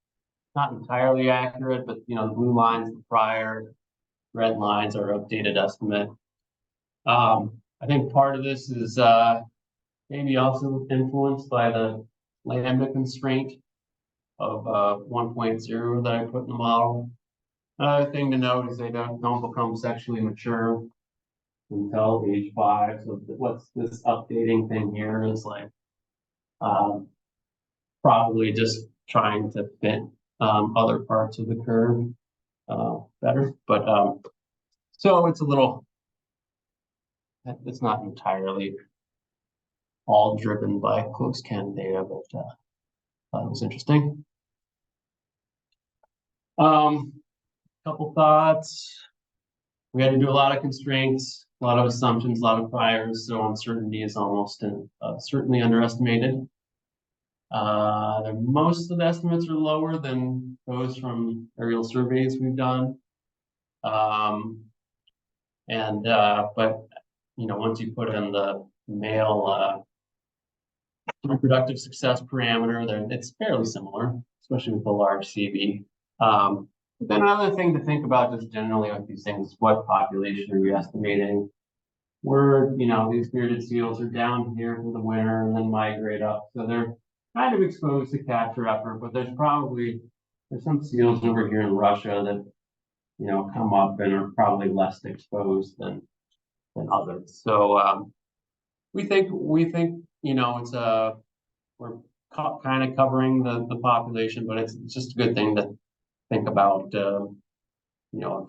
not entirely accurate, but the blue lines, the prior, red lines are updated estimate. I think part of this is maybe also influenced by the lambda constraint of 1.0 that I put in the model. Another thing to note is they don't become sexually mature until age 5. So what's this updating thing here is like probably just trying to fit other parts of the curve better. But so it's not entirely all driven by close-kin data, but thought it was interesting. Couple thoughts. We had to do a lot of constraints, a lot of assumptions, a lot of priors, so uncertainty is almost certainly underestimated. Most of the estimates are lower than those from aerial surveys we've done. But once you put in the male reproductive success parameter, then it's fairly similar, especially with the large CV. But then another thing to think about just generally with these things is what population are we estimating? These bearded seals are down here for the winter and then migrate up. So they're kind of exposed to capture effort, but there's some seals over here in Russia that, come up and are probably less exposed than than others. So we think you know it's we're kind of covering the population, but it's just a good thing to think about. You know,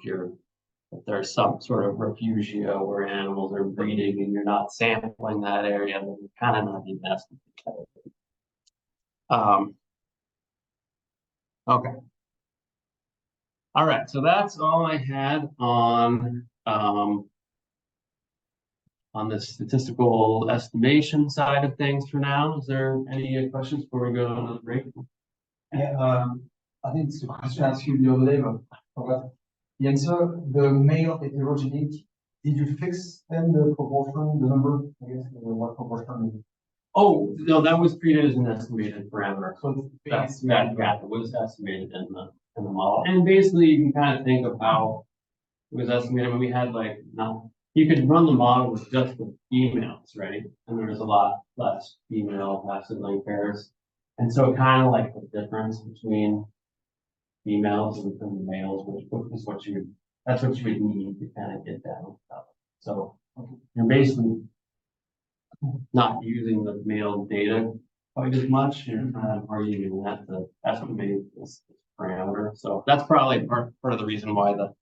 if there's some sort of refugio where animals are breeding and you're not sampling that area, then you're kind of not investing. Okay. All right, so that's all I had on the statistical estimation side of things for now. Is there any questions before we go to the break? Yeah, I think it's a question I asked you the other day, but I forgot the answer. The male heterogeneity, did you fix then the proportion, the number, I guess, what proportion? Oh, no, that was treated as an estimated parameter. So That's, yeah, it was estimated in the model. And basically you can kind of think of how it was estimated when we had like, now you could run the model with just the females, right? And there's a lot less female half-sibling pairs. And so kind of like the difference between females and the males, which is what that's what you would need to kind of get down. So you're basically not using the male data quite as much. You're kind of using that to estimate this parameter. So that's probably part of the reason why the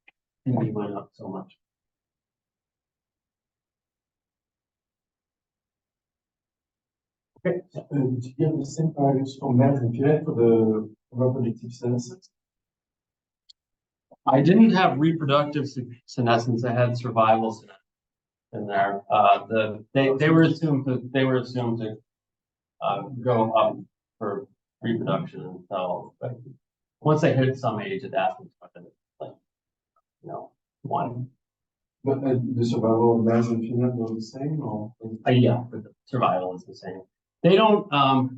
PV went up so much. Okay. Do you have the same values for males and females for the reproductive senescence? I didn't have reproductive senescence. I had survival senescence in there. They were assumed to go up for reproduction until once they hit some age, it happens, like one. But the survival of males and females are the same, or? Yeah, but the survival is the same. They don't,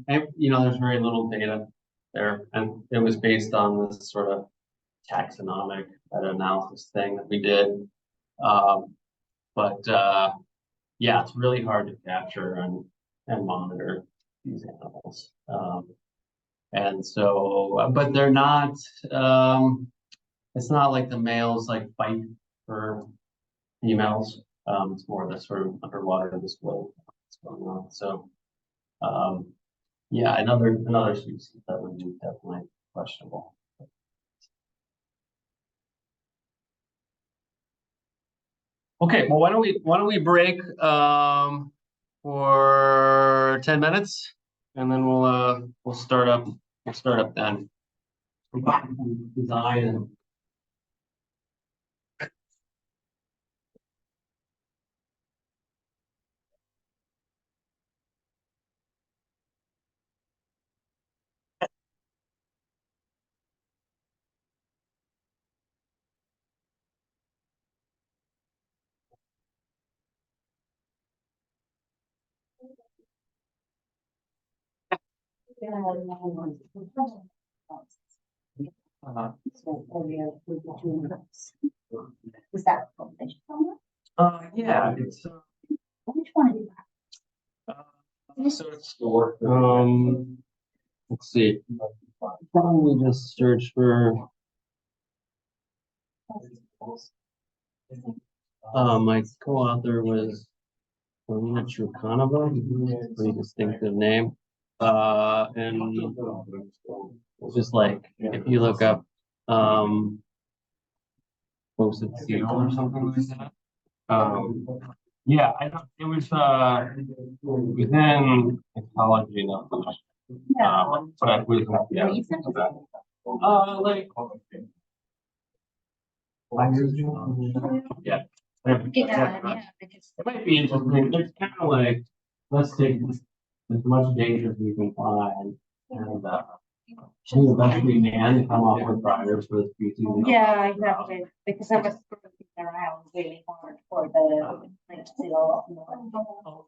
there's very little data there, and it was based on this sort of taxonomic meta-analysis thing that we did. Yeah, it's really hard to capture and monitor these animals. And so, but they're not, it's not like the males like fight for females. It's more the sort of underwater display that's going on. So, yeah, another species that would be definitely questionable. Okay, well, why don't we break for 10 minutes, and then we'll start up then. Design and Is that published somewhere? yeah, it's Which one is so it's let's see. Probably just search for my co-author was Euring2023, pretty distinctive name. And just like if you look up posted seal or something like that. Yeah, I don't, it was within ecology, not so much. But it was yeah. Like 5 years ago. Yeah. It might be interesting. It's kind of like, let's take as much data as we can find and do the best we can to come up with drivers for the species. Yeah, exactly. Because I was looking around really hard for the like to see a lot more.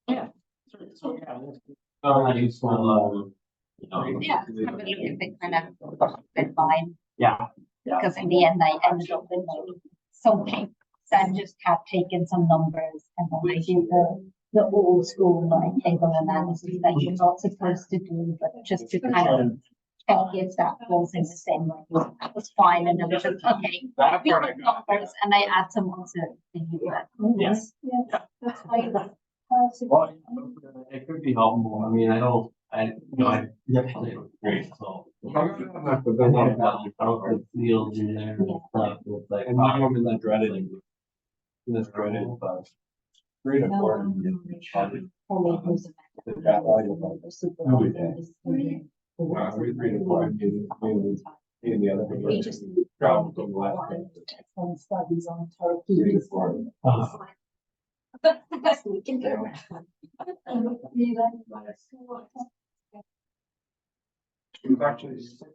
Yeah. So yeah, that's useful. Yeah, have a look at the kind of deadline. Yeah. Because in the end, I ended up with like something. So I just have taken some numbers and then I did the old school like table analysis that you're not supposed to do, but just to kind of It's that whole thing the same way. That was fine, and then it was just, okay. That We part have I got. numbers, and I add some ones that you put. Yes. Yes, that's fine. Well, it could be helpful. I mean, I definitely don't agree, so. But then what about the fields in there and stuff, it's like. And now I'm in the dreaded. This dreaded, 3 to 4. Every 3 to 4, in the other. We just- Travel to the left. Studies on 3 to 4. That's the best we can do. It's actually, so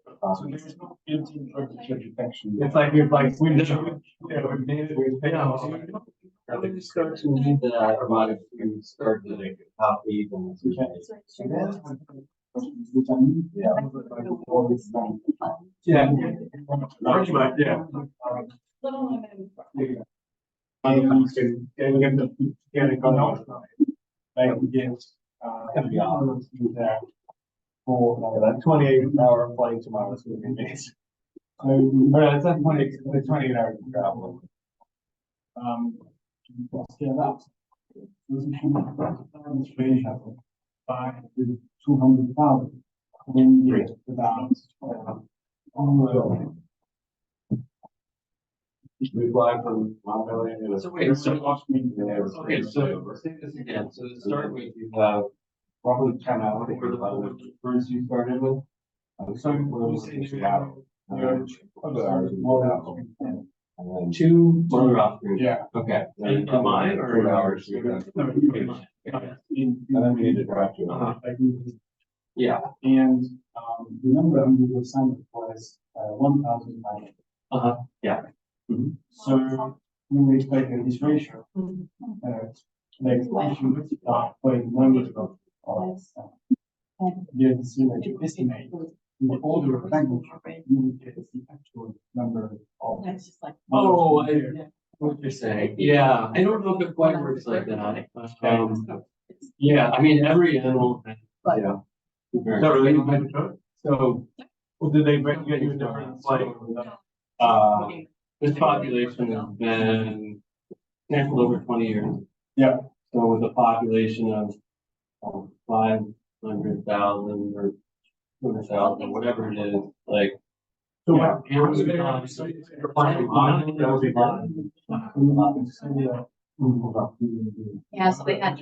there's no built-in detection. It's like, we made it, we start to need that, but we start to like copy and. Yeah. Pretty much, yeah. For that 28-hour flight tomorrow is going to be amazing. So, but it's not 28 hours of travel. Scale up. By 200,000. Then you get about. We fly from Mount Milligan. So wait, okay, so say this again, so to start with, you have Probably 10 hours. for the first you started with. So we're saying out. And then 2 further off. Yeah. Okay. And mine or 4 hours. And then we need to drive to. Yeah. And, the number of people signed was, 1,500. Yeah. So we expect this ratio, like, if you look at, like, numbers of, you see that you estimate the order of language, you will get the actual number of. Oh, I get what you're saying. Yeah, I don't know if it quite works like that. Yeah, I mean, every animal. Yeah. So, Or did they get you a different, like, this population has been sampled over 20 years. Yeah. So with a population of 500,000 or 200,000, whatever it is, like. So Yeah. what? You're planning on, that would be fine. Yeah, so we had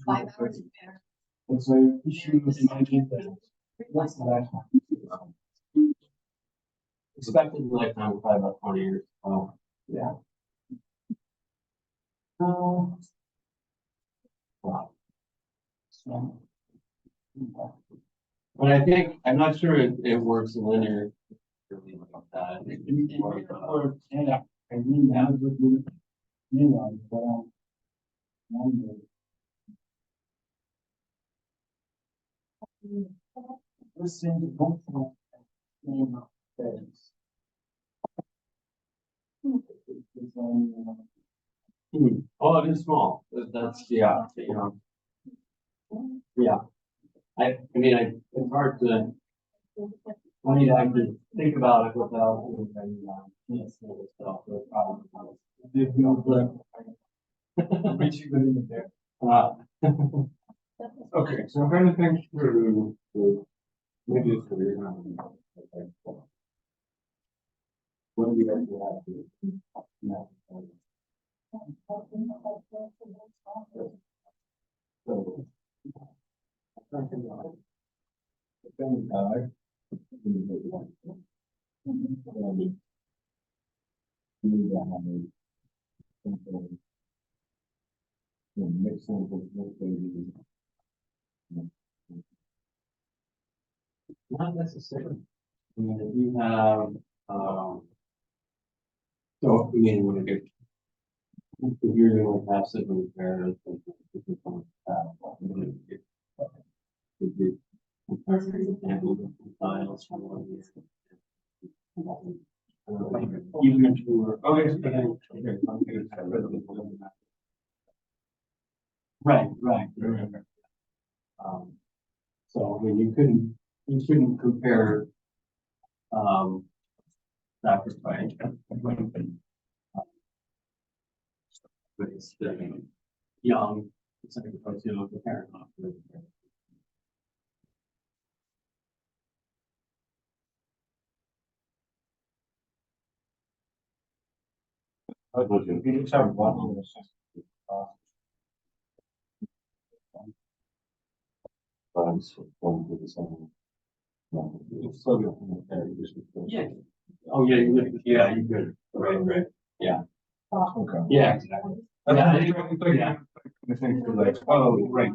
5 hours in pair. And so if you imagine that, what's the lifetime? Expected lifetime is probably about 20 years. Oh. Yeah. Wow. So. But I think, I'm not sure it works linear. Like that. Yeah, I mean, that would be, but, let's say the functional phase. Oh, it is small. That's, yeah, you know. Yeah. I mean, it's hard to, I mean, I could think about it without, yes, stuff, but probably. Okay, so I'm trying to think through. Maybe it's for your. What do you guys have to? No. So. Not necessarily. I mean, if you have, so, I mean, when it gets. If you're doing like passive repairs, files from 1 year. Even if you were, right. So, I mean, you couldn't you shouldn't compare, sacrifice. But it's the young, it's like opposed to the parent. You just have one. Yeah. Oh, yeah, yeah, you could, right, yeah. Okay. Yeah, exactly. Yeah. I think like, oh, right,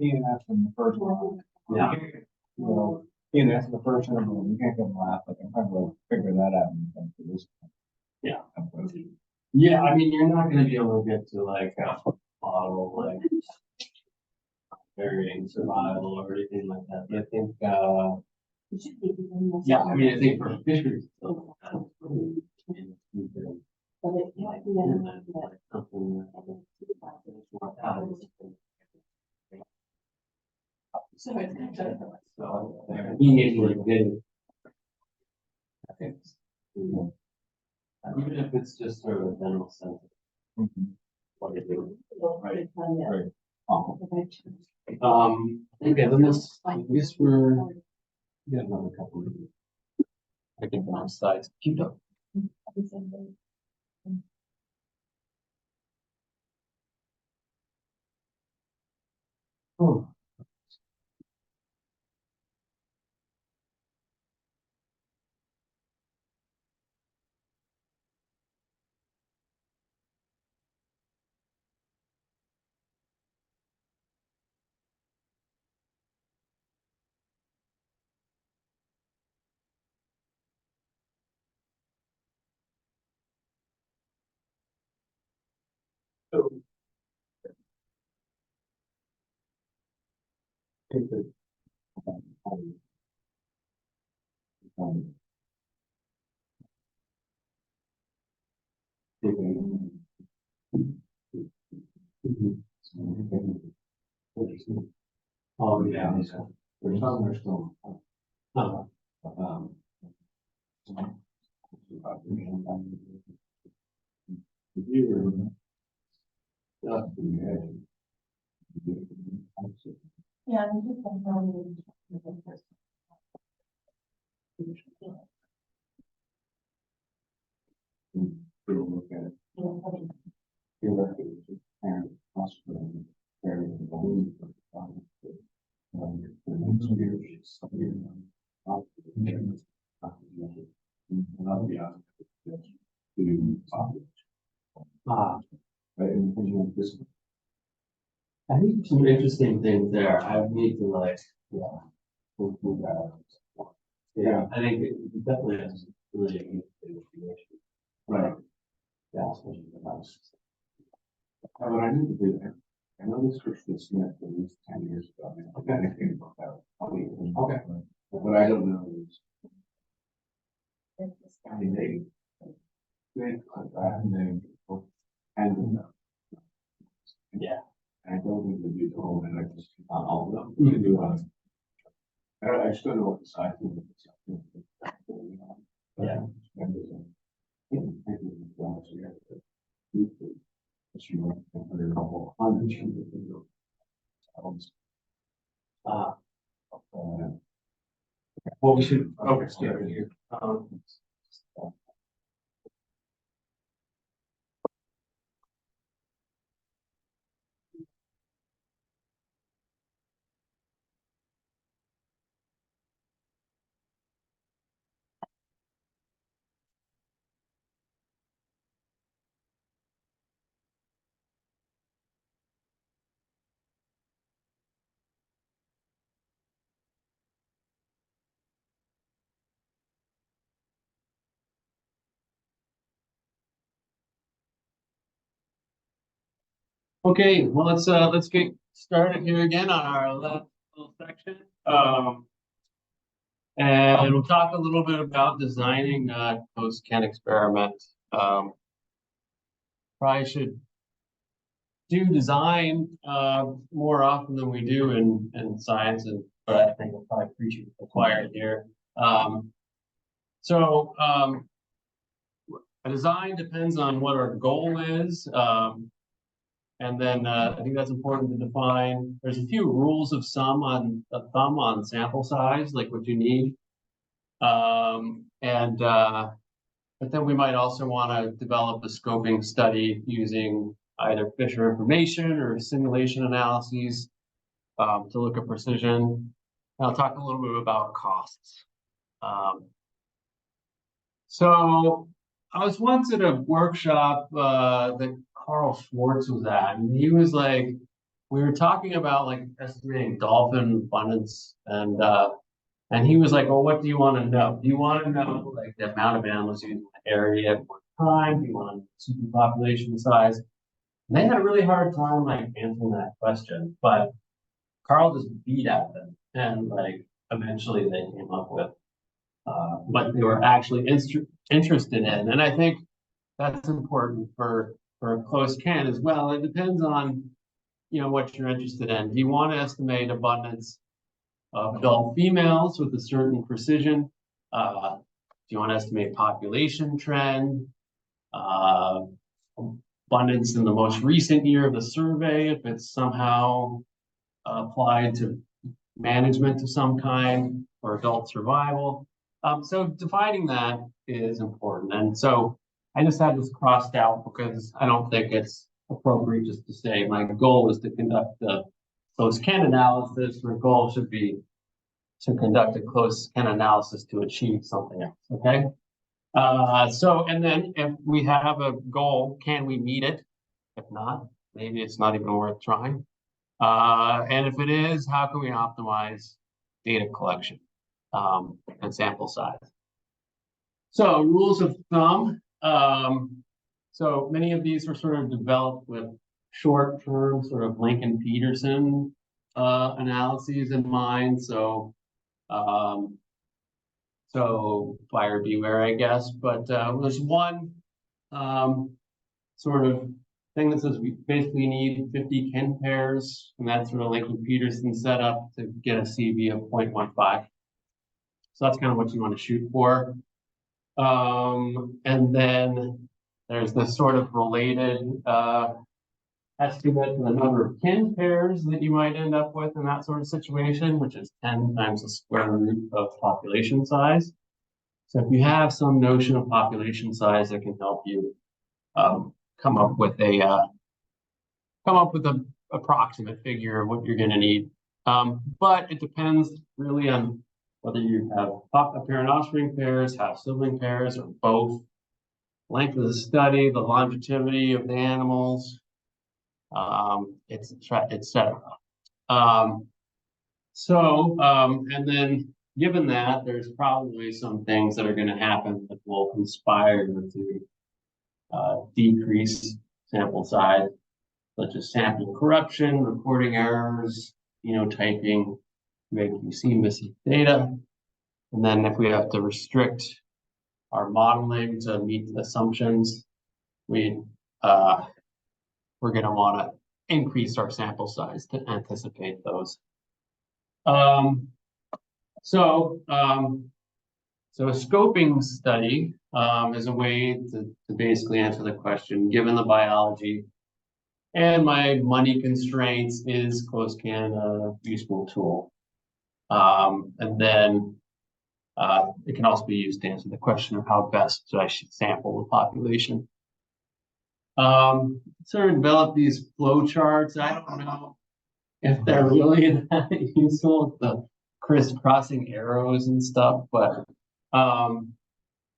PNS in the first one. Yeah. You know, PNS in the first one, you can't get them last, like, I'm trying to like figure that out. And then for this. Yeah. Yeah, I mean, you're not gonna be able to get to like a model, like varying survival or anything like that, but I think, yeah, I mean, I think for fisheries, it's still kind of pretty, you can, like, and then, like, something that's more valuable. So, being able to get it, I think, even if it's just sort of a general sense of what you're doing. Right. Right. Okay, then this, I guess we got another couple of, I think, on slides queued up. Oh. Oh, yeah. There's some are still. Yeah, I'm just confirming. Look at it. Parent hospital. I think some interesting things there. I need to like, yeah. Think through that. Yeah, I think it definitely has really interesting information. Right. Yeah, especially the house. But I need to do that. I know this Christian Smith at least 10 years ago. I mean, I've got anything about that. Okay. But what I don't know is. I mean, they contract and and Yeah. I don't think they do all and I just not all of them. You can do I just don't know what the size of it is. Yeah. Well, we should focus here. Okay, well, let's get started here again on our last little section. And we'll talk a little bit about designing post-Conn experiment. Probably should do design more often than we do in science and but I think we'll probably preach it required here. A design depends on what our goal is. And then I think that's important to define. There's a few rules of thumb on sample size, like what you need. But then we might also want to develop a scoping study using either Fisher information or simulation analyses to look at precision. And I'll talk a little bit about costs. So I was once at a workshop that Carl Schwartz was at, and he was like, we were talking about like estimating dolphin abundance, and he was like, well, what do you want to know? Do you want to know like the amount of animals used in the area at one time? Do you want to know population size? And they had a really hard time like answering that question, but Carl just beat at them, and like eventually they came up with what they were actually interested in. And I think that's important for a closed can as well. It depends on, you know, what you're interested in. Do you want to estimate abundance of adult females with a certain precision? Do you want to estimate population trend? Abundance in the most recent year of the survey, if it's somehow applied to management of some kind or adult survival. So defining that is important. And so I just had this crossed out because I don't think it's appropriate just to say my goal is to conduct the closed can analysis. My goal should be to conduct a closed can analysis to achieve something else, okay? And then if we have a goal, can we meet it? If not, maybe it's not even worth trying. And if it is, how can we optimize data collection and sample size? So rules of thumb. So many of these were sort of developed with short-term sort of Lincoln-Peterson analyses in mind. So buyer beware, I guess. But there's one sort of thing that says we basically need 50 kin pairs, and that's sort of Lincoln-Peterson setup to get a CV of 0.15. So that's kind of what you want to shoot for. And then there's this sort of related estimate of the number of kin pairs that you might end up with in that sort of situation, which is 10 times the square root of population size. So if you have some notion of population size, that can help you come up with an approximate figure of what you're going to need. But it depends really on whether you have a parent offspring pairs, half sibling pairs, or both. Length of the study, the longevity of the animals, etc. And then given that, there's probably some things that are going to happen that will conspire to decrease sample size, such as sample corruption, reporting errors, phenotyping, making you see missing data. And then if we have to restrict our modeling to meet the assumptions, we're going to want to increase our sample size to anticipate those. So a scoping study is a way to basically answer the question, given the biology and my money constraints, is closed can a useful tool? And then it can also be used to answer the question of how best I should sample the population. Sort of develop these flow charts. I don't know if they're really that useful, the crisscrossing arrows and stuff, but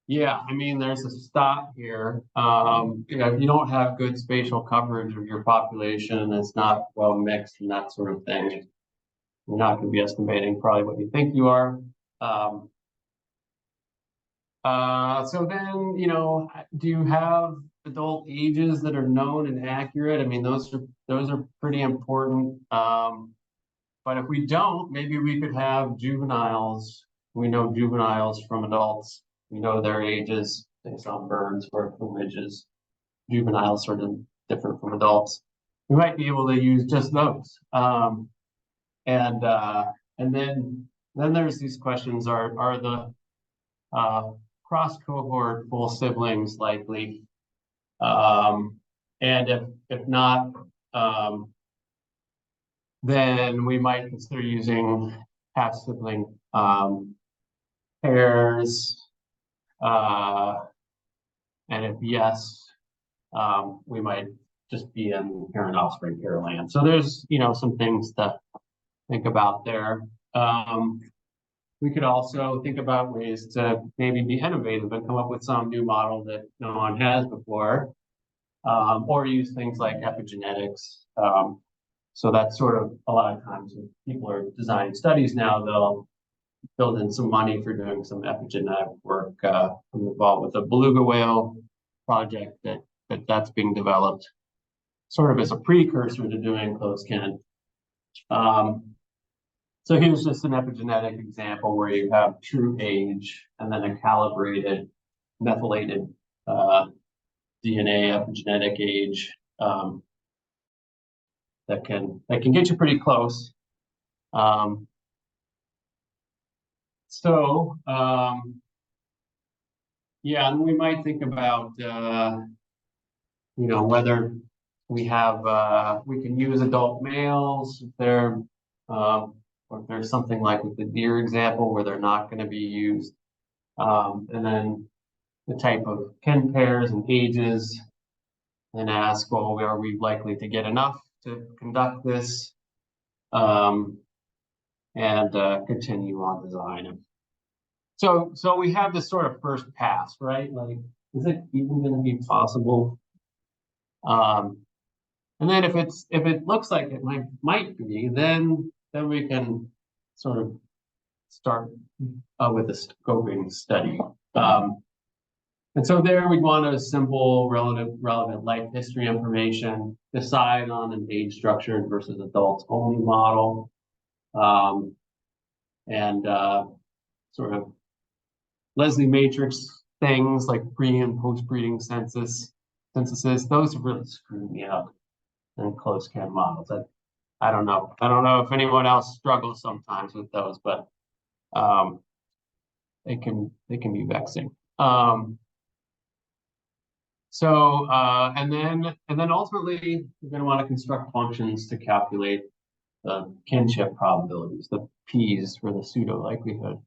yeah, I mean, there's a stop here. If you don't have good spatial coverage of your population, it's not well mixed and that sort of thing, you're not going to be estimating probably what you think you are. So then, do you have adult ages that are known and accurate? I mean, those are pretty important. But if we don't, maybe we could have juveniles. We know juveniles from adults. We know their ages based on birds or plumages. Juveniles sort of different from adults. We might be able to use just those. And And then there's these questions: are the cross cohort full siblings likely? And if not, then we might consider using half sibling pairs. And if yes, we might just be in parent offspring pair land. So there's some things to think about there. We could also think about ways to maybe be innovative and come up with some new model that no one has before, or use things like epigenetics. So that's sort of a lot of times when people are designing studies now, they'll build in some money for doing some epigenetic work. I'm involved with a beluga whale project that's being developed sort of as a precursor to doing closed kin. So here's just an epigenetic example where you have true age and then a calibrated methylated DNA epigenetic age that can get you pretty close. Yeah, and we might think about whether we can use adult males if they're or if there's something like with the deer example where they're not going to be used, and then the type of kin pairs and ages, and ask, well, are we likely to get enough to conduct this, and continue on design. So we have this sort of first pass, right? Like, is it even going to be possible? And then if it looks like it might be, then we can sort of start with a scoping study. And so there we'd want to assemble relevant life history information, decide on an age structured versus adults only model, and sort of Leslie matrix things like pre and post breeding synthesis. Those have really screwed me up in closed kin models. I don't know if anyone else struggles sometimes with those, but they can be vexing. And then ultimately we're going to want to construct functions to calculate the kinship probabilities, the P's for the pseudo likelihood,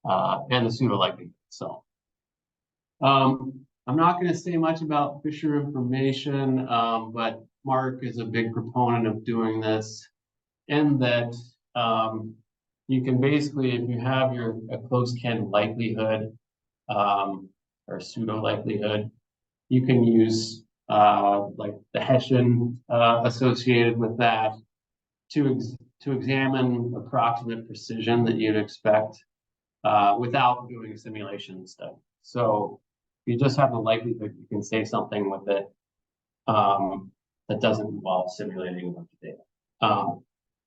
and the pseudo likelihood. So I'm not going to say much about Fisher information, but Mark is a big proponent of doing this, in that you can basically, if you have a closed kin likelihood or pseudo likelihood, you can use like the Hessian associated with that to examine approximate precision that you'd expect without doing a simulation study. So you just have the likelihood you can say something with it that doesn't involve simulating a bunch of data.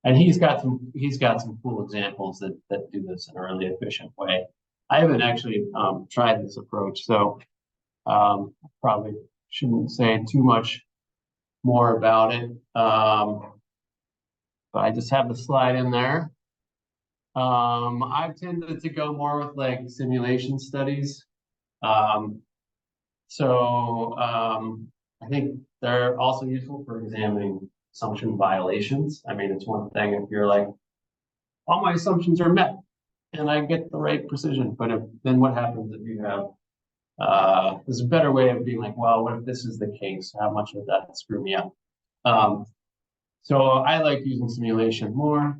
And he's got some cool examples that do this in a really efficient way. I haven't actually tried this approach, so probably shouldn't say too much more about it. But I just have the slide in there. I've tended to go more with like simulation studies. I think they're also useful for examining assumption violations. I mean, it's one thing if you're like, all my assumptions are met and I get the right precision, but then what happens if you have, there's a better way of being like, well, what if this is the case? How much would that screw me up? So I like using simulation more.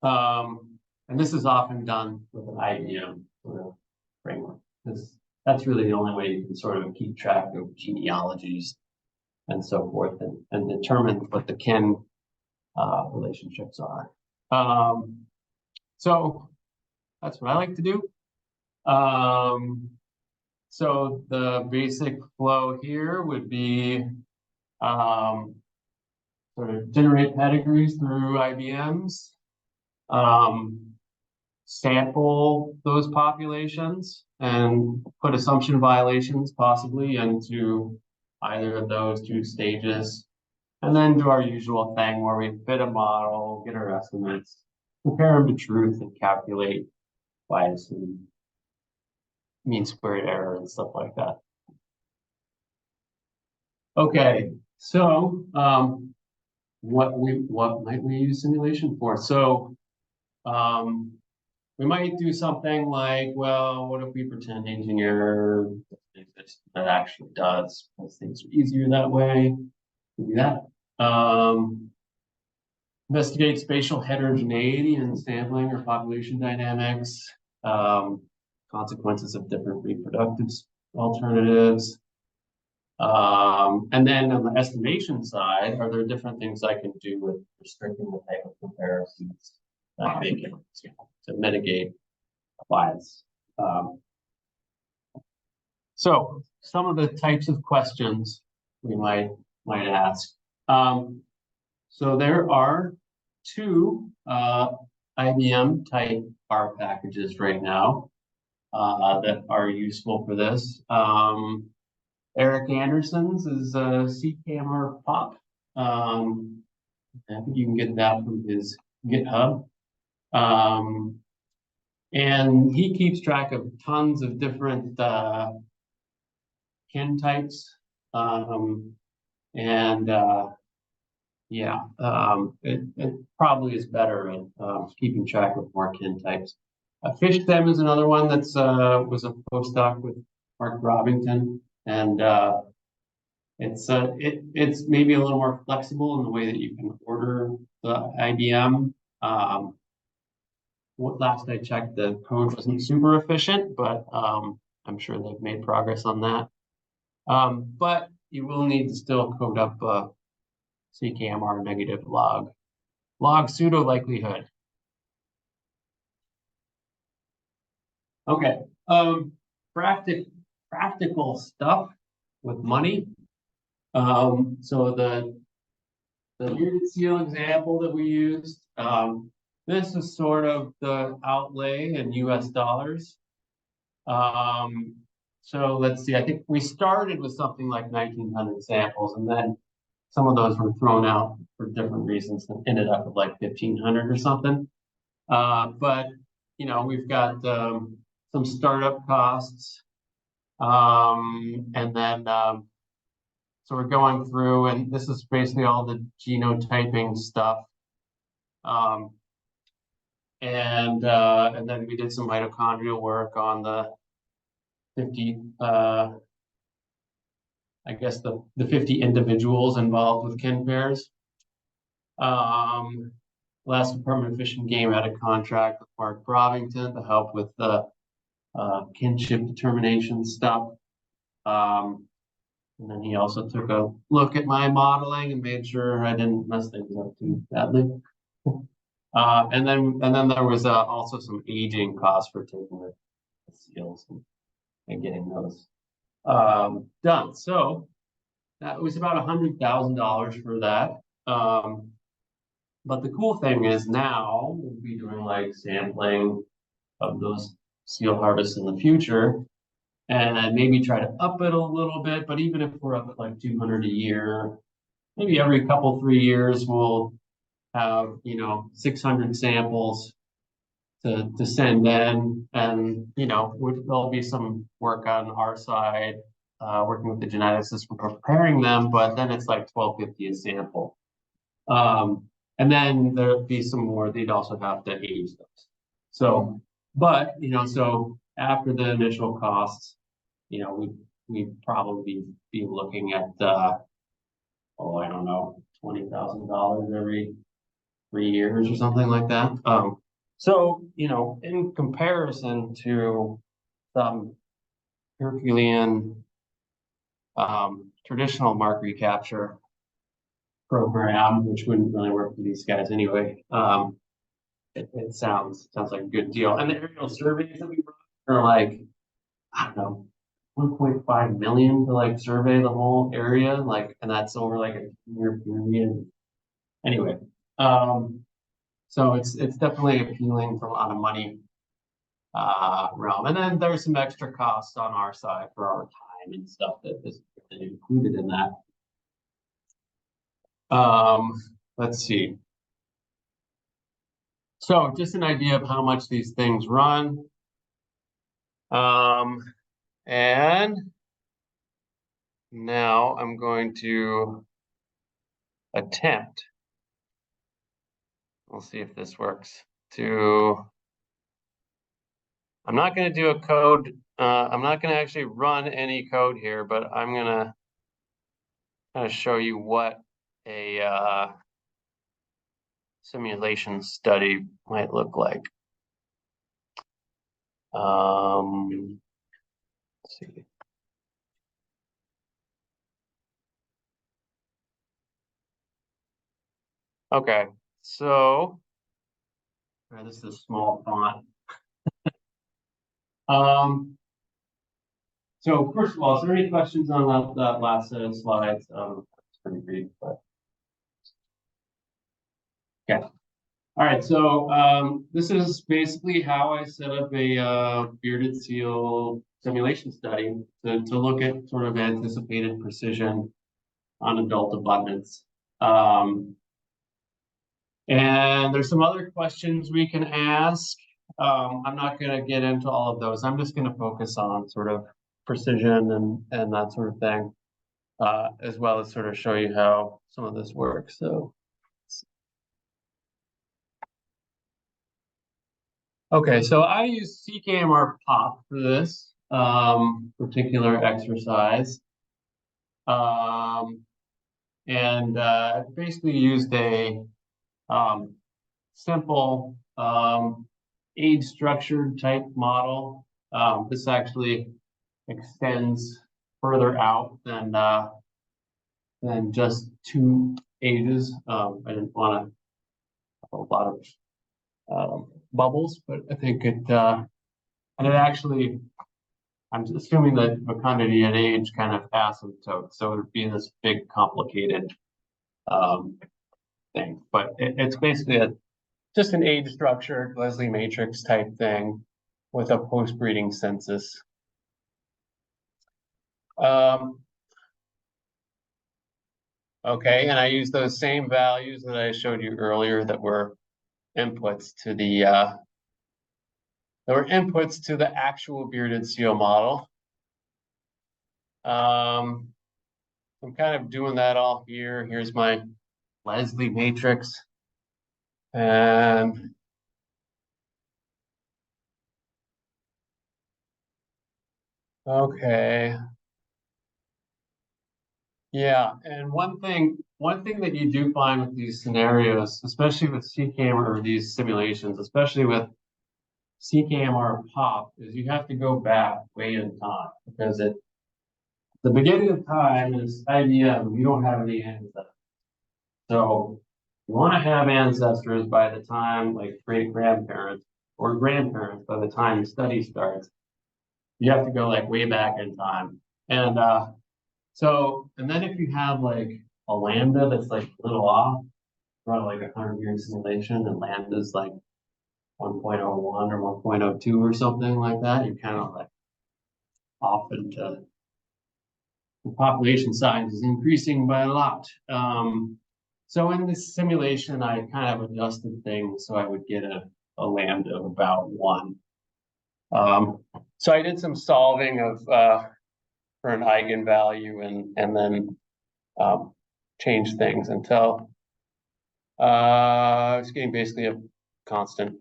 And this is often done with an IBM sort of framework, because that's really the only way you can sort of keep track of genealogies and so forth, and determine what the kin relationships are. So that's what I like to do. So the basic flow here would be sort of generate pedigrees through IBMs, sample those populations and put assumption violations possibly into either of those two stages, and then do our usual thing where we fit a model, get our estimates, compare them to truth and calculate bias and mean squared error and stuff like that. Okay, so what might we use simulation for? So we might do something like, well, what if we pretend engineer that actually does, because things are easier that way. We do that. Investigate spatial heterogeneity in sampling or population dynamics, consequences of different reproductive alternatives. And then on the estimation side, are there different things I can do with restricting the type of comparisons that I'm making to mitigate bias? So some of the types of questions we might ask. So there are two IBM type R packages right now that are useful for this. Eric Anderson's is CKMR Pop. I think you can get that from his GitHub. And he keeps track of tons of different kin types. It probably is better at keeping track of more kin types. FishStem is another one that's was a postdoc with Mark Robington, and it's maybe a little more flexible in the way that you can order the IBM. Last I checked, the code wasn't super efficient, but I'm sure they've made progress on that. But you will need to still code up CKMR negative log pseudo likelihood. Okay, practical stuff with money. So the muted seal example that we used, this is sort of the outlay in US dollars. So let's see, I think we started with something like 1,900 samples, and then some of those were thrown out for different reasons and ended up with like 1,500 or something. But, you know, we've got some startup costs. And then, so we're going through, and this is basically all the genotyping stuff. And then we did some mitochondrial work on the 50, I guess the 50 individuals involved with kin pairs. Last Department of Fish and Game had a contract with Mark Robington to help with the kinship determination stuff. And then he also took a look at my modeling and made sure I didn't mess things up too badly. And then there was also some aging costs for taking the seals and getting those done. So that was about $100,000 for that. But the cool thing is now we'll be doing like sampling of those seal harvests in the future, and maybe try to up it a little bit. But even if we're up at like 200 a year, maybe every couple, 3 years, we'll have, 600 samples to send in. And, there'll be some work on our side, working with the geneticists for preparing them, but then it's like $12.50 a sample. And then there'll be some more, they'd also have to age those. So, but, so after the initial costs, we'd probably be looking at, I don't know, $20,000 every 3 years or something like that. So, in comparison to some Herculean traditional mark-recapture program, which wouldn't really work for these guys anyway, it sounds like a good deal. And the aerial surveys that we run are like, I don't know, 1.5 million to like survey the whole area, and that's over like a 2-year period. Anyway, so it's definitely appealing for a lot of money realm. And then there's some extra costs on our side for our time and stuff that is included in that. Let's see. So just an idea of how much these things run. And now I'm going to attempt, we'll see if this works, I'm not going to do a code, I'm not going to actually run any code here, but I'm going to kind of show you what a simulation study might look like. Let's see. Okay, so this is a small font. So first of all, is there any questions on that last set of slides? It's pretty brief, but okay. All right, so this is basically how I set up a bearded seal simulation study to look at sort of anticipated precision on adult abundance. And there's some other questions we can ask. I'm not going to get into all of those. I'm just going to focus on sort of precision and that sort of thing, as well as sort of show you how some of this works. So, okay, so I use CKMR pop for this particular exercise. And basically used a simple age structured type model. This actually extends further out than just 2 ages. I didn't want to have a lot of bubbles, but I think it and it actually, I'm assuming that fecundity at age kind of asymptotes, so it would be this big complicated thing. But it's basically just an age structured Leslie matrix type thing with a post-breeding census. Okay, and I use those same values that I showed you earlier that were inputs to the actual bearded seal model. I'm kind of doing that all here. Here's my Leslie matrix. And okay. Yeah, and one thing that you do find with these scenarios, especially with CKMR or these simulations, especially with CKMR pop, is you have to go back way in time because at the beginning of time is IBM, you don't have any ancestors. So you want to have ancestors by the time like great grandparents or grandparents by the time the study starts. You have to go like way back in time. And so, and then if you have like a lambda that's like a little off, run like a 100-year simulation, and lambda is like 1.01 or 1.02 or something like that, you're kind of like off into the population size is increasing by a lot. So in this simulation, I kind of adjusted things so I would get a lambda of about 1. So I did some solving of for an eigenvalue and then change things until I was getting basically a constant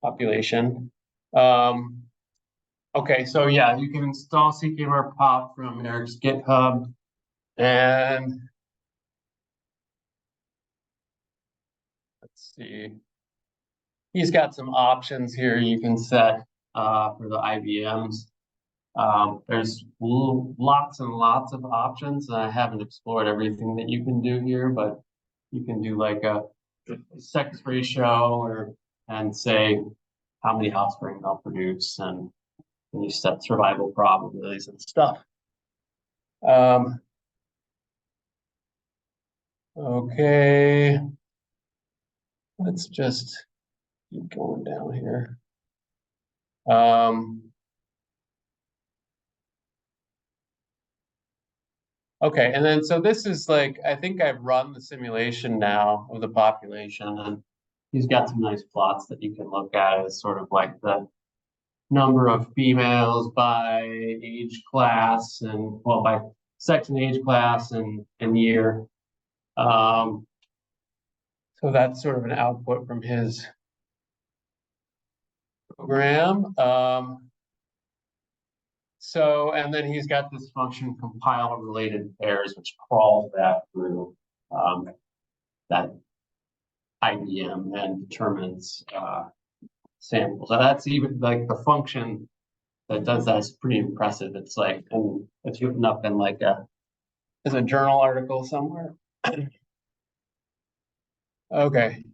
population. Okay, so yeah, you can install CKMR pop from Eric's GitHub, and let's see. He's got some options here you can set for the IBMs. There's lots and lots of options. I haven't explored everything that you can do here, but you can do like a sex ratio and say how many offspring they'll produce, and you set survival probabilities and stuff. Okay, let's just keep going down here. Okay, and then so this is like, I think I've run the simulation now of the population, and he's got some nice plots that you can look at as sort of like the number of females by age class and, well, by sex and age class and year. So that's sort of an output from his program. So, and then he's got this function compile related pairs, which crawls that through that IBM and determines samples. So that's even like the function that does that is pretty impressive. It's like, and it's written up in like there's a journal article somewhere. Okay.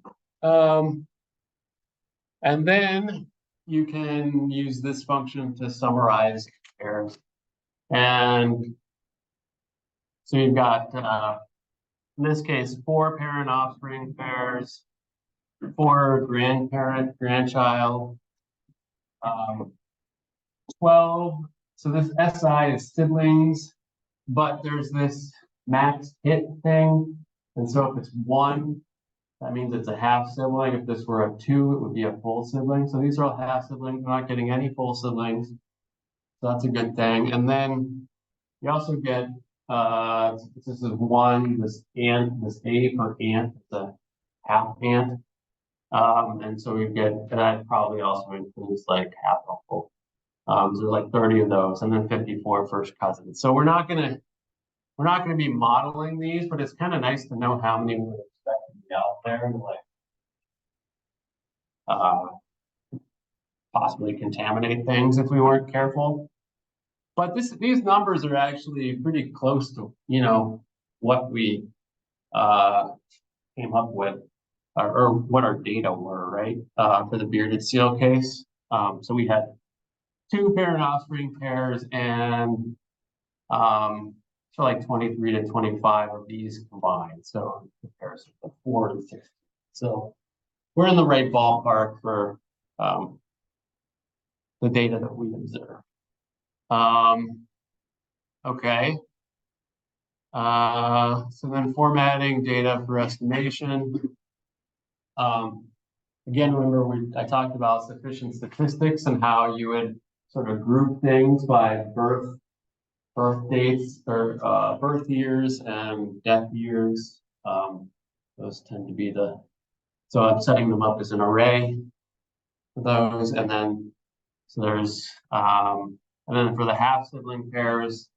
And then you can use this function to summarize pairs. And so you've got, in this case, 4 parent offspring pairs, 4 grandparent, grandchild, 12. So this SI is siblings, but there's this max hit thing. And so if it's 1, that means it's a half sibling. If this were a 2, it would be a full sibling. So these are all half siblings. We're not getting any full siblings. So that's a good thing. And then you also get, this is 1, this ant, this A for ant, it's a half ant. And so we get, and that probably also includes like half a full. So there's like 30 of those, and then 54 first cousins. So we're not gonna be modeling these, but it's kind of nice to know how many we would expect to be out there and like possibly contaminate things if we weren't careful. But these numbers are actually pretty close to, you know, what we came up with or what our data were, right? For the bearded seal case. So we had 2 parent offspring pairs and so like 23 to 25 of these combined. So in comparison to 4 and 6. So we're in the right ballpark for the data that we observe. Okay. So then formatting data for estimation. Again, remember I talked about sufficient statistics and how you would sort of group things by birth dates or birth years and death years. Those tend to be so I'm setting them up as an array for those. And then, so there's, and then for the half sibling pairs,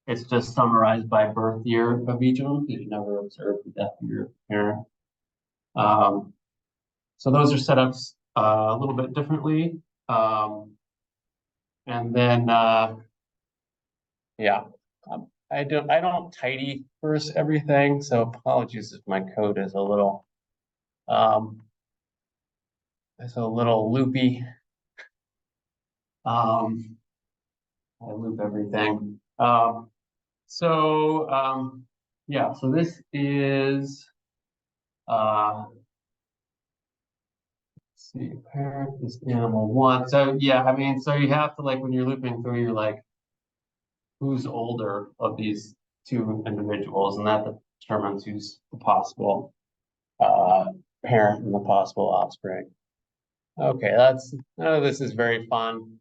it's just summarized by birth year of each of them because you never observe the death year of the parent. So those are set up a little bit differently. And then, yeah, I don't tidy first everything. So apologies if my code is a little, it's a little loopy. I loop everything. Yeah, so this is, let's see, parent is animal 1. So yeah, I mean, so you have to, like, when you're looping through, you're like, who's older of these 2 individuals, and that determines who's the possible parent and the possible offspring. Okay, none of this is very fun.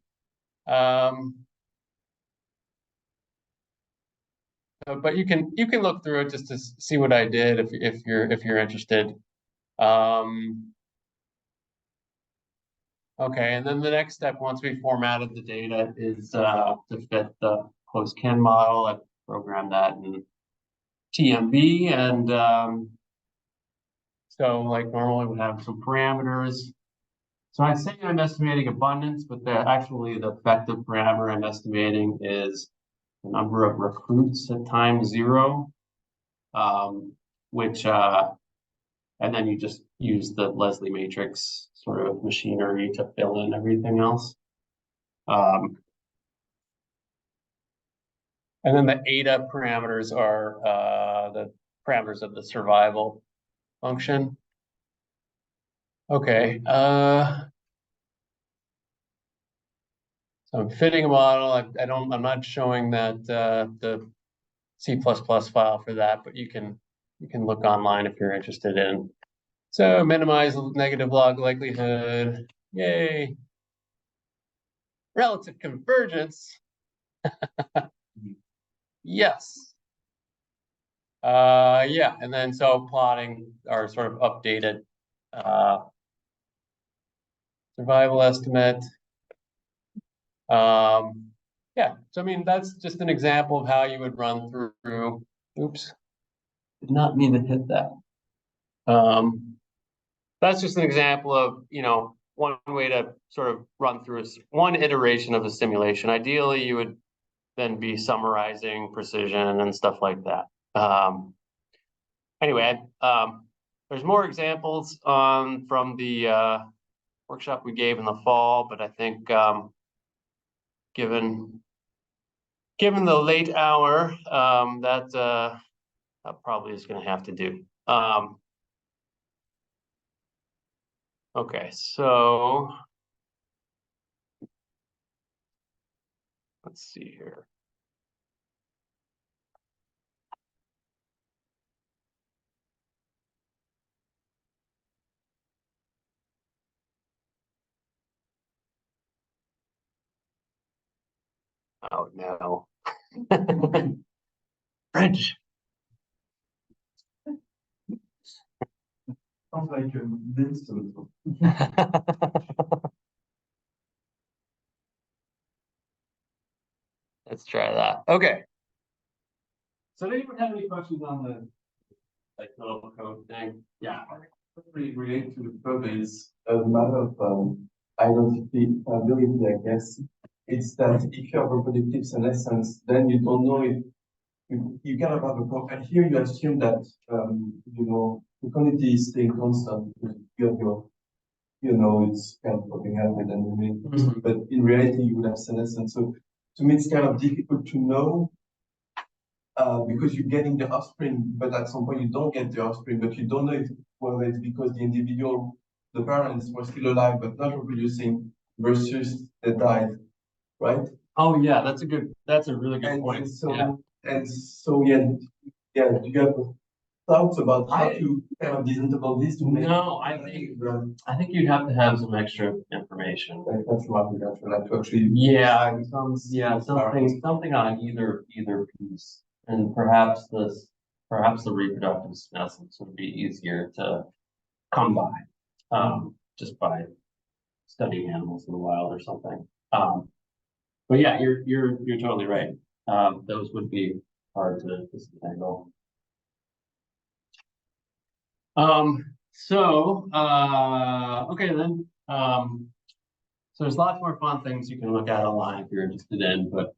But you can look through it just to see what I did if you're interested. Okay, and then the next step once we formatted the data is to fit the closed Conn model. I programmed that in TMB, and so like normally we have some parameters. So I'd say I'm estimating abundance, but actually the effective parameter I'm estimating is the number of recruits at time 0, which and then you just use the Leslie matrix sort of machinery to fill in everything else. And then the ADA parameters are the parameters of the survival function. Okay. So I'm fitting a model. I'm not showing that the C++ file for that, but you can look online if you're interested in So minimize negative log likelihood. Yay. Relative convergence. Yes. Yeah, and then so plotting our sort of updated survival estimate. Yeah, so I mean that's just an example of how you would run through. Oops, did not mean to hit that. That's just an example of, you know, one way to sort of run through one iteration of a simulation. Ideally, you would then be summarizing precision and stuff like that. Anyway, there's more examples from the workshop we gave in the fall, but I think given the late hour, that probably is going to have to do. Okay, so let's see here. Oh no. French. Sounds like a Vincent. Let's try that. Okay. So do you have any questions on the like little code thing? Yeah. Really related to the code is a matter of identifiability, I guess. It's that if you have a predictive senescence, then you don't know if you kind of have a and here you assume that you know the quantity is staying constant because you have your it's kind of popping out and then but in reality you would have senescence. So to me it's kind of difficult to know because you're getting the offspring, but at some point you don't get the offspring, but you don't know whether it's because the parents were still alive but not reproducing versus they died, right? Oh yeah, that's a really good point. And so yeah, do you have thoughts about how to kind of disentangle this to make I think you'd have to have some extra information. like that's like to actually Something on either piece. And perhaps the reproductive senescence would be easier to come by, just by studying animals in the wild or something. But yeah, you're totally right. Those would be hard to disentangle. Okay then. So there's lots more fun things you can look at online if you're interested in, but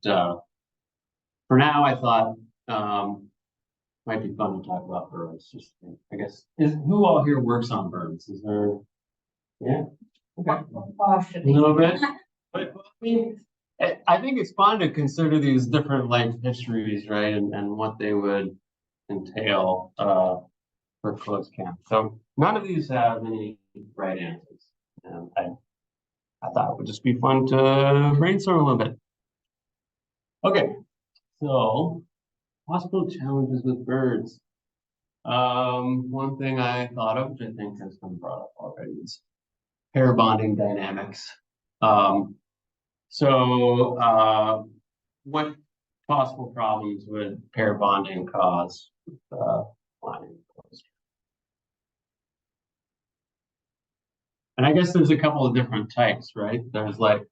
for now I thought might be fun to talk about birds. Just I guess who all here works on birds? Is there okay. A little bit. But I mean I think it's fun to consider these different life histories, right? And what they would entail for close camp. So none of these have any right answers. And I thought it would just be fun to brainstorm a little bit. Okay, so possible challenges with birds. One thing I thought of, which I think has been brought up already, is pair bonding dynamics. What possible problems would pair bonding cause with flying close? And I guess there's a couple of different types, right? There's like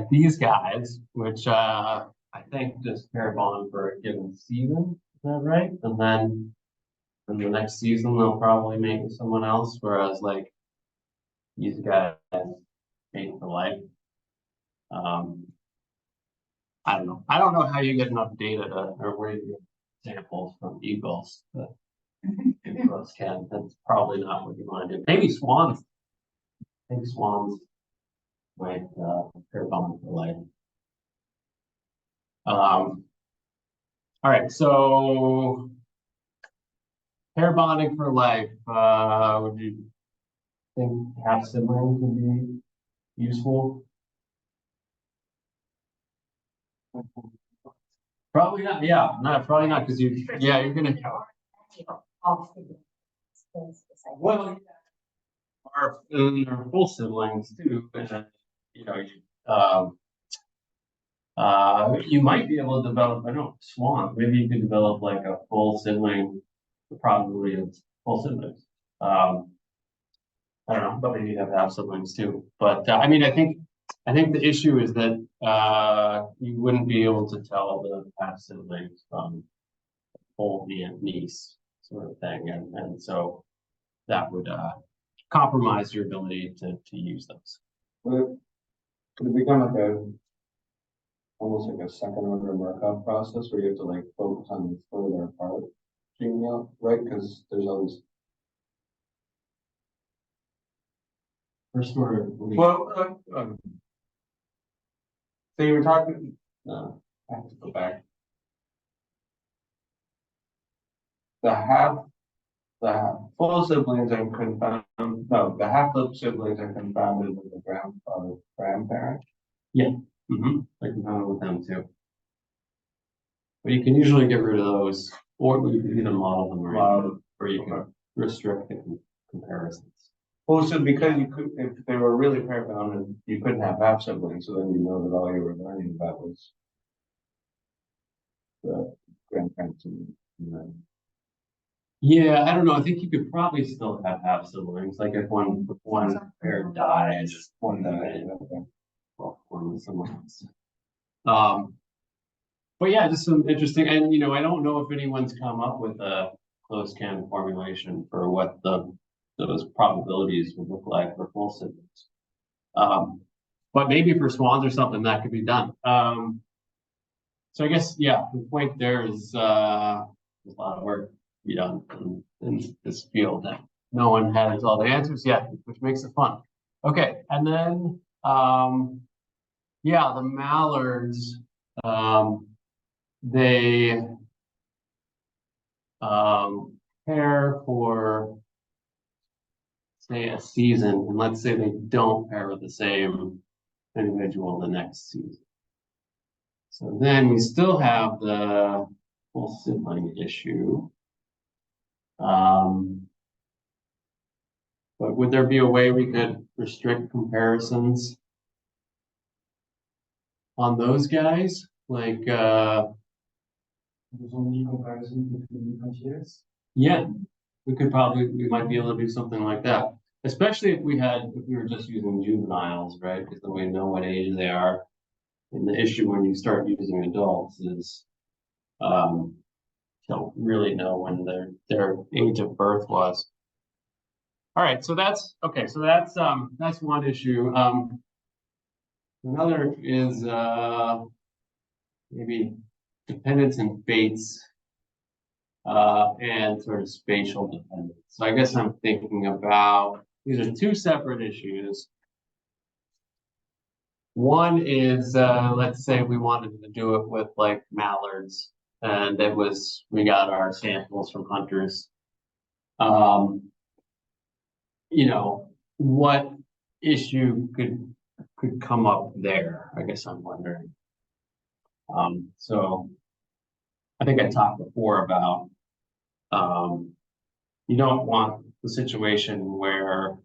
these guys, which I think just pair bond for a given season. Is that right? And then in the next season they'll probably mate with someone else, whereas like these guys mate for life. I don't know. I don't know how you get enough data or where you get examples from eagles, but close can. That's probably not what you want to do. Maybe swans. I think swans might pair bond for life. All right, so pair bonding for life. Would you think half siblings would be useful? Probably not. Yeah, probably not because you're gonna. Well, our full siblings too, and you know, you might be able to develop, I don't know, swan. Maybe you could develop like a full sibling, the probability of full siblings. I don't know, but maybe you have to have siblings too. But I mean, I think the issue is that you wouldn't be able to tell the half siblings from full niece sort of thing, and so that would compromise your ability to use those. Could it become like almost like a second order workup process where you have to like focus on the further apart genealogy, right? Because there's always First order. well, so you were talking. No, I have to go back. The full siblings are confounded. No, the half siblings are confounded with the grandfather, grandparent. Yeah, I can handle with them too. But you can usually get rid of those, or you can either model them or you can restrict the comparisons. Well, so because you could, if they were really pair bounded, you couldn't have half siblings, so then you know that all you were learning about was the grandparents and then. Yeah, I don't know. I think you could probably still have half siblings. Like if one pair dies, one dies, well, one with someone else. But yeah, just some interesting, and you know, I don't know if anyone's come up with a closed can formulation for what those probabilities would look like for full siblings. But maybe for swans or something that could be done. So I guess yeah, the point there is there's a lot of work to be done in this field, and no one has all the answers yet, which makes it fun. Okay, and then yeah, the mallards. They pair for, say, a season, and let's say they don't pair with the same individual the next season. So then we still have the full sibling issue. But would there be a way we could restrict comparisons on those guys? Like, There's only comparison between different years. yeah, we might be able to do something like that. Especially if we were just using juveniles, right? Because then we know what age they are. And the issue when you start using adults is, don't really know when their age of birth was. All right, so that's okay. So that's one issue. Another is maybe dependence and fates. And sort of spatial dependence. So I guess I'm thinking about, these are two separate issues. One is, let's say we wanted to do it with like mallards, and we got our samples from hunters. You know, what issue could come up there? I guess I'm wondering. So I think I talked before about you don't want the situation where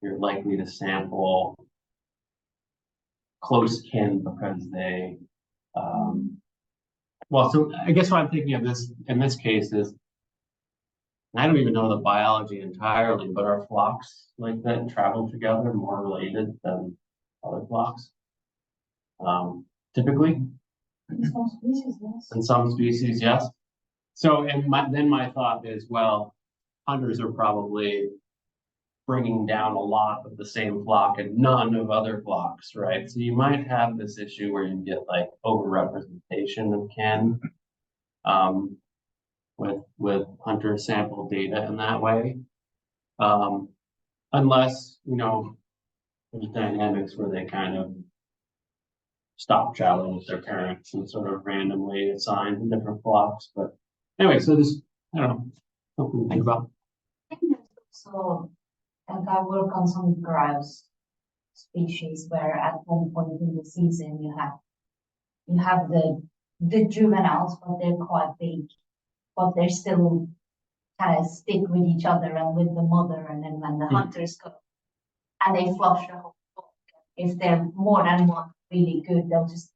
you're likely to sample close kin because they well, so I guess what I'm thinking of this in this case is, I don't even know the biology entirely, but are flocks like that travel together more related than other flocks? Typically? In some species, yes. In some species, yes. So, and then my thought is, well, hunters are probably bringing down a lot of the same flock and none of other flocks, right? So you might have this issue where you get like overrepresentation of kin with hunter sample data in that way. Unless, you know, there's dynamics where they kind of stop traveling with their parents and sort of randomly assign different flocks. But anyway, so this, I don't know, something to think about. I think there's also, like I work on some grouse species where at one point in the season you have the juveniles, but they're quite big, but they're still kind of stick with each other and with the mother, and then when the hunters go and they flush the whole book, if they're more than one really good, they'll just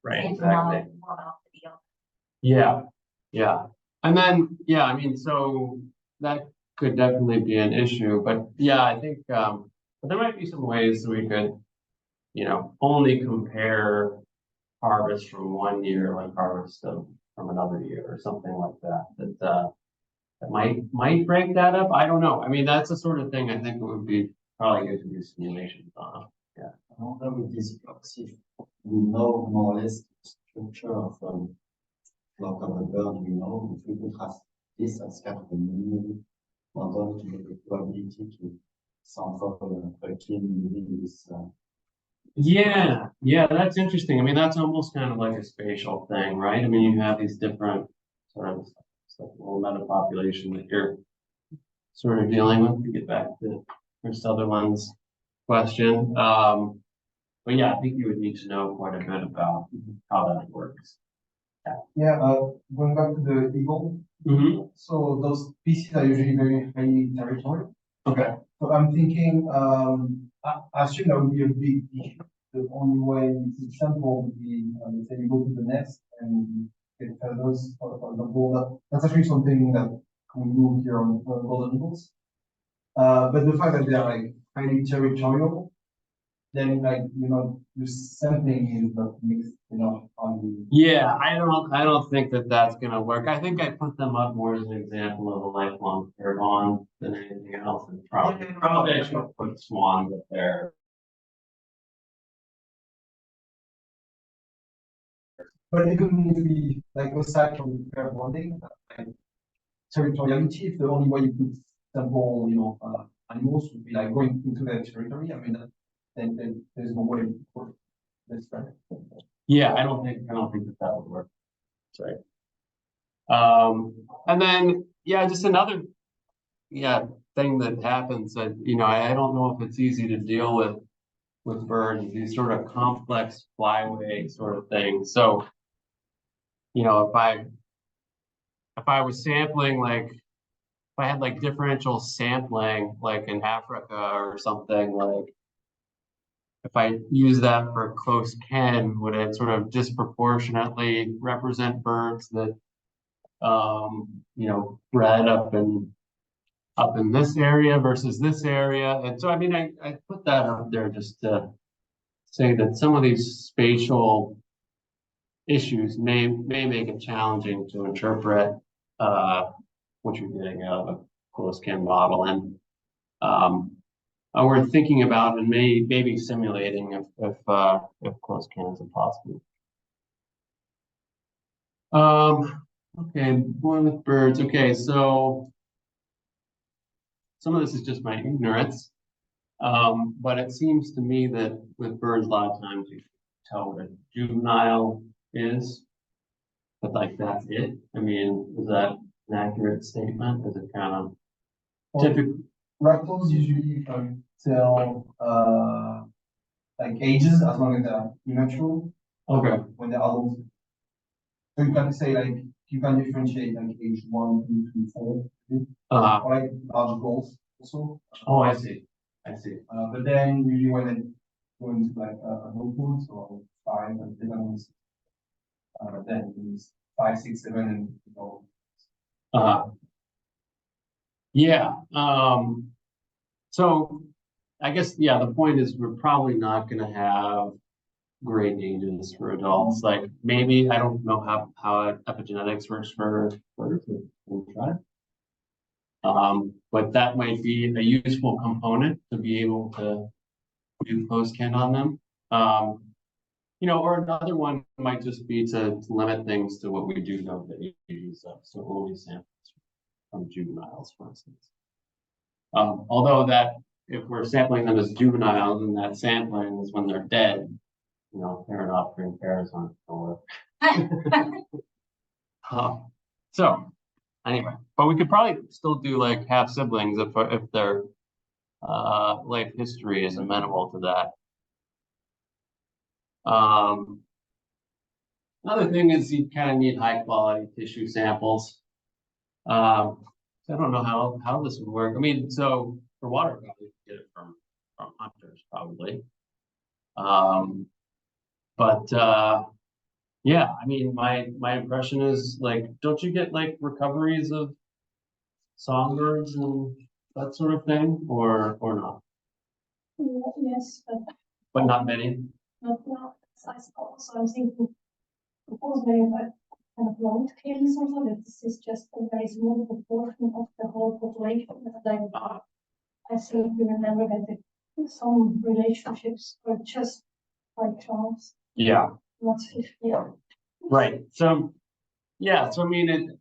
right, take exactly. one after the other. Yeah. And then, I mean, so that could definitely be an issue, but I think, but there might be some ways that we could, only compare harvest from one year, like harvest from another year or something like that. That might break that up. I don't know. I mean, that's the sort of thing I think it would be probably good to do simulations on. Yeah. Another with this proxy, we know more or less the structure of flock of a bird. We know if we could have this as kind of a new model to get the probability to sample a kin within this. Yeah, that's interesting. I mean, that's almost kind of like a spatial thing, right? I mean, you have these different sort of little meta population that you're sort of dealing with to get back to Chris Sutherland's question. But I think you would need to know quite a bit about how that works. Yeah, going back to the eagle. So those species are usually very highly territorial. Okay. So I'm thinking, I assume that would be a big issue. The only way to sample would be, let's say you go to the nest and get feathers, for example. That's actually something that we do here on golden eagles. But the fact that they are like highly territorial, then like the sampling is not mixed enough on the. I don't think that that's gonna work. I think I put them up more as an example of a lifelong pair on than anything else, and probably I should put swans up there. But even if we like aside from pair bonding, like territoriality, if the only way you could sample, animals would be like going into their territory. I mean, then there's no way for this. I don't think that would work. That's right. And then just another thing that happens that I don't know if it's easy to deal with birds, these sort of complex flyway sort of things. So if I was sampling, like if I had like differential sampling like in Africa or something, like if I use that for close kin, would it sort of disproportionately represent birds that bred up in this area versus this area? And so I mean I put that up there just to say that some of these spatial issues may make it challenging to interpret what you're getting out of a close kin model, and we're thinking about and maybe simulating if close kin is impossible. Okay, one with birds. Okay, so some of this is just my ignorance, but it seems to me that with birds, a lot of times you can tell what a juvenile is, but like that's it. I mean, is that an accurate statement? Is it kind of typical? Reptiles usually tell like ages as long as they're immature. Okay. When they're adults. So you can say like you can differentiate like age 1, 2, 3, 4, or like large goals also. Oh, I see. But then usually when they go into like adulthood, so 5 and 7, then it's 5, 6, 7, and So I guess the point is we're probably not going to have great ages for adults. Like maybe I don't know how epigenetics works for birds. We'll try. But that might be a useful component to be able to do close kin on them. Or another one might just be to limit things to what we do know the ages of. So only samples from juveniles, for instance. Although that if we're sampling them as juveniles and that sampling is when they're dead, pair and offspring pairs aren't going to work. So anyway, but we could probably still do like half siblings if their life history is amenable to that. Another thing is you kind of need high quality tissue samples. I don't know how this would work. I mean, so for water, probably get it from hunters probably. But yeah, I mean, my impression is like, don't you get like recoveries of songbirds and that sort of thing, or not? Yes, But not many. not now. I suppose I'm thinking, suppose there is a kind of long tails or so, that this is just a very small proportion of the whole population. Like, I think we remember that some relationships were just by chance, Yeah. not 50. Right. So yeah. So I mean,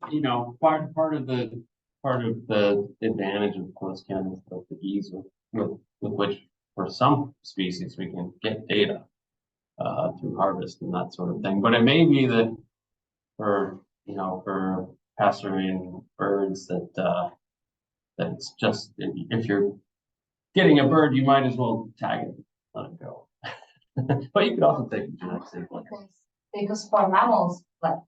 part of the advantage of closed can is the ease with which for some species we can get data through harvest and that sort of thing. But it may be that for passerine birds that it's just if you're getting a bird, you might as well tag it, let it go. But you could also take a genetic sample. Because for mammals, like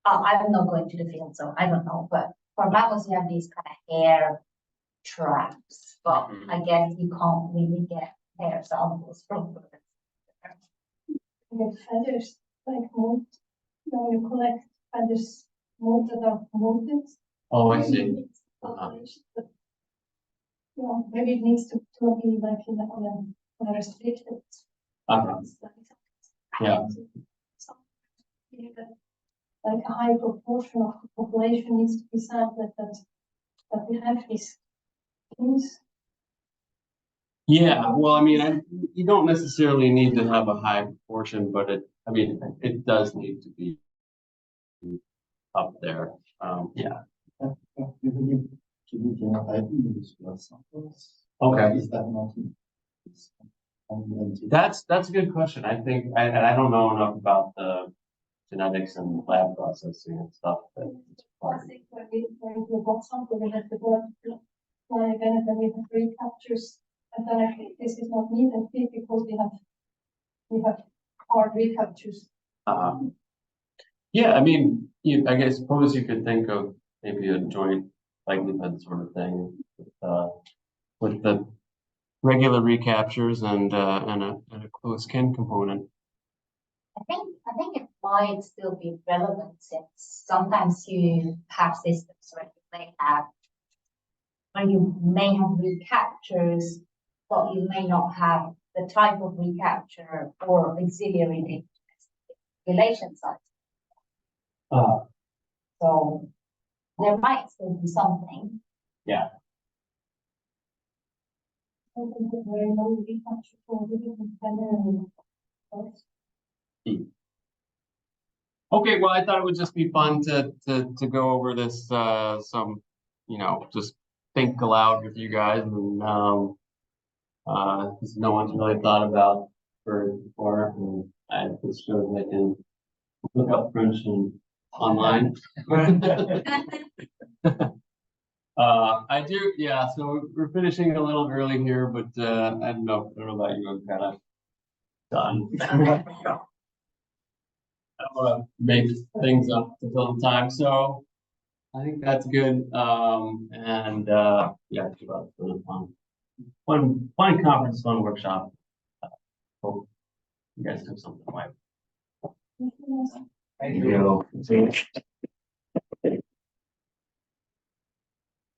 I'm not going to the field, so I don't know. But for mammals, you have these kind of hair traps. But I guess you can't really get hair samples from birds. With feathers, like mold, you collect feathers, mold that are molded. Oh, I see. But, maybe it needs to be like on a restricted. Yeah. Like a high proportion of the population needs to be sampled that we have these things. Yeah, well, I mean, you don't necessarily need to have a high proportion, but it does need to be up there. Yeah. You believe to be genotyping with blood samples? Okay. Is that not? That's a good question. I think, and I don't know enough about the genetics and lab processing and stuff. I think when we do blood sample, we have the blood fly again, and then we have recaptures. And then I think this is not needed because we have hard recaptures. Yeah, I mean, I suppose you could think of maybe a joint likelihood sort of thing with the regular recaptures and a close kin component. I think it might still be relevant since sometimes you have systems where you may have recaptures, but you may not have the type of recapture or auxiliary relation size. So there might still be something. Yeah. I think it's very low recapture for Okay, well, I thought it would just be fun to go over this just think aloud with you guys, and because no one's really thought about birds before, and I just showed I can look up French and online. I do, yeah. So we're finishing a little early here, but I don't know about you. I'm kind of done. I don't want to make things up to fill the time, so I think that's good. And yeah, it's about really fun conference, fun workshop. Hope you guys took something away. Thank you. Thank you.